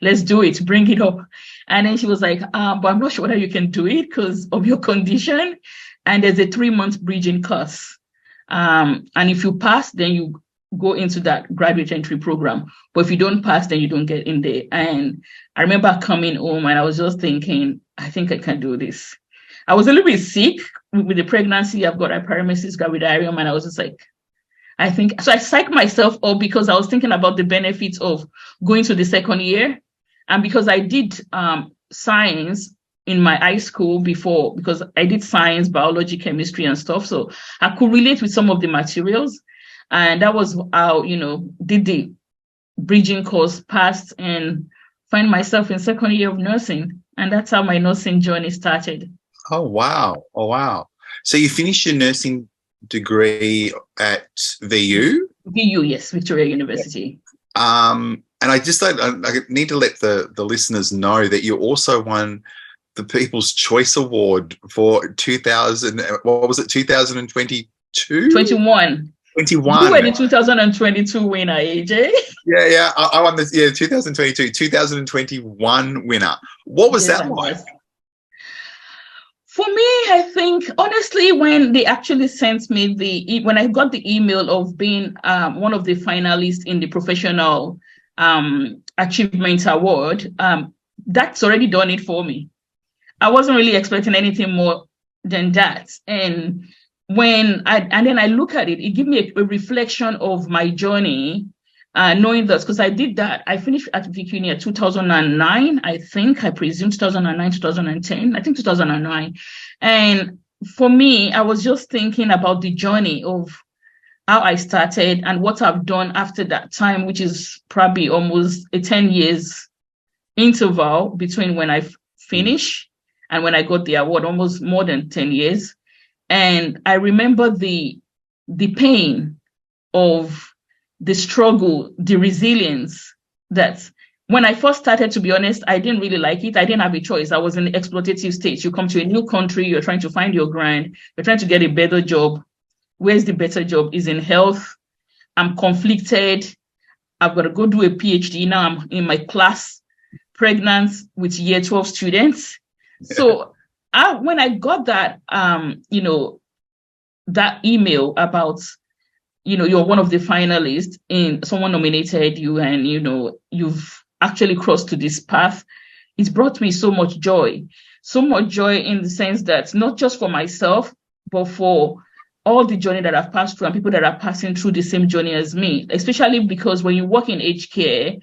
Let's do it. Bring it up. And then she was like, but I'm not sure whether you can do it because of your condition. And there's a 3-month bridging course. And if you pass, then you go into that graduate entry program. But if you don't pass, then you don't get in there. And I remember coming home and I was just thinking, I think I can do this. I was a little bit sick with the pregnancy. I've got hyperemesis gravidarium. And I was just like, I think so. I psyched myself up because I was thinking about the benefits of going to the second year. And because I did science in my high school before, because I did science, biology, chemistry and stuff. So I could relate with some of the materials. And that was how, did the bridging course, passed and find myself in second year of nursing. And that's how my nursing journey started. Oh, wow. So you finished your nursing degree at VU? VU, yes, Victoria University. And I need to let the listeners know that you also won the People's Choice Award for 2022? 21. You were the 2022 winner, AJ. Yeah. I won this, 2022, 2021 winner. What was that like? For me, I think, honestly, when they actually sent me when I got the email of being one of the finalists in the Professional Achievement Award, that's already done it for me. I wasn't really expecting anything more than that. And then I look at it, it gave me a reflection of my journey, knowing that, because I did that. I finished at VQ in 2009, I think, I presume 2009, 2010, I think 2009. And for me, I was just thinking about the journey of how I started and what I've done after that time, which is probably almost a 10 years interval between when I finished and when I got the award, almost more than 10 years. And I remember the pain of the struggle, the resilience that when I first started, to be honest, I didn't really like it. I didn't have a choice. I was in the exploitative stage. You come to a new country, you're trying to find your grind, you're trying to get a better job. Where's the better job? Is in health. I'm conflicted. I've got to go do a PhD. Now I'm in my class, pregnant with year 12 students. So when I got that, that email about, you're one of the finalists and someone nominated you and, you've actually crossed to this path, it's brought me so much joy in the sense that not just for myself, but for all the journey that I've passed through and people that are passing through the same journey as me, especially because when you work in aged care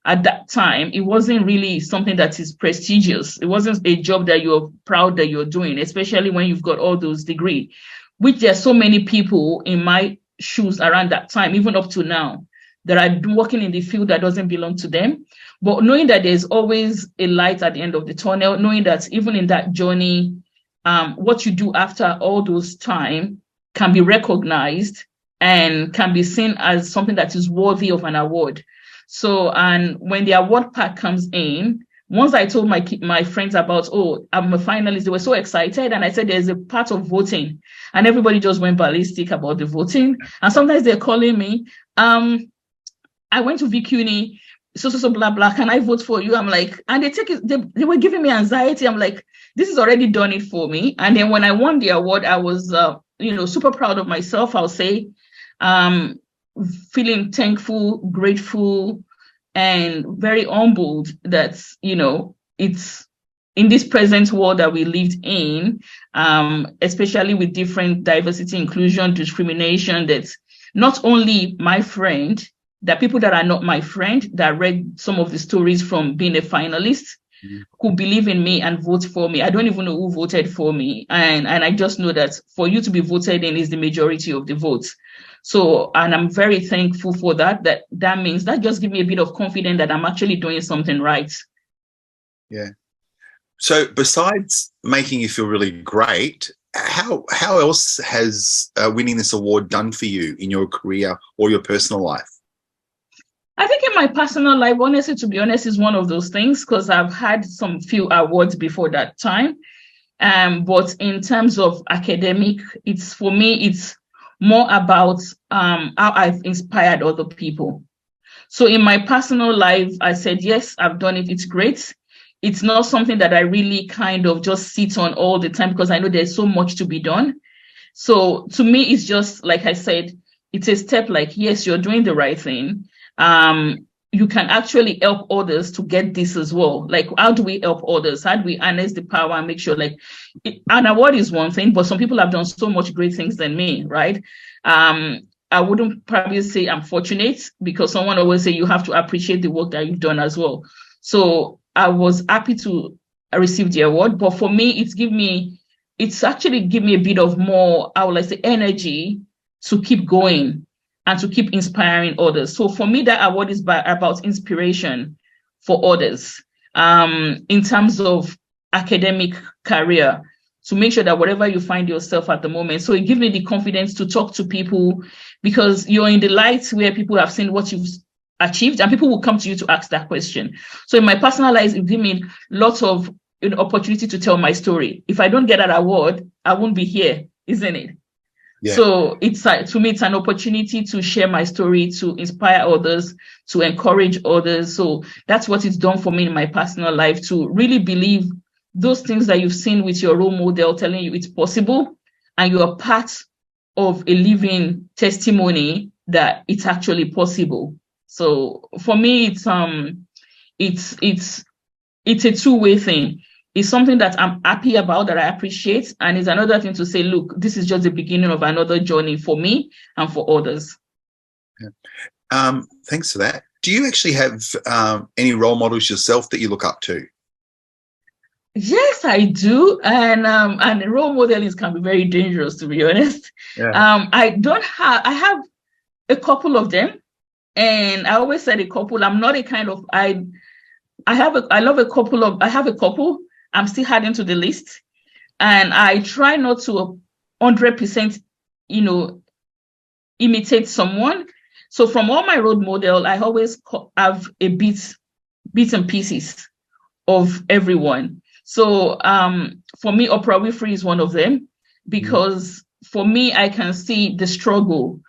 at that time, it wasn't really something that is prestigious. It wasn't a job that you're proud that you're doing, especially when you've got all those degrees, which there are so many people in my shoes around that time, even up to now, that are working in the field that doesn't belong to them. But knowing that there's always a light at the end of the tunnel, knowing that even in that journey, what you do after all those time can be recognized and can be seen as something that is worthy of an award. So, and when the award part comes in, once I told my friends about, I'm a finalist, they were so excited. And I said, there's a part of voting. And everybody just went ballistic about the voting. And sometimes they're calling me, I went to VCUNY, so blah, blah, can I vote for you? I'm like, and they were giving me anxiety. I'm like, this has already done it for me. And then when I won the award, I was, super proud of myself, I'll say, feeling thankful, grateful, and very humbled that, it's in this present world that we lived in, especially with different diversity, inclusion, discrimination, that's not only my friend, that people that are not my friend, that read some of the stories from being a finalist, who believe in me and vote for me. I don't even know who voted for me. And I just know that for you to be voted in is the majority of the votes. So, and I'm very thankful for that. That means that just gives me a bit of confidence that I'm actually doing something right. Yeah. So besides making you feel really great, how else has winning this award done for you in your career or your personal life? I think in my personal life, honestly, to be honest, is one of those things because I've had some few awards before that time. But in terms of academic, it's more about how I've inspired other people. So in my personal life, I said, yes, I've done it. It's great. It's not something that I really kind of just sit on all the time because I know there's so much to be done. So to me, it's just, like I said, it's a step like, yes, you're doing the right thing. You can actually help others to get this as well. Like, how do we help others? How do we harness the power and make sure, an award is one thing, but some people have done so much great things than me, right? I wouldn't probably say I'm fortunate because someone always say you have to appreciate the work that you've done as well. So I was happy to receive the award, but for me, it's actually give me a bit of more, I would like to say, energy to keep going and to keep inspiring others. So for me, that award is about inspiration for others in terms of academic career, to make sure that whatever you find yourself at the moment. So it gives me the confidence to talk to people because you're in the light where people have seen what you've achieved and people will come to you to ask that question. So in my personal life, it gives me lots of opportunity to tell my story. If I don't get that award, I won't be here, isn't it? Yeah. So it's to me, it's an opportunity to share my story, to inspire others, to encourage others. So that's what it's done for me in my personal life, to really believe those things that you've seen with your role model telling you it's possible, and you are part of a living testimony that it's actually possible. So for me, it's a two-way thing. It's something that I'm happy about, that I appreciate. And it's another thing to say, look, this is just the beginning of another journey for me and for others. Yeah. Thanks for that. Do you actually have any role models yourself that you look up to? Yes, I do. And role modeling can be very dangerous, to be honest. Yeah. I have a couple of them. And I always said a couple. I'm not a kind of, I have a couple. I'm still adding to the list, and I try not to 100%, imitate someone. So from all my role model, I always have a bit bits and pieces of everyone. So for me, Oprah Winfrey is one of them, because for me, I can see the struggle.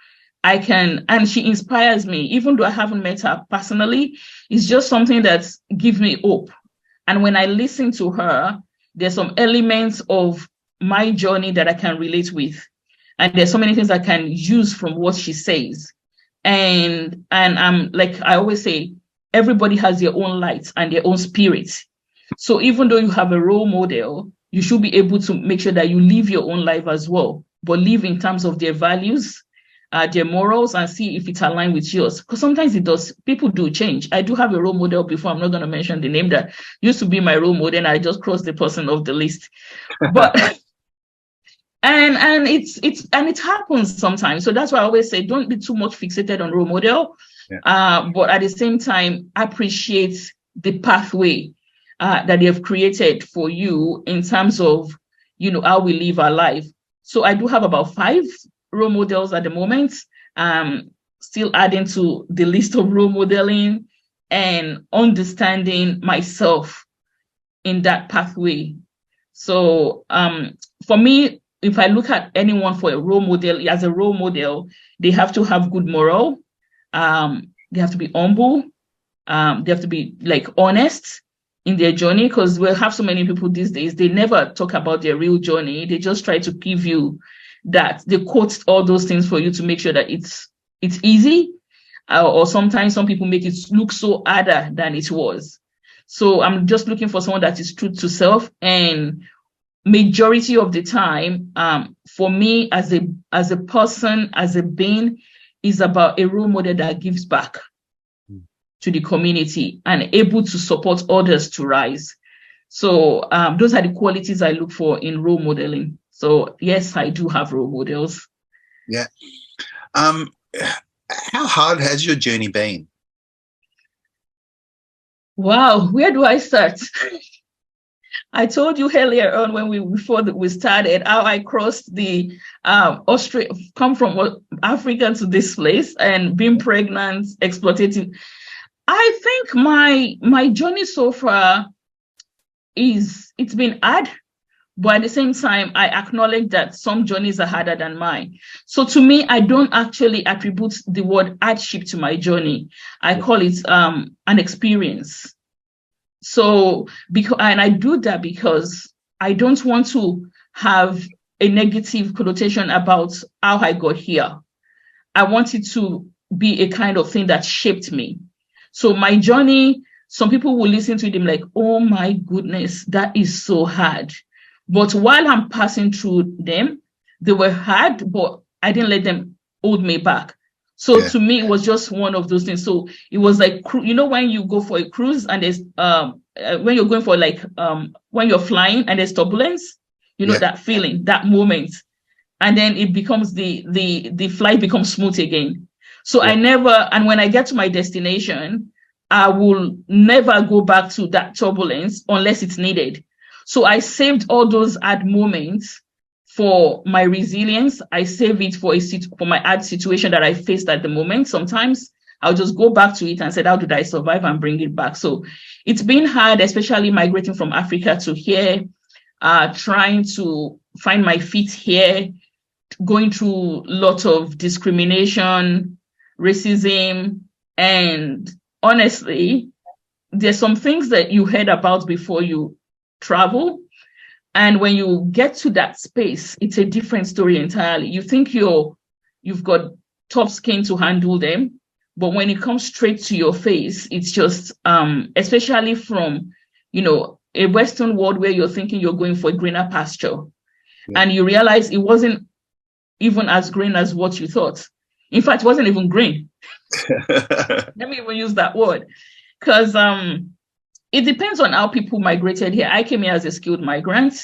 And she inspires me, even though I haven't met her personally. It's just something that gives me hope. And when I listen to her, there's some elements of my journey that I can relate with. And there's so many things I can use from what she says. And I'm like I always say, everybody has their own light and their own spirit. So even though you have a role model, you should be able to make sure that you live your own life as well, but live in terms of their values, their morals, and see if it's aligned with yours. Because sometimes it does. People do change. I do have a role model before. I'm not going to mention the name that used to be my role model, and I just crossed the person off the list. But and it happens sometimes. So that's why I always say, don't be too much fixated on role model. Yeah. But at the same time, appreciate the pathway that they have created for you in terms of, how we live our life. So I do have about 5 role models at the moment. Still adding to the list of role modeling and understanding myself in that pathway. So for me, if I look at anyone for a role model, as a role model, they have to have good moral. They have to be humble. They have to be honest in their journey, because we'll have so many people these days, they never talk about their real journey. They just try to give you that. They quote all those things for you to make sure that it's easy, or sometimes some people make it look so harder than it was. So I'm just looking for someone that is true to self, and majority of the time, for me as a person, as a being, is about a role model that gives back to the community and able to support others to rise. So those are the qualities I look for in role modeling. So yes, I do have role models. Yeah. How hard has your journey been? Wow, where do I start? I told you earlier on before we started how I crossed the Australia, come from Africa to this place, and being pregnant, exploitative. I think my journey so far it's been hard, but at the same time, I acknowledge that some journeys are harder than mine. So to me, I don't actually attribute the word hardship to my journey. I call it an experience. So and I do that because I don't want to have a negative connotation about how I got here. I want it to be a kind of thing that shaped me. So my journey, some people will listen to them like, oh my goodness, that is so hard. But while I'm passing through them, they were hard, but I didn't let them hold me back. So to me, it was just one of those things. So it was like, when you go for a cruise and there's, when you're going for when you're flying and there's turbulence, that feeling, that moment, and then it becomes the flight becomes smooth again. So and when I get to my destination, I will never go back to that turbulence unless it's needed. So I saved all those hard moments for my resilience. I save it for my hard situation that I faced at the moment. Sometimes I'll just go back to it and say, how did I survive, and bring it back? So it's been hard, especially migrating from Africa to here, trying to find my feet here, going through lots of discrimination, racism, and honestly, there's some things that you heard about before you travel. And when you get to that space, it's a different story entirely. You think you've got tough skin to handle them, but when it comes straight to your face, it's just, especially from, a Western world where you're thinking you're going for a greener pasture, and you realize it wasn't even as green as what you thought. In fact, it wasn't even green. Let me even use that word, because it depends on how people migrated here. I came here as a skilled migrant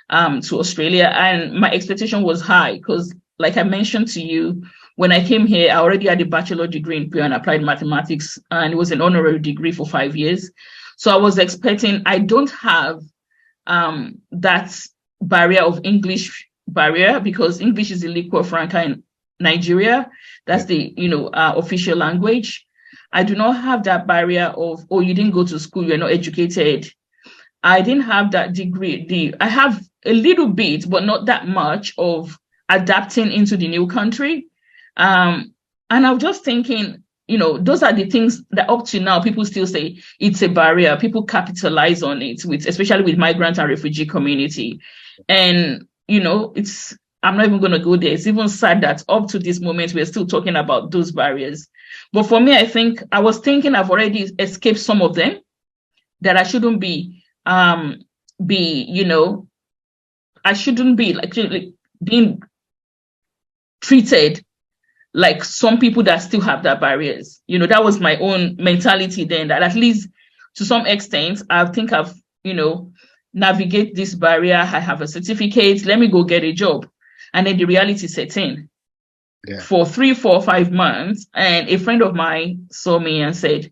to Australia, and my expectation was high because, like I mentioned to you, when I came here, I already had a bachelor degree in pure and applied mathematics, and it was an honorary degree for 5 years. So I was expecting, I don't have that barrier of English barrier, because English is the lingua franca in Nigeria. That's the official language. I do not have that barrier of, oh, you didn't go to school, you're not educated. I didn't have that degree. I have a little bit, but not that much, of adapting into the new country. And I was just thinking, those are the things that up to now people still say it's a barrier. People capitalize on it, especially with migrant and refugee community. And, I'm not even going to go there. It's even sad that up to this moment, we're still talking about those barriers. But for me, I was thinking I've already escaped some of them, that I shouldn't I shouldn't be like being treated like some people that still have that barriers. That was my own mentality then, that at least to some extent, I think I've, navigate this barrier. I have a certificate. Let me go get a job. And then the reality set in for 3, 4, 5 months. And a friend of mine saw me and said,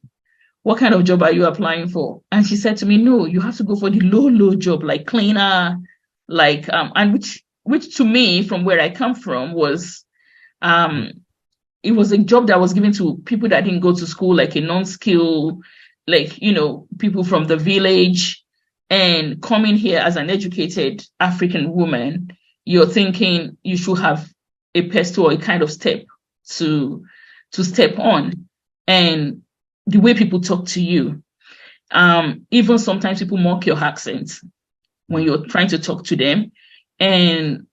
what kind of job are you applying for? And she said to me, no, you have to go for the low job, like cleaner, like, and which to me, from where I come from, was, it was a job that was given to people that didn't go to school, like a non-skill, like, people from the village. And coming here as an educated African woman, you're thinking you should have a pedestal or a kind of step to step on. And the way people talk to you, even sometimes people mock your accent when you're trying to talk to them. And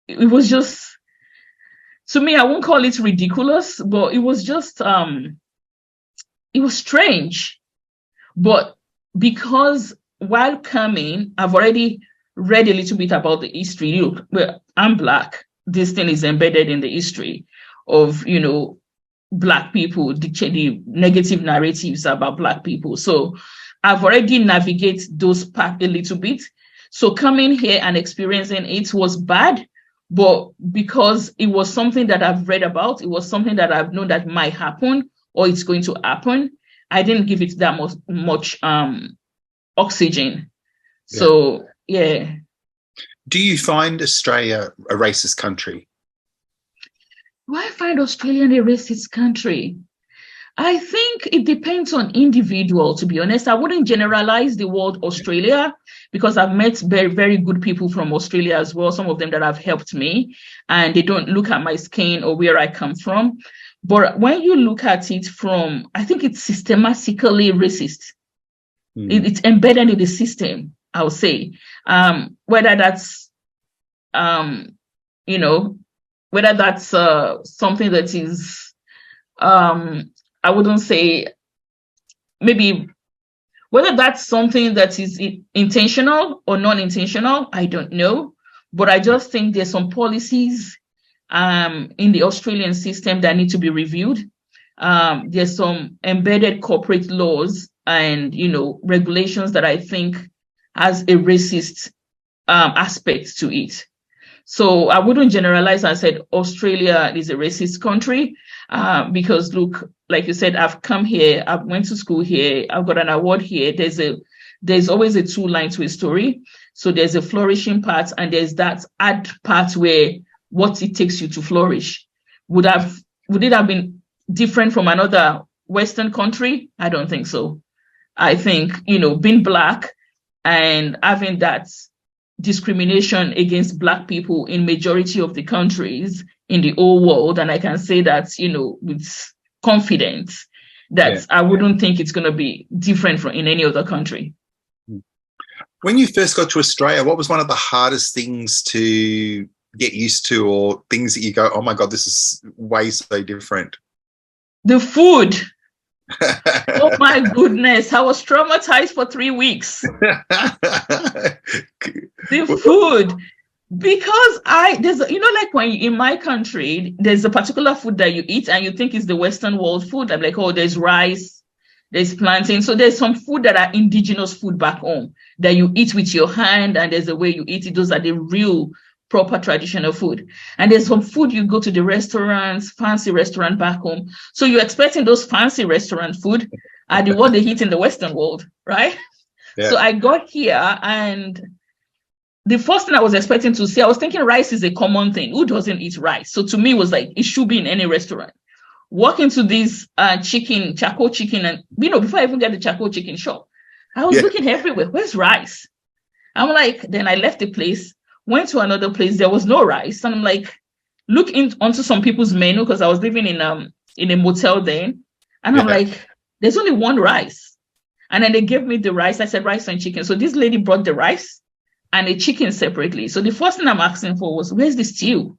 it was just, to me, I won't call it ridiculous, but it was just, it was strange. But because while coming, I've already read a little bit about the history. Look, well, I'm Black. This thing is embedded in the history of, Black people, the negative narratives about Black people. So I've already navigated those paths a little bit. So coming here and experiencing it was bad, but because it was something that I've read about, it was something that I've known that might happen or it's going to happen, I didn't give it that much oxygen. Yeah. So, yeah. Do you find Australia a racist country? Do I find Australia a racist country? I think it depends on individual, to be honest. I wouldn't generalize the word Australia, because I've met very, very good people from Australia as well, some of them that have helped me, and they don't look at my skin or where I come from. But when you look at it from, I think it's systematically racist. It's embedded in the system, I would say. Whether that's, whether that's something that is, I wouldn't say, maybe whether that's something that is intentional or non-intentional, I don't know. But I just think there's some policies in the Australian system that need to be reviewed. There's some embedded corporate laws and, regulations that I think has a racist aspect to it. So I wouldn't generalize and said Australia is a racist country, because look, like you said, I've come here, I went to school here, I've got an award here. There's always a two line to a story. So there's a flourishing part and there's that add part where what it takes you to flourish. Would it have been different from another Western country? I don't think so. I think, being Black and having that discrimination against Black people in majority of the countries in the whole world, and I can say that, with confidence that I wouldn't think it's going to be different from in any other country. When you first got to Australia, what was one of the hardest things to get used to, or things that you go, oh my God, this is way so different? The food. Oh my goodness, I was traumatized for 3 weeks. The food, because there's like when in my country, there's a particular food that you eat and you think is the Western world food. I'm like, oh, there's rice, there's plantain. So there's some food that are indigenous food back home that you eat with your hand, and there's a way you eat it. Those are the real proper traditional food. And there's some food you go to the restaurants, fancy restaurant back home. So you're expecting those fancy restaurant food are the what they eat in the Western world, right? Yeah. So I got here and the first thing I was expecting to see, I was thinking rice is a common thing. Who doesn't eat rice? So to me, it was like, it should be in any restaurant. walk into this charcoal chicken, and before I even get the charcoal chicken shop, I was looking everywhere. Where's rice? I'm like, then I left the place, went to another place. There was no rice, and I'm like, looking onto some people's menu because I was living in a motel then, and I'm like, there's only one rice, and then they gave me the rice. I said rice and chicken. So this lady brought the rice and a chicken separately. So the first thing I'm asking for was, where's the stew?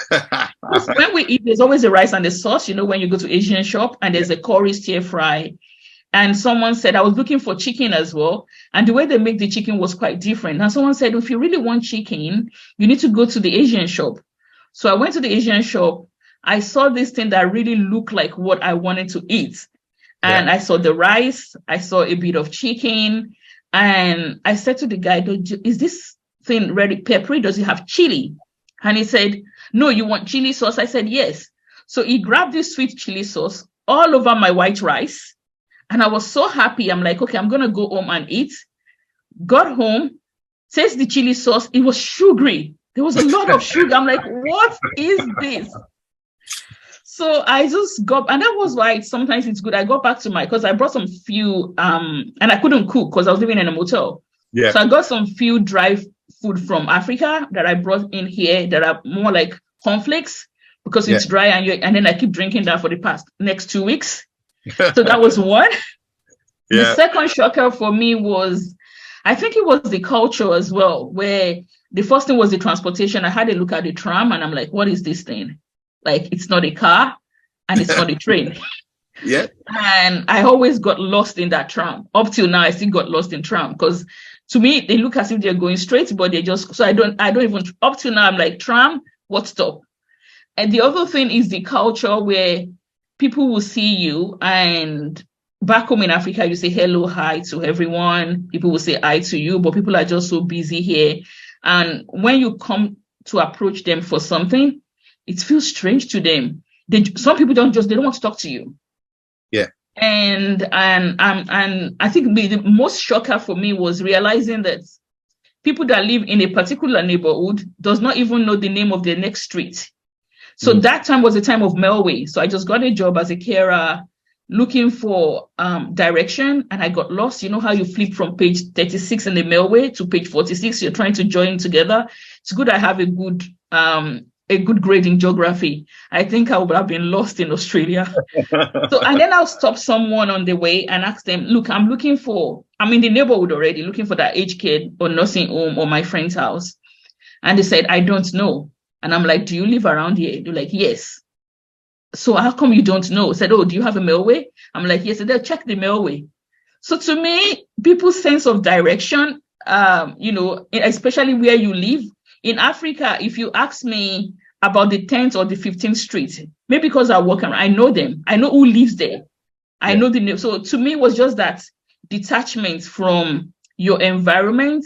When we eat, there's always a rice and the sauce, when you go to Asian shop, and there's a curry stir fry. And someone said, I was looking for chicken as well. And the way they make the chicken was quite different. And someone said, if you really want chicken, you need to go to the Asian shop. So I went to the Asian shop. I saw this thing that really looked like what I wanted to eat. And I saw the rice. I saw a bit of chicken. And I said to the guy, is this thing very peppery? Does it have chili? And he said, no, you want chili sauce? I said, yes. So he grabbed this sweet chili sauce all over my white rice. And I was so happy. I'm like, okay, I'm going to go home and eat. Got home, taste the chili sauce. It was sugary. There was a lot of sugar. I'm like, what is this? So I just got, and that was why sometimes it's good. I got back to because I brought some few, and I couldn't cook because I was living in a motel. Yeah. So I got some few dry food from Africa that I brought in here that are more like cornflakes because it's dry, and then I keep drinking that for the next 2 weeks. So that was one. The second shocker for me was, I think it was the culture as well, where the first thing was the transportation. I had a look at the tram and I'm like, what is this thing? Like, it's not a car and it's not a train. Yeah. And I always got lost in that tram. Up till now, I still got lost in tram because to me, they look as if they're going straight, but they just, so I don't even, up till now, I'm like, tram, what stop? And the other thing is the culture where people will see you, and back home in Africa, you say hello, hi to everyone. People will say hi to you, but people are just so busy here. And when you come to approach them for something, it feels strange to them. Some people they don't want to talk to you. Yeah. And I think the most shocker for me was realizing that people that live in a particular neighborhood does not even know the name of their next street. So that time was the time of Melway. So I just got a job as a carer looking for direction, and I got lost. You know how you flip from page 36 in the Melway to page 46? You're trying to join together. It's good I have a good grade in geography. I think I would have been lost in Australia. And then I'll stop someone on the way and ask them, look, I'm in the neighborhood already, looking for that aged kid or nursing home or my friend's house. And they said, I don't know. And I'm like, do you live around here? They're like, yes. So how come you don't know? I said, oh, do you have a Melway? I'm like, yes. They'll check the Melway. So to me, people's sense of direction, especially where you live. In Africa, if you ask me about the 10th or the 15th street, maybe because I walk around, I know them. I know who lives there. I know the name. So to me, it was just that detachment from your environment,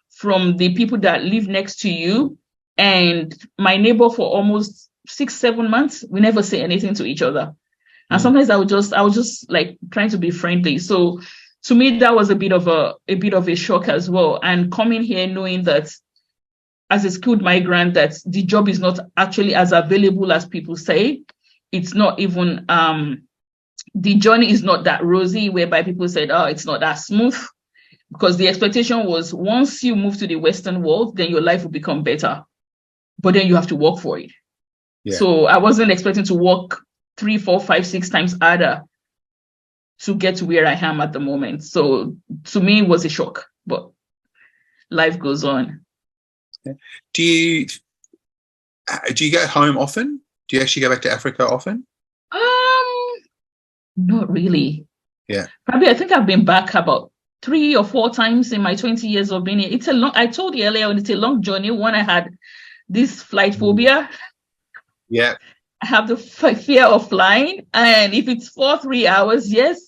from the people that live next to you. And my neighbor for almost 6-7 months, we never say anything to each other. And sometimes I was just like trying to be friendly. So to me, that was a bit of a shock as well. And coming here knowing that as a skilled migrant, that the job is not actually as available as people say. It's not even, the journey is not that rosy, whereby people said, oh, it's not that smooth. Because the expectation was once you move to the Western world, then your life will become better. But then you have to work for it. Yeah. So I wasn't expecting to work 3, 4, 5, 6 times harder to get to where I am at the moment. So to me, it was a shock, but life goes on. Do you go home often? Do you actually go back to Africa often? Not really. Yeah. Probably I think I've been back about 3 or 4 times in my 20 years of being here. It's a long, I told you earlier, it's a long journey. One, I had this flight phobia. Yeah. I have the fear of flying. And if it's 3 hours, yes.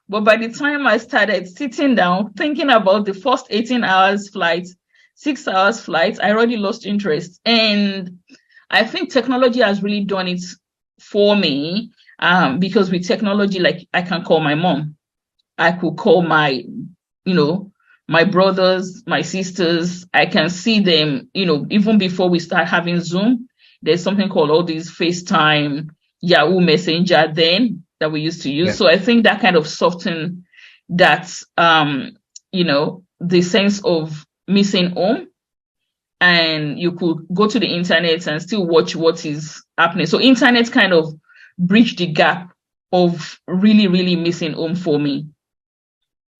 But by the time I started sitting down, thinking about the first 18 hours flight, 6 hours flight, I already lost interest. And I think technology has really done it for me, because with technology, like I can call my mom. I could call my brothers, my sisters. I can see them, even before we start having Zoom. There's something called all these FaceTime, Yahoo Messenger then that we used to use. Yeah. So I think that kind of softened that, the sense of missing home, and you could go to the internet and still watch what is happening. So internet kind of bridged the gap of really, really missing home for me.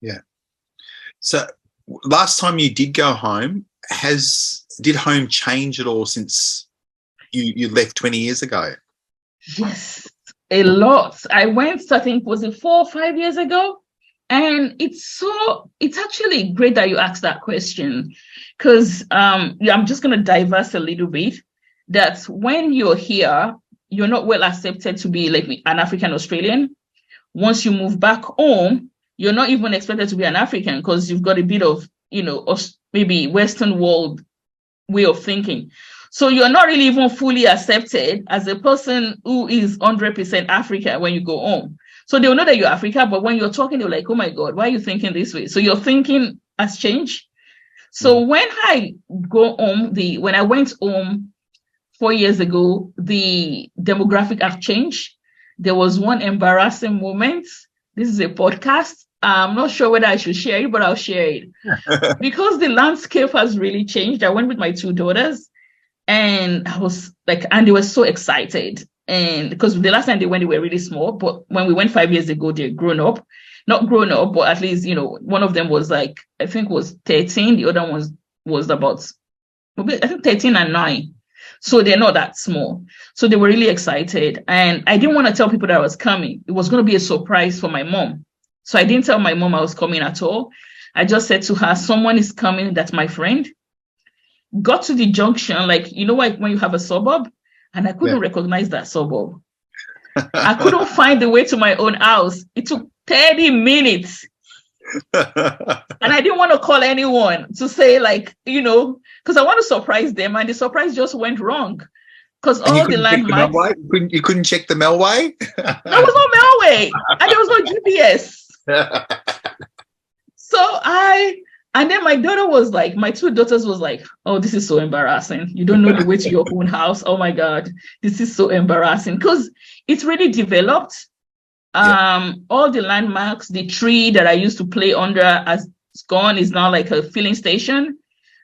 Yeah. So last time you did go home, did home change at all since you left 20 years ago? Yes, a lot. I went, I think, was it 4 or 5 years ago? And it's actually great that you asked that question, because I'm just going to diverse a little bit. That when you're here, you're not well accepted to be like an African Australian. Once you move back home, you're not even expected to be an African, because you've got a bit of, maybe Western world way of thinking. So you're not really even fully accepted as a person who is 100% Africa when you go home. So they'll know that you're Africa, but when you're talking, they're like, oh my God, why are you thinking this way? So your thinking has changed. So when I go home, when I went home 4 years ago, the demographic have changed. There was one embarrassing moment. This is a podcast. I'm not sure whether I should share it, but I'll share it. Because the landscape has really changed. I went with my 2 daughters, and I was like, and they were so excited. And because the last time they went, they were really small. But when we went 5 years ago, they're grown up. Not grown up, but at least, one of them was like, I think was 13. The other one was about, I think 13 and 9. So they're not that small. So they were really excited. And I didn't want to tell people that I was coming. It was going to be a surprise for my mom. So I didn't tell my mom I was coming at all. I just said to her, someone is coming, that's my friend. Got to the junction, like, when you have a suburb, and I couldn't recognize that suburb. I couldn't find the way to my own house. It took 30 minutes. And I didn't want to call anyone to say, like, because I want to surprise them, and the surprise just went wrong. Because all the landmarks. You couldn't check the Melway? There was no Melway, and there was no GPS. So and then my daughter was like, my 2 daughters was like, oh, this is so embarrassing. You don't know the way to your own house. Oh my God, this is so embarrassing. Because it's really developed. All the landmarks, the tree that I used to play under has gone, is now like a filling station.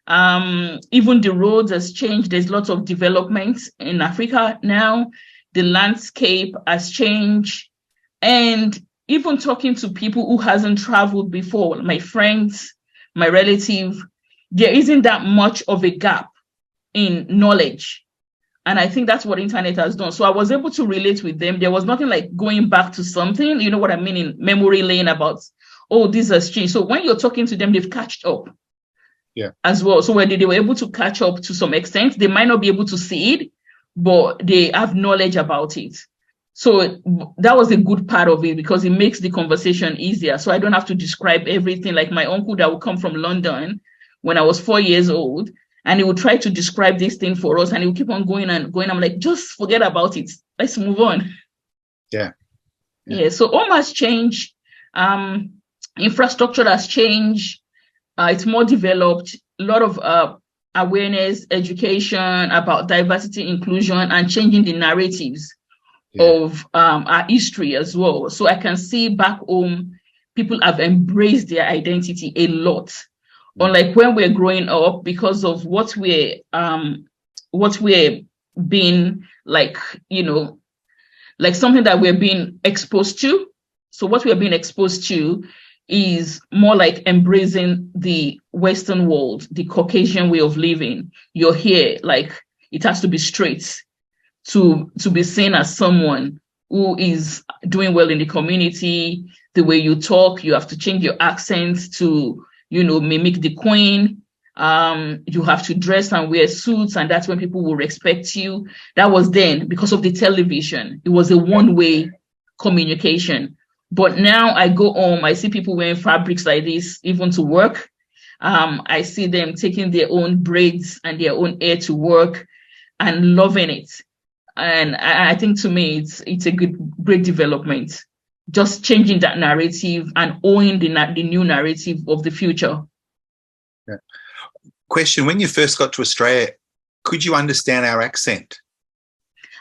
Even the roads has changed. There's lots of development in Africa now. The landscape has changed. And even talking to people who hasn't traveled before, my friends, my relative, there isn't that much of a gap in knowledge. And I think that's what internet has done. So I was able to relate with them. There was nothing like going back to something, you know what I mean, in memory lane about, oh, this has changed. So when you're talking to them, they've catched up as well. So when they were able to catch up to some extent, they might not be able to see it, but they have knowledge about it. So that was a good part of it, because it makes the conversation easier. So I don't have to describe everything. Like my uncle that would come from London when I was 4 years old, and he would try to describe this thing for us, and he would keep on going and going. I'm like, just forget about it. Let's move on. Yeah. So home has changed. Infrastructure has changed. It's more developed. A lot of awareness, education about diversity, inclusion, and changing the narratives of our history as well. So I can see back home, people have embraced their identity a lot. Unlike when we're growing up, because of what we're being like, like something that we're being exposed to. So what we're being exposed to is more like embracing the Western world, the Caucasian way of living. You're here, like it has to be straight to be seen as someone who is doing well in the community. The way you talk, you have to change your accent to, mimic the queen. You have to dress and wear suits, and that's when people will respect you. That was then because of the television. It was a one-way communication. But now I go home, I see people wearing fabrics like this, even to work. I see them taking their own braids and their own hair to work and loving it. And I think to me, it's a great development. Just changing that narrative and owning the new narrative of the future. Yeah. Question, when you first got to Australia, could you understand our accent?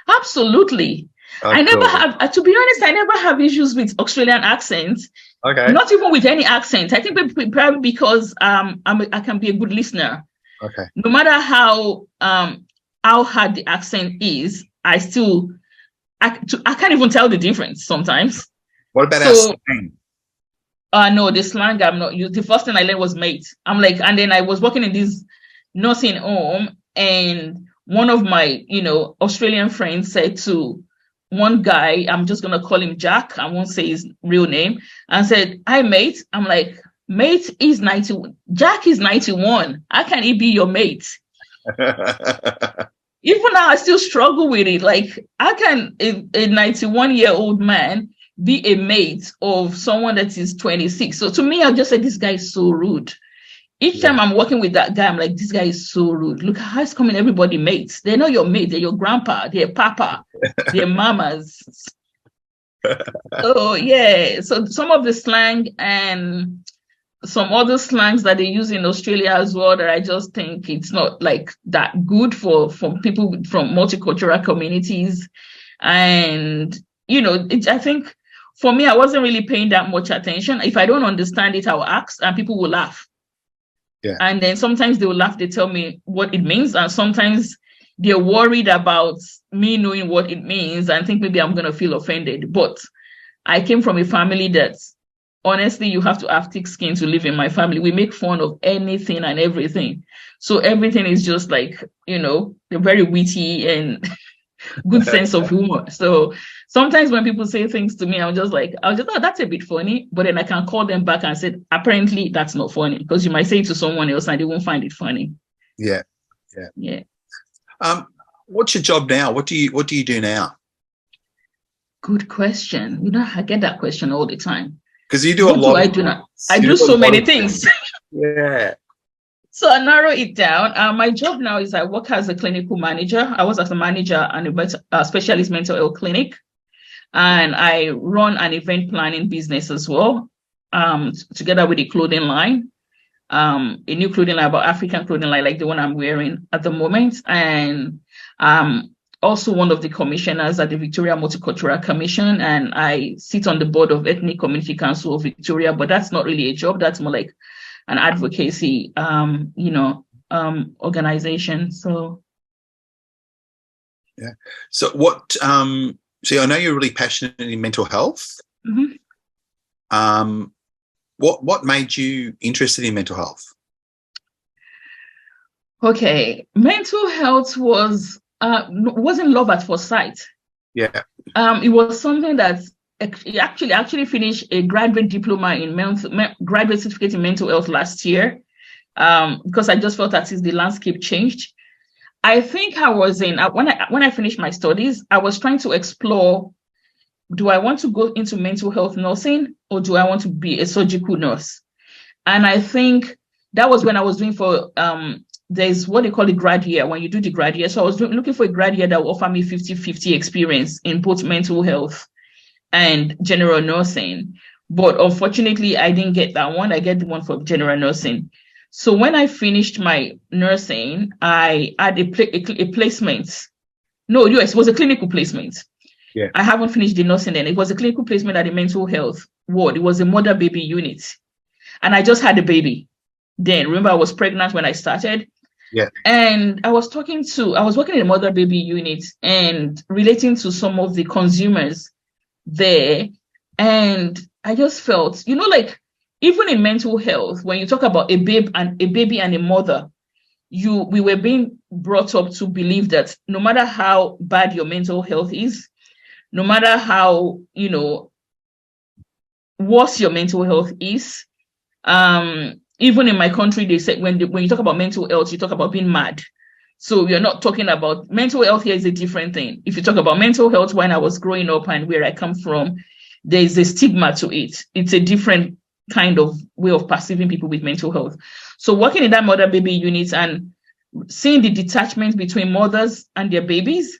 Absolutely. Oh, I never cool. have, to be honest, I never have issues with Australian accents. Okay. Not even with any accent. I think probably because I can be a good listener. Okay. No matter how hard the accent is, I can't even tell the difference sometimes. What about our slang? No, the slang I'm not used. The first thing I learned was mate. I'm like, and then I was working in this nursing home, and one of my, Australian friends said to one guy, I'm just gonna call him Jack, I won't say his real name, and said, "Hi, mate." I'm like, mate is 91. Jack is 91. How can he be your mate? Even now, I still struggle with it. Like, how can a 91-year-old man be a mate of someone that is 26? So to me, I just said, this guy is so rude. Each time I'm working with that guy, I'm like, this guy is so rude. Look how it's coming everybody mates. They're not your mate. They're your grandpa. They're papa. They're mamas. So, yeah. So some of the slang and some other slangs that they use in Australia as well, that I just think it's not like that good for people from multicultural communities. And, I think for me, I wasn't really paying that much attention. If I don't understand it, I'll ask and people will laugh. Yeah. And then sometimes they will laugh, they tell me what it means. And sometimes they're worried about me knowing what it means and think maybe I'm going to feel offended. But I came from a family that, honestly, you have to have thick skin to live in my family. We make fun of anything and everything. So everything is just like, they're very witty and good sense of humor. So sometimes when people say things to me, I'll just oh, that's a bit funny. But then I can call them back and say, apparently that's not funny, because you might say it to someone else and they won't find it funny. Yeah. What's your job now? What do you do now? Good question. I get that question all the time. Because you do a lot. I do so many things. Yeah. So I narrow it down. My job now is I work as a clinical manager. I was as a manager at a specialist mental health clinic, and I run an event planning business as well, together with a clothing line, a new clothing line, about African clothing line, like the one I'm wearing at the moment. And also one of the commissioners at the Victoria Multicultural Commission, and I sit on the board of Ethnic Community Council of Victoria, but that's not really a job. That's more like an advocacy, organization. So, yeah. So what? So I know you're really passionate in mental health. Mm-hmm. What made you interested in mental health? Okay, mental health wasn't love at first sight. Yeah. It was something that actually finished a graduate diploma in graduate certificate in mental health last year, because I just felt that since the landscape changed. I think I was when I finished my studies, I was trying to explore, do I want to go into mental health nursing or do I want to be a surgical nurse? And I think that was when I was doing for there's what they call the grad year, when you do the grad year. So I was looking for a grad year that will offer me 50-50 experience in both mental health and general nursing. But unfortunately, I didn't get that one. I get the one for general nursing. So when I finished my nursing, I had a placement. No, yes, it was a clinical placement. Yeah. I haven't finished the nursing then. It was a clinical placement at the mental health ward. It was a mother-baby unit. And I just had a baby then. Remember, I was pregnant when I started. Yeah. And I was working in a mother-baby unit and relating to some of the consumers there. And I just felt, like, even in mental health, when you talk about a baby and a mother, we were being brought up to believe that no matter how bad your mental health is, no matter how, worse your mental health is, even in my country, they said when you talk about mental health, you talk about being mad. So you're not talking about mental health here is a different thing. If you talk about mental health, when I was growing up and where I come from, there is a stigma to it. It's a different kind of way of perceiving people with mental health. So working in that mother-baby unit and seeing the detachment between mothers and their babies,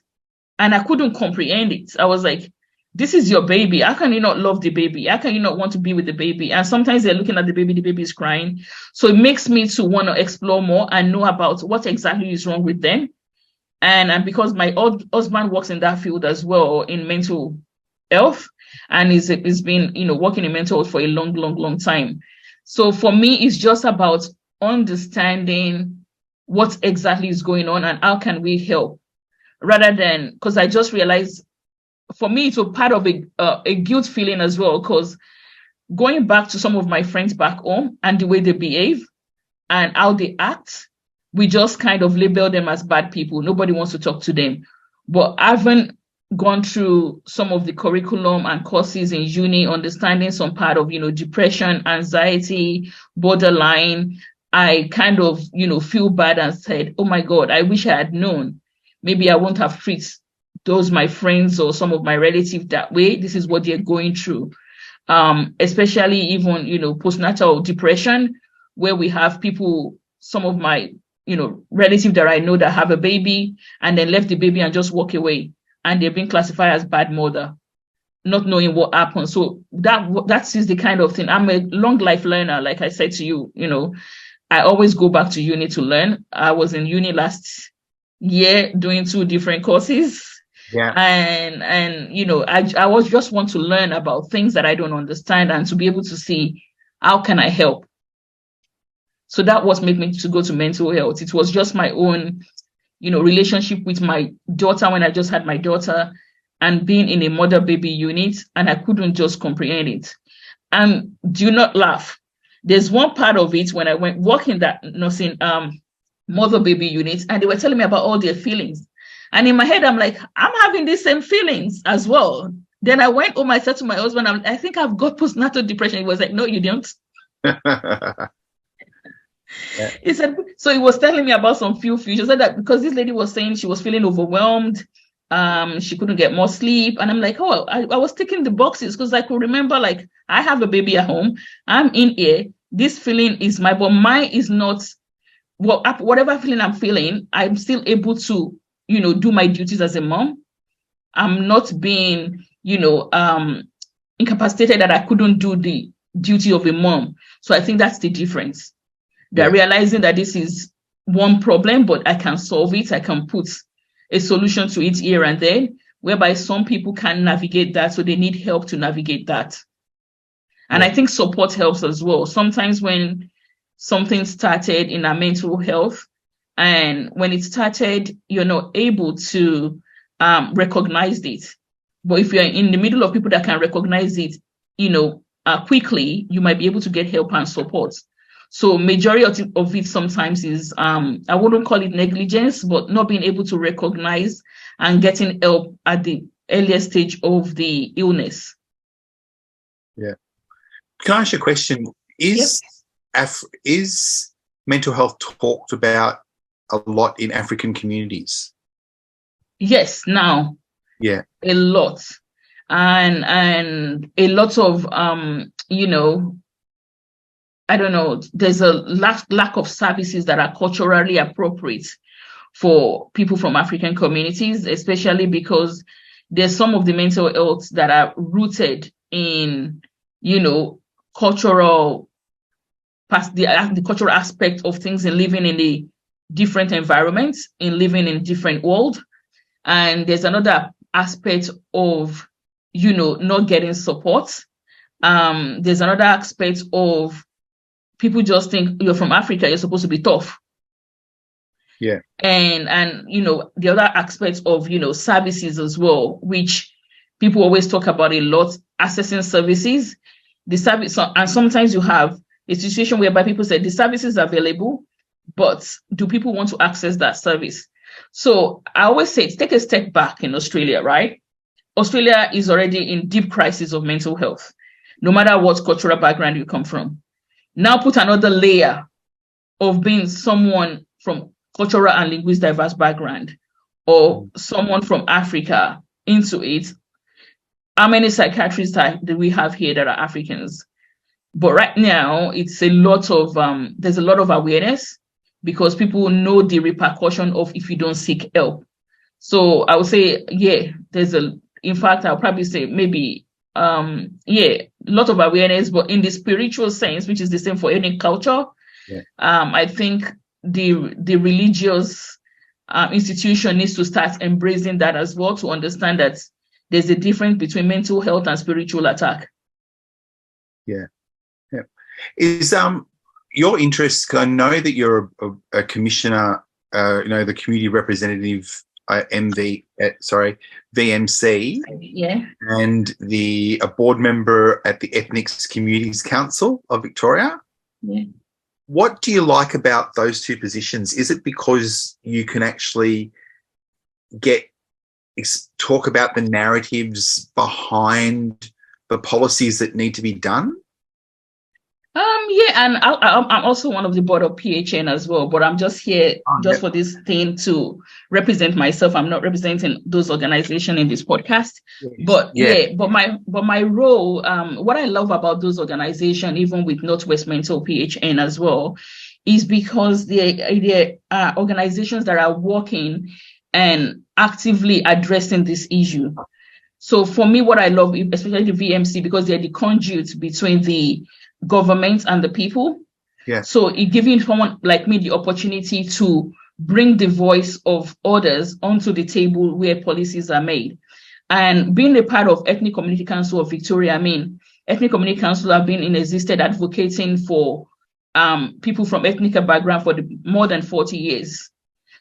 and I couldn't comprehend it. I was like, this is your baby. How can you not love the baby? How can you not want to be with the baby? And sometimes they're looking at the baby is crying. So it makes me to want to explore more and know about what exactly is wrong with them. And because my husband works in that field as well, in mental health, and he's been, working in mental health for a long time. So for me, it's just about understanding what exactly is going on and how can we help, rather than, because I just realized for me it's a part of a guilt feeling as well, because going back to some of my friends back home and the way they behave and how they act, we just kind of label them as bad people. Nobody wants to talk to them. But I haven't gone through some of the curriculum and courses in uni, understanding some part of, depression, anxiety, borderline. I kind of, feel bad and said, oh my God, I wish I had known. Maybe I won't have treated those my friends or some of my relatives that way. This is what they're going through. Especially even, postnatal depression, where we have people, some of my, relatives that I know that have a baby and then left the baby and just walk away, and they've been classified as bad mother, not knowing what happened. So that is the kind of thing. I'm a long life learner. Like I said to you, I always go back to uni to learn. I was in uni last year doing 2 different courses. Yeah. And I was just want to learn about things that I don't understand and to be able to see how can I help. So that was made me to go to mental health. It was just my own, relationship with my daughter when I just had my daughter and being in a mother baby unit, and I couldn't just comprehend it. And do not laugh. There's one part of it when I went work in that nursing mother baby unit, and they were telling me about all their feelings. And in my head, I'm like, I'm having the same feelings as well. Then I went home, I said to my husband, I think I've got postnatal depression. He was like, no, you don't. Yeah. He said, so he was telling me about some few features. He said that because this lady was saying she was feeling overwhelmed, she couldn't get more sleep. And I'm like, oh, I was ticking the boxes because I could remember, like, I have a baby at home. I'm in here. This feeling is but mine is not, whatever feeling I'm feeling, I'm still able to, do my duties as a mom. I'm not being, incapacitated that I couldn't do the duty of a mom. So I think that's the difference. They're realizing that this is one problem, but I can solve it. I can put a solution to it here and there, whereby some people can navigate that. So they need help to navigate that. And I think support helps as well. Sometimes when something started in our mental health, and when it started, you're not able to recognize it. But if you're in the middle of people that can recognize it, quickly, you might be able to get help and support. So majority of it sometimes is, I wouldn't call it negligence, but not being able to recognize and getting help at the earliest stage of the illness. Yeah. Can I ask you a question? Is mental health talked about a lot in African communities? Yes, now. Yeah. A lot. And a lot of, I don't know, there's a lack of services that are culturally appropriate for people from African communities, especially because there's some of the mental health that are rooted in, cultural, the cultural aspect of things in living in a different environment, in living in different world. And there's another aspect of, not getting support. There's another aspect of people just think you're from Africa, you're supposed to be tough. Yeah. And the other aspects of, services as well, which people always talk about a lot, accessing services, the service. And sometimes you have a situation whereby people say the service is available, but do people want to access that service? So I always say, take a step back in Australia, right? Australia is already in deep crisis of mental health, no matter what cultural background you come from. Now put another layer of being someone from cultural and linguistic diverse background or someone from Africa into it. How many psychiatrists do we have here that are Africans? But right now, it's a lot of, there's a lot of awareness because people know the repercussion of if you don't seek help. So I would say, in fact, I'll probably say maybe, a lot of awareness, but in the spiritual sense, which is the same for any culture, I think the religious institution needs to start embracing that as well, to understand that there's a difference between mental health and spiritual attack. Yeah. Is your interest, because I know that you're a commissioner, the community representative, VMC, yeah, and a board member at the Ethnics Communities Council of Victoria. Yeah. What do you like about those two positions? Is it because you can actually talk about the narratives behind the policies that need to be done? Yeah, and I'm also one of the board of PHN as well, but I'm just here for this thing to represent myself. I'm not representing those organizations in this podcast. Yes. But my role, what I love about those organizations, even with Northwest Mental PHN as well, is because they are organizations that are working and actively addressing this issue. So for me, what I love, especially the VMC, because they're the conduit between the government and the people. Yeah. So it giving someone like me the opportunity to bring the voice of others onto the table where policies are made. And being a part of Ethnic Community Council of Victoria, Ethnic Community Council have been in existence advocating for people from ethnic background for more than 40 years.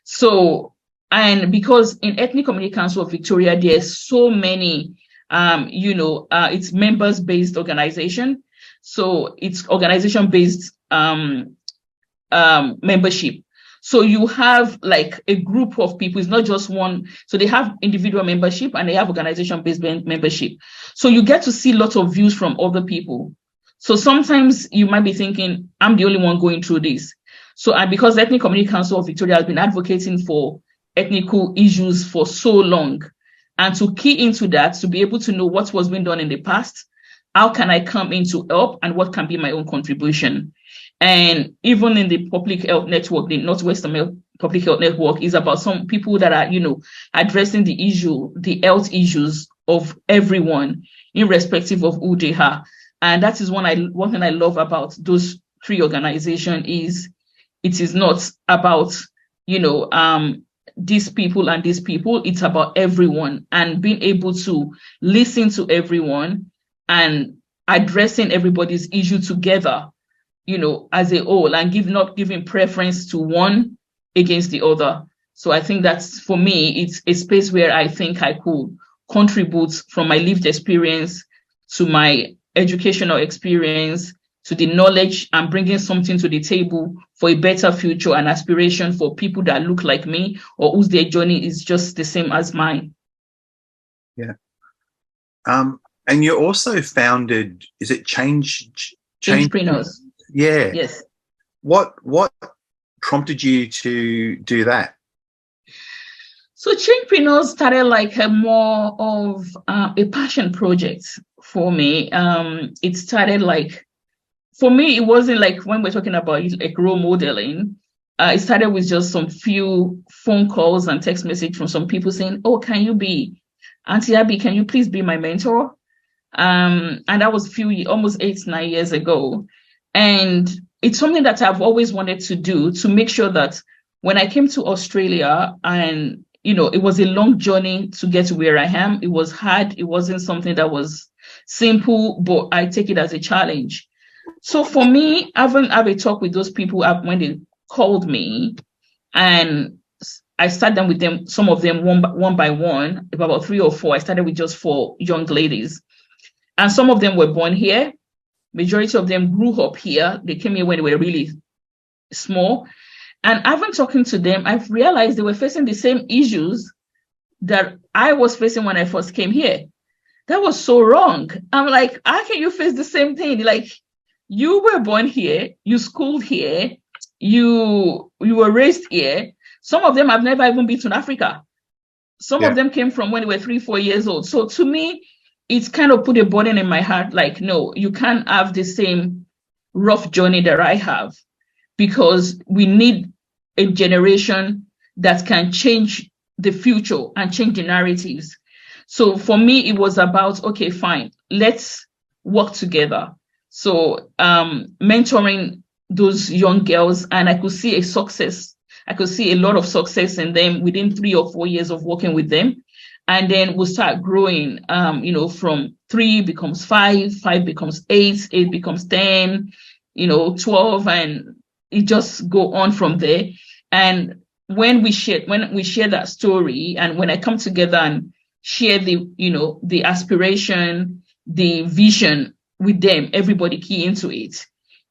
So, and because in Ethnic Community Council of Victoria, there's so many, it's members-based organization. So it's organization-based membership. So you have like a group of people, it's not just one. So they have individual membership and they have organization-based membership. So you get to see lots of views from other people. So sometimes you might be thinking, I'm the only one going through this. So, and because the Ethnic Community Council of Victoria has been advocating for ethnical issues for so long, and to key into that, to be able to know what was being done in the past, how can I come in to help, and what can be my own contribution? And even in the public health network, the Northwestern Public Health Network is about some people that are, addressing the health issues of everyone, irrespective of who they are. And that is one thing I love about those three organizations is it is not about, these people and these people. It's about everyone and being able to listen to everyone and addressing everybody's issue together, as a whole, and not giving preference to one against the other. So I think that's, for me, it's a space where I think I could contribute from my lived experience to my educational experience to the knowledge and bringing something to the table for a better future and aspiration for people that look like me or whose their journey is just the same as mine. Yeah. And you also founded, is it Changepreneurs? Yeah. Yes. What prompted you to do that? So Changepreneurs started like a more of a passion project for me. It started like, for me, it wasn't like when we're talking about like role modeling. It started with just some few phone calls and text message from some people saying, "Oh, can you be Auntie Abby? Can you please be my mentor?" And that was almost 8-9 years ago. And it's something that I've always wanted to do, to make sure that when I came to Australia, and it was a long journey to get to where I am. It was hard. It wasn't something that was simple, but I take it as a challenge. So for me, I have a talk with those people when they called me, and I sat down with them, some of them one by one, about 3 or 4. I started with just 4 young ladies. And some of them were born here. Majority of them grew up here. They came here when they were really small. And after talking to them, I've realized they were facing the same issues that I was facing when I first came here. That was so wrong. I'm like, how can you face the same thing? Like, you were born here, you schooled here, you were raised here. Some of them have never even been to Africa. Some of them came from when they were 3-4 years old. So to me, it's kind of put a burden in my heart, like, no, you can't have the same rough journey that I have, because we need a generation that can change the future and change the narratives. So for me, it was about, okay, fine, let's work together. So mentoring those young girls, and I could see a success I could see a lot of success in them within 3 or 4 years of working with them. And then we'll start growing, from 3 becomes 5, 5 becomes 8, 8 becomes 10, 12, and it just go on from there. And when we share that story, and when I come together and share the aspiration, the vision with them, everybody key into it.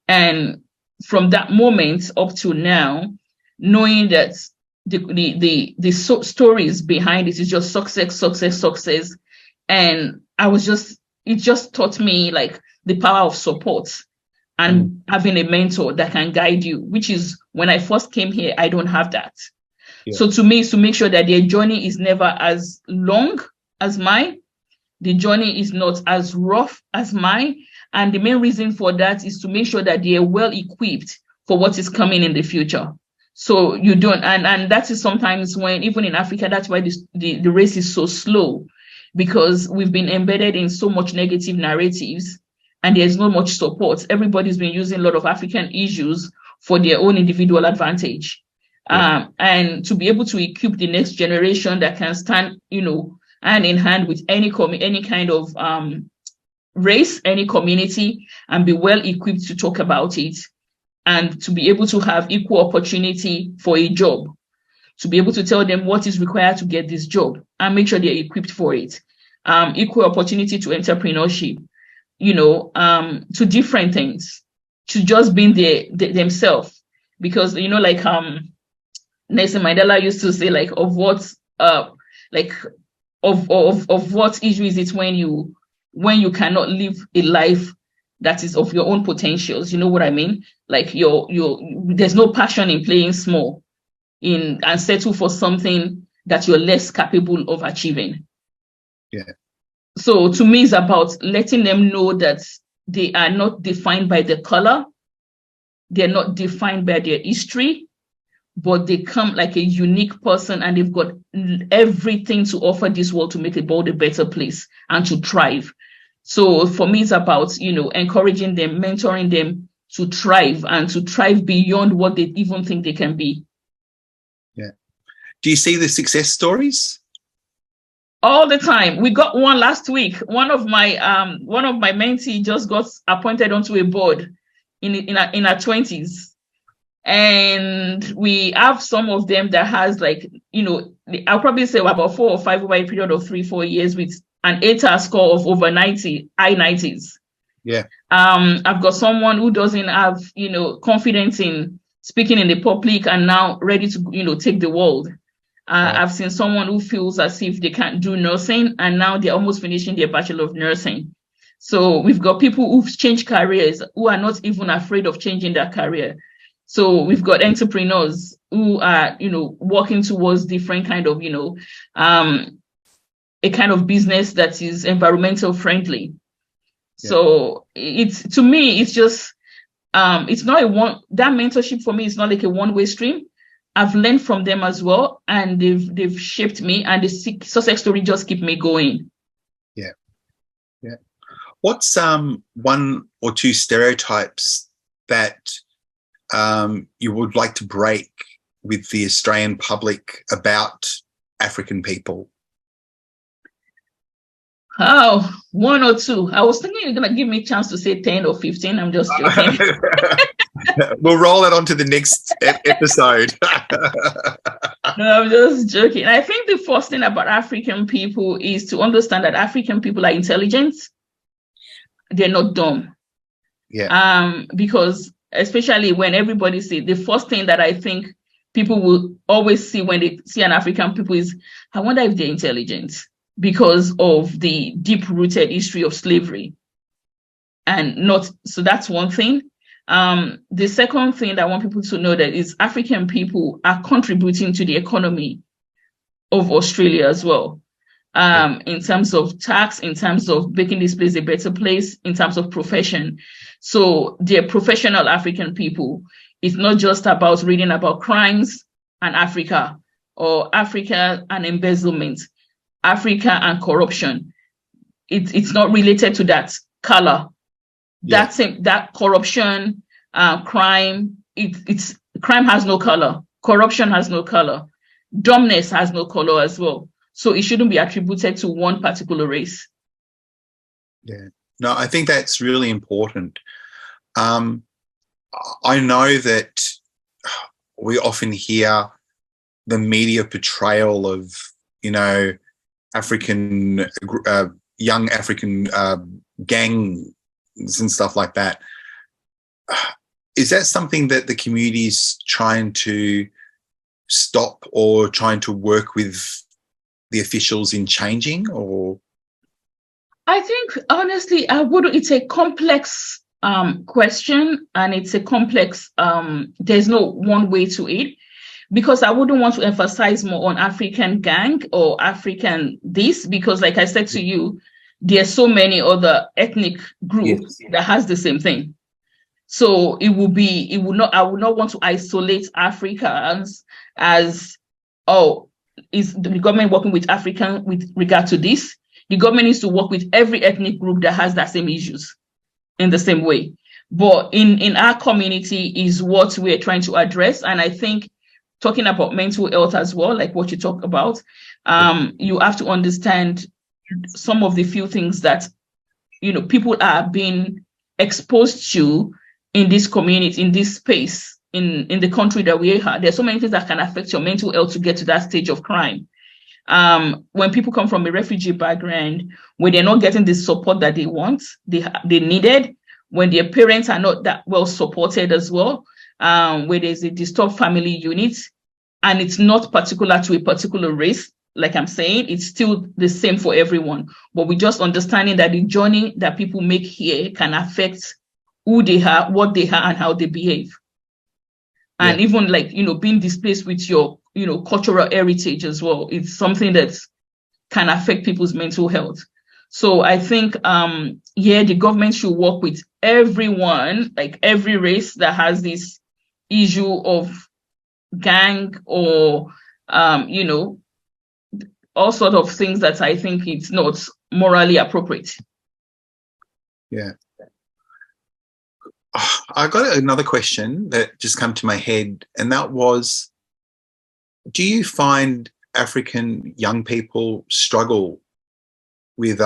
And from that moment up to now, knowing that the stories behind it is just success. And it just taught me like the power of support and having a mentor that can guide you, which is when I first came here, I don't have that. Yeah. So to me, is to make sure that their journey is never as long as mine. The journey is not as rough as mine. And the main reason for that is to make sure that they are well equipped for what is coming in the future. So you don't, and that is sometimes when, even in Africa, that's why the race is so slow, because we've been embedded in so much negative narratives and there's not much support. Everybody's been using a lot of African issues for their own individual advantage. Yeah. And to be able to equip the next generation that can stand, hand in hand with any kind of race, any community, and be well equipped to talk about it, and to be able to have equal opportunity for a job, to be able to tell them what is required to get this job and make sure they're equipped for it. Equal opportunity to entrepreneurship, to different things, to just being themselves. Because, like Nelson Mandela used to say, like, of what issue is it when you cannot live a life that is of your own potentials? You know what I mean? Like there's no passion in playing small and settle for something that you're less capable of achieving. Yeah. So to me, it's about letting them know that they are not defined by their color. They're not defined by their history, but they come like a unique person, and they've got everything to offer this world to make the world a better place and to thrive. So for me, it's about, encouraging them, mentoring them to thrive, and to thrive beyond what they even think they can be. Yeah. Do you see the success stories? All the time. We got one last week. One of my mentees just got appointed onto a board in her 20s. And we have some of them that has I'll probably say about 4 or 5 over a period of 3-4 years with an ATAR score of over 90, high 90s. Yeah. I've got someone who doesn't have, confidence in speaking in the public and now ready to, take the world. I've seen someone who feels as if they can't do nursing and now they're almost finishing their Bachelor of Nursing. So we've got people who've changed careers who are not even afraid of changing their career. So we've got entrepreneurs who are, working towards different kind of, a kind of business that is environmental friendly. Yeah. So to me, it's just, it's not that mentorship for me is not like a one-way stream. I've learned from them as well, and they've shaped me, and the success story just keep me going. Yeah. Yeah. What's one or two stereotypes that you would like to break with the Australian public about African people? Oh, 1 or 2. I was thinking you're going to give me a chance to say 10 or 15. I'm just joking. We'll roll it on to the next episode. No, I'm just joking. I think the first thing about African people is to understand that African people are intelligent. They're not dumb. Yeah. Because especially when everybody sees, the first thing that I think people will always see when they see an African people is, I wonder if they're intelligent, because of the deep-rooted history of slavery. So that's one thing. The second thing that I want people to know that is African people are contributing to the economy of Australia as well. In terms of tax, in terms of making this place a better place, in terms of profession. So they're professional African people. It's not just about reading about crimes and Africa, or Africa and embezzlement, Africa and corruption. It's not related to that color. Yeah. That corruption, crime, crime has no color. Corruption has no color. Dumbness has no color as well. So it shouldn't be attributed to one particular race. Yeah. No, I think that's really important. I know that we often hear the media portrayal of, African, young African gangs and stuff like that. Is that something that the community is trying to stop or trying to work with the officials in changing? Or I think, honestly, it's a complex question, and it's a complex, there's no one way to it, because I wouldn't want to emphasize more on African gang or African this, because like I said to you, there are so many other ethnic groups that has the same thing. So I would not want to isolate Africans as, is the government working with African with regard to this? The government needs to work with every ethnic group that has that same issues in the same way. But in our community is what we're trying to address. And I think talking about mental health as well, like what you talk about, you have to understand some of the few things that, people are being exposed to in this community, in this space, in the country that we are. There's so many things that can affect your mental health to get to that stage of crime. When people come from a refugee background, when they're not getting the support that they want, they needed, when their parents are not that well supported as well, where there's a disturbed family unit, and it's not particular to a particular race, like I'm saying, it's still the same for everyone. But we're just understanding that the journey that people make here can affect who they are, what they are, and how they behave. And even like, being displaced with your, cultural heritage as well. It's something that can affect people's mental health. So I think, the government should work with everyone, like every race that has this issue of gang or, all sort of things that I think it's not morally appropriate. Yeah. I got another question that just came to my head, and that was, do you find African young people struggle with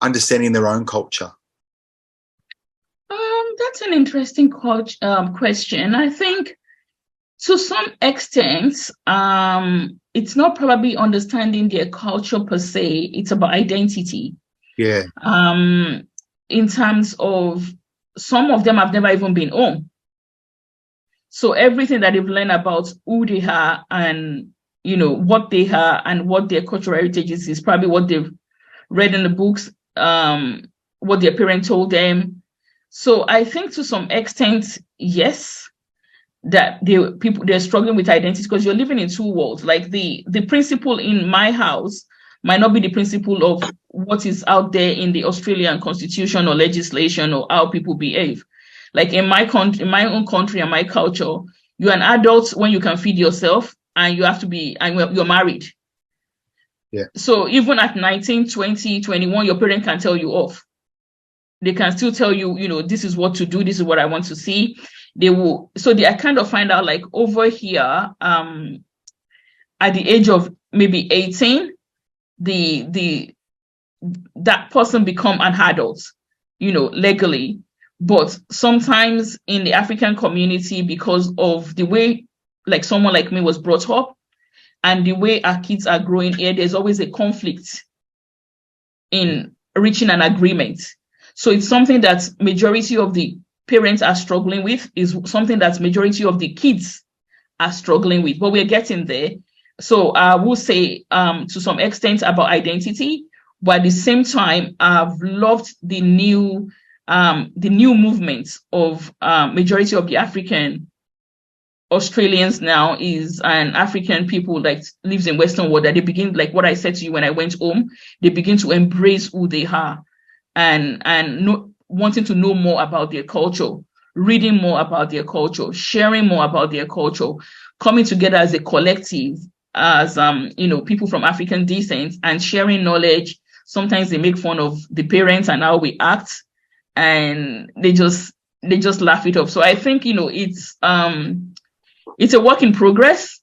understanding their own culture? That's an interesting question. I think to some extent, it's not probably understanding their culture per se. It's about identity. Yeah. In terms of, some of them have never even been home. So everything that they've learned about who they are and, what they are and what their cultural heritage is probably what they've read in the books, what their parents told them. So I think to some extent, yes, that they're struggling with identity, because you're living in two worlds. Like the principle in my house might not be the principle of what is out there in the Australian constitution or legislation or how people behave. Like in my country, in my own country and my culture, you're an adult when you can feed yourself, and you have to be, and you're married. Yeah. So even at 19, 20, 21, your parent can tell you off. They can still tell you, this is what to do. This is what I want to see. They I kind of find out, like over here, at the age of maybe 18, that person become an adult, legally. But sometimes in the African community, because of the way like someone like me was brought up and the way our kids are growing here, there's always a conflict in reaching an agreement. So it's something that majority of the parents are struggling with, is something that majority of the kids are struggling with, but we're getting there. So I will say to some extent about identity, but at the same time, I've loved the new movements of majority of the African Australians now is an African people that lives in Western world, that they begin, like what I said to you when I went home, they begin to embrace who they are and wanting to know more about their culture, reading more about their culture, sharing more about their culture, coming together as a collective, as people from African descent, and sharing knowledge. Sometimes they make fun of the parents and how we act, and they just laugh it off. So I think it's it's a work in progress,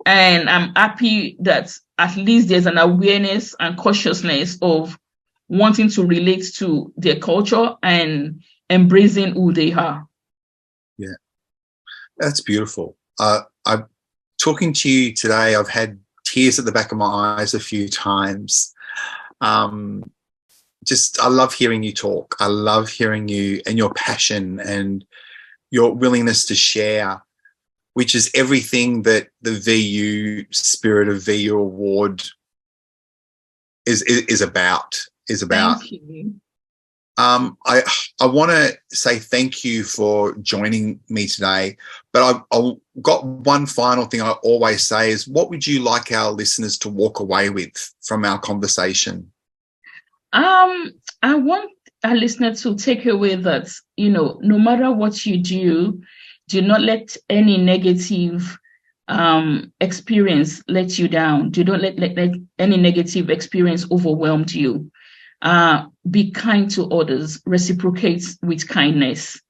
and I'm happy that at least there's an awareness and consciousness of wanting to relate to their culture and embracing who they are. Yeah, that's beautiful. I'm talking to you today. I've had tears at the back of my eyes a few times. I love hearing you talk. I love hearing you and your passion and your willingness to share, which is everything that the VU Spirit of VU Award is about. Thank you. I want to say thank you for joining me today, but I've got one final thing I always say is, what would you like our listeners to walk away with from our conversation? I want our listener to take away that, no matter what you do not let any negative experience let you down. Do not let any negative experience overwhelm you. Be kind to others, reciprocate with kindness,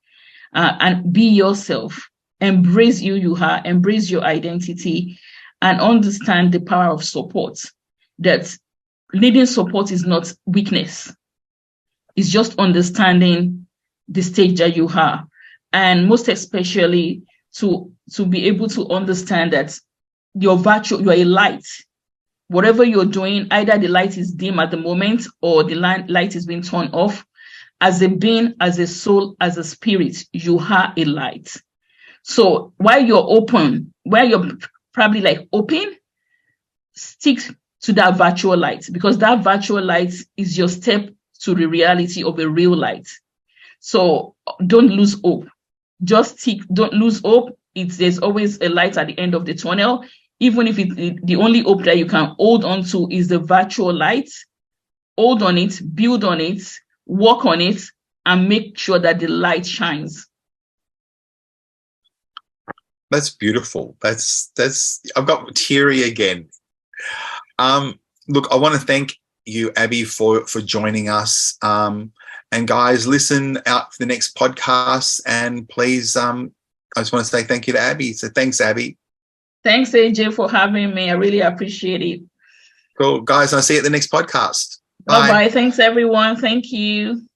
and be yourself. Embrace you are, embrace your identity, and understand the power of support. That needing support is not weakness. It's just understanding the stage that you are, and most especially to be able to understand that you're a light. Whatever you're doing, either the light is dim at the moment or the light is being turned off. As a being, as a soul, as a spirit, you are a light. So while you're probably open, stick to that virtual light, because that virtual light is your step to the reality of a real light. So don't lose hope. Don't lose hope. There's always a light at the end of the tunnel. Even if the only hope that you can hold on to is the virtual light, hold on it, build on it, work on it, and make sure that the light shines. That's beautiful. That's I've got teary again. Look, I want to thank you, Abby, for joining us. And guys, listen out for the next podcast. And please, I just want to say thank you to Abby. So thanks, Abby. Thanks, AJ, for having me. I really appreciate it. Cool. Guys, I'll see you at the next podcast. Bye-bye. Thanks, everyone. Thank you.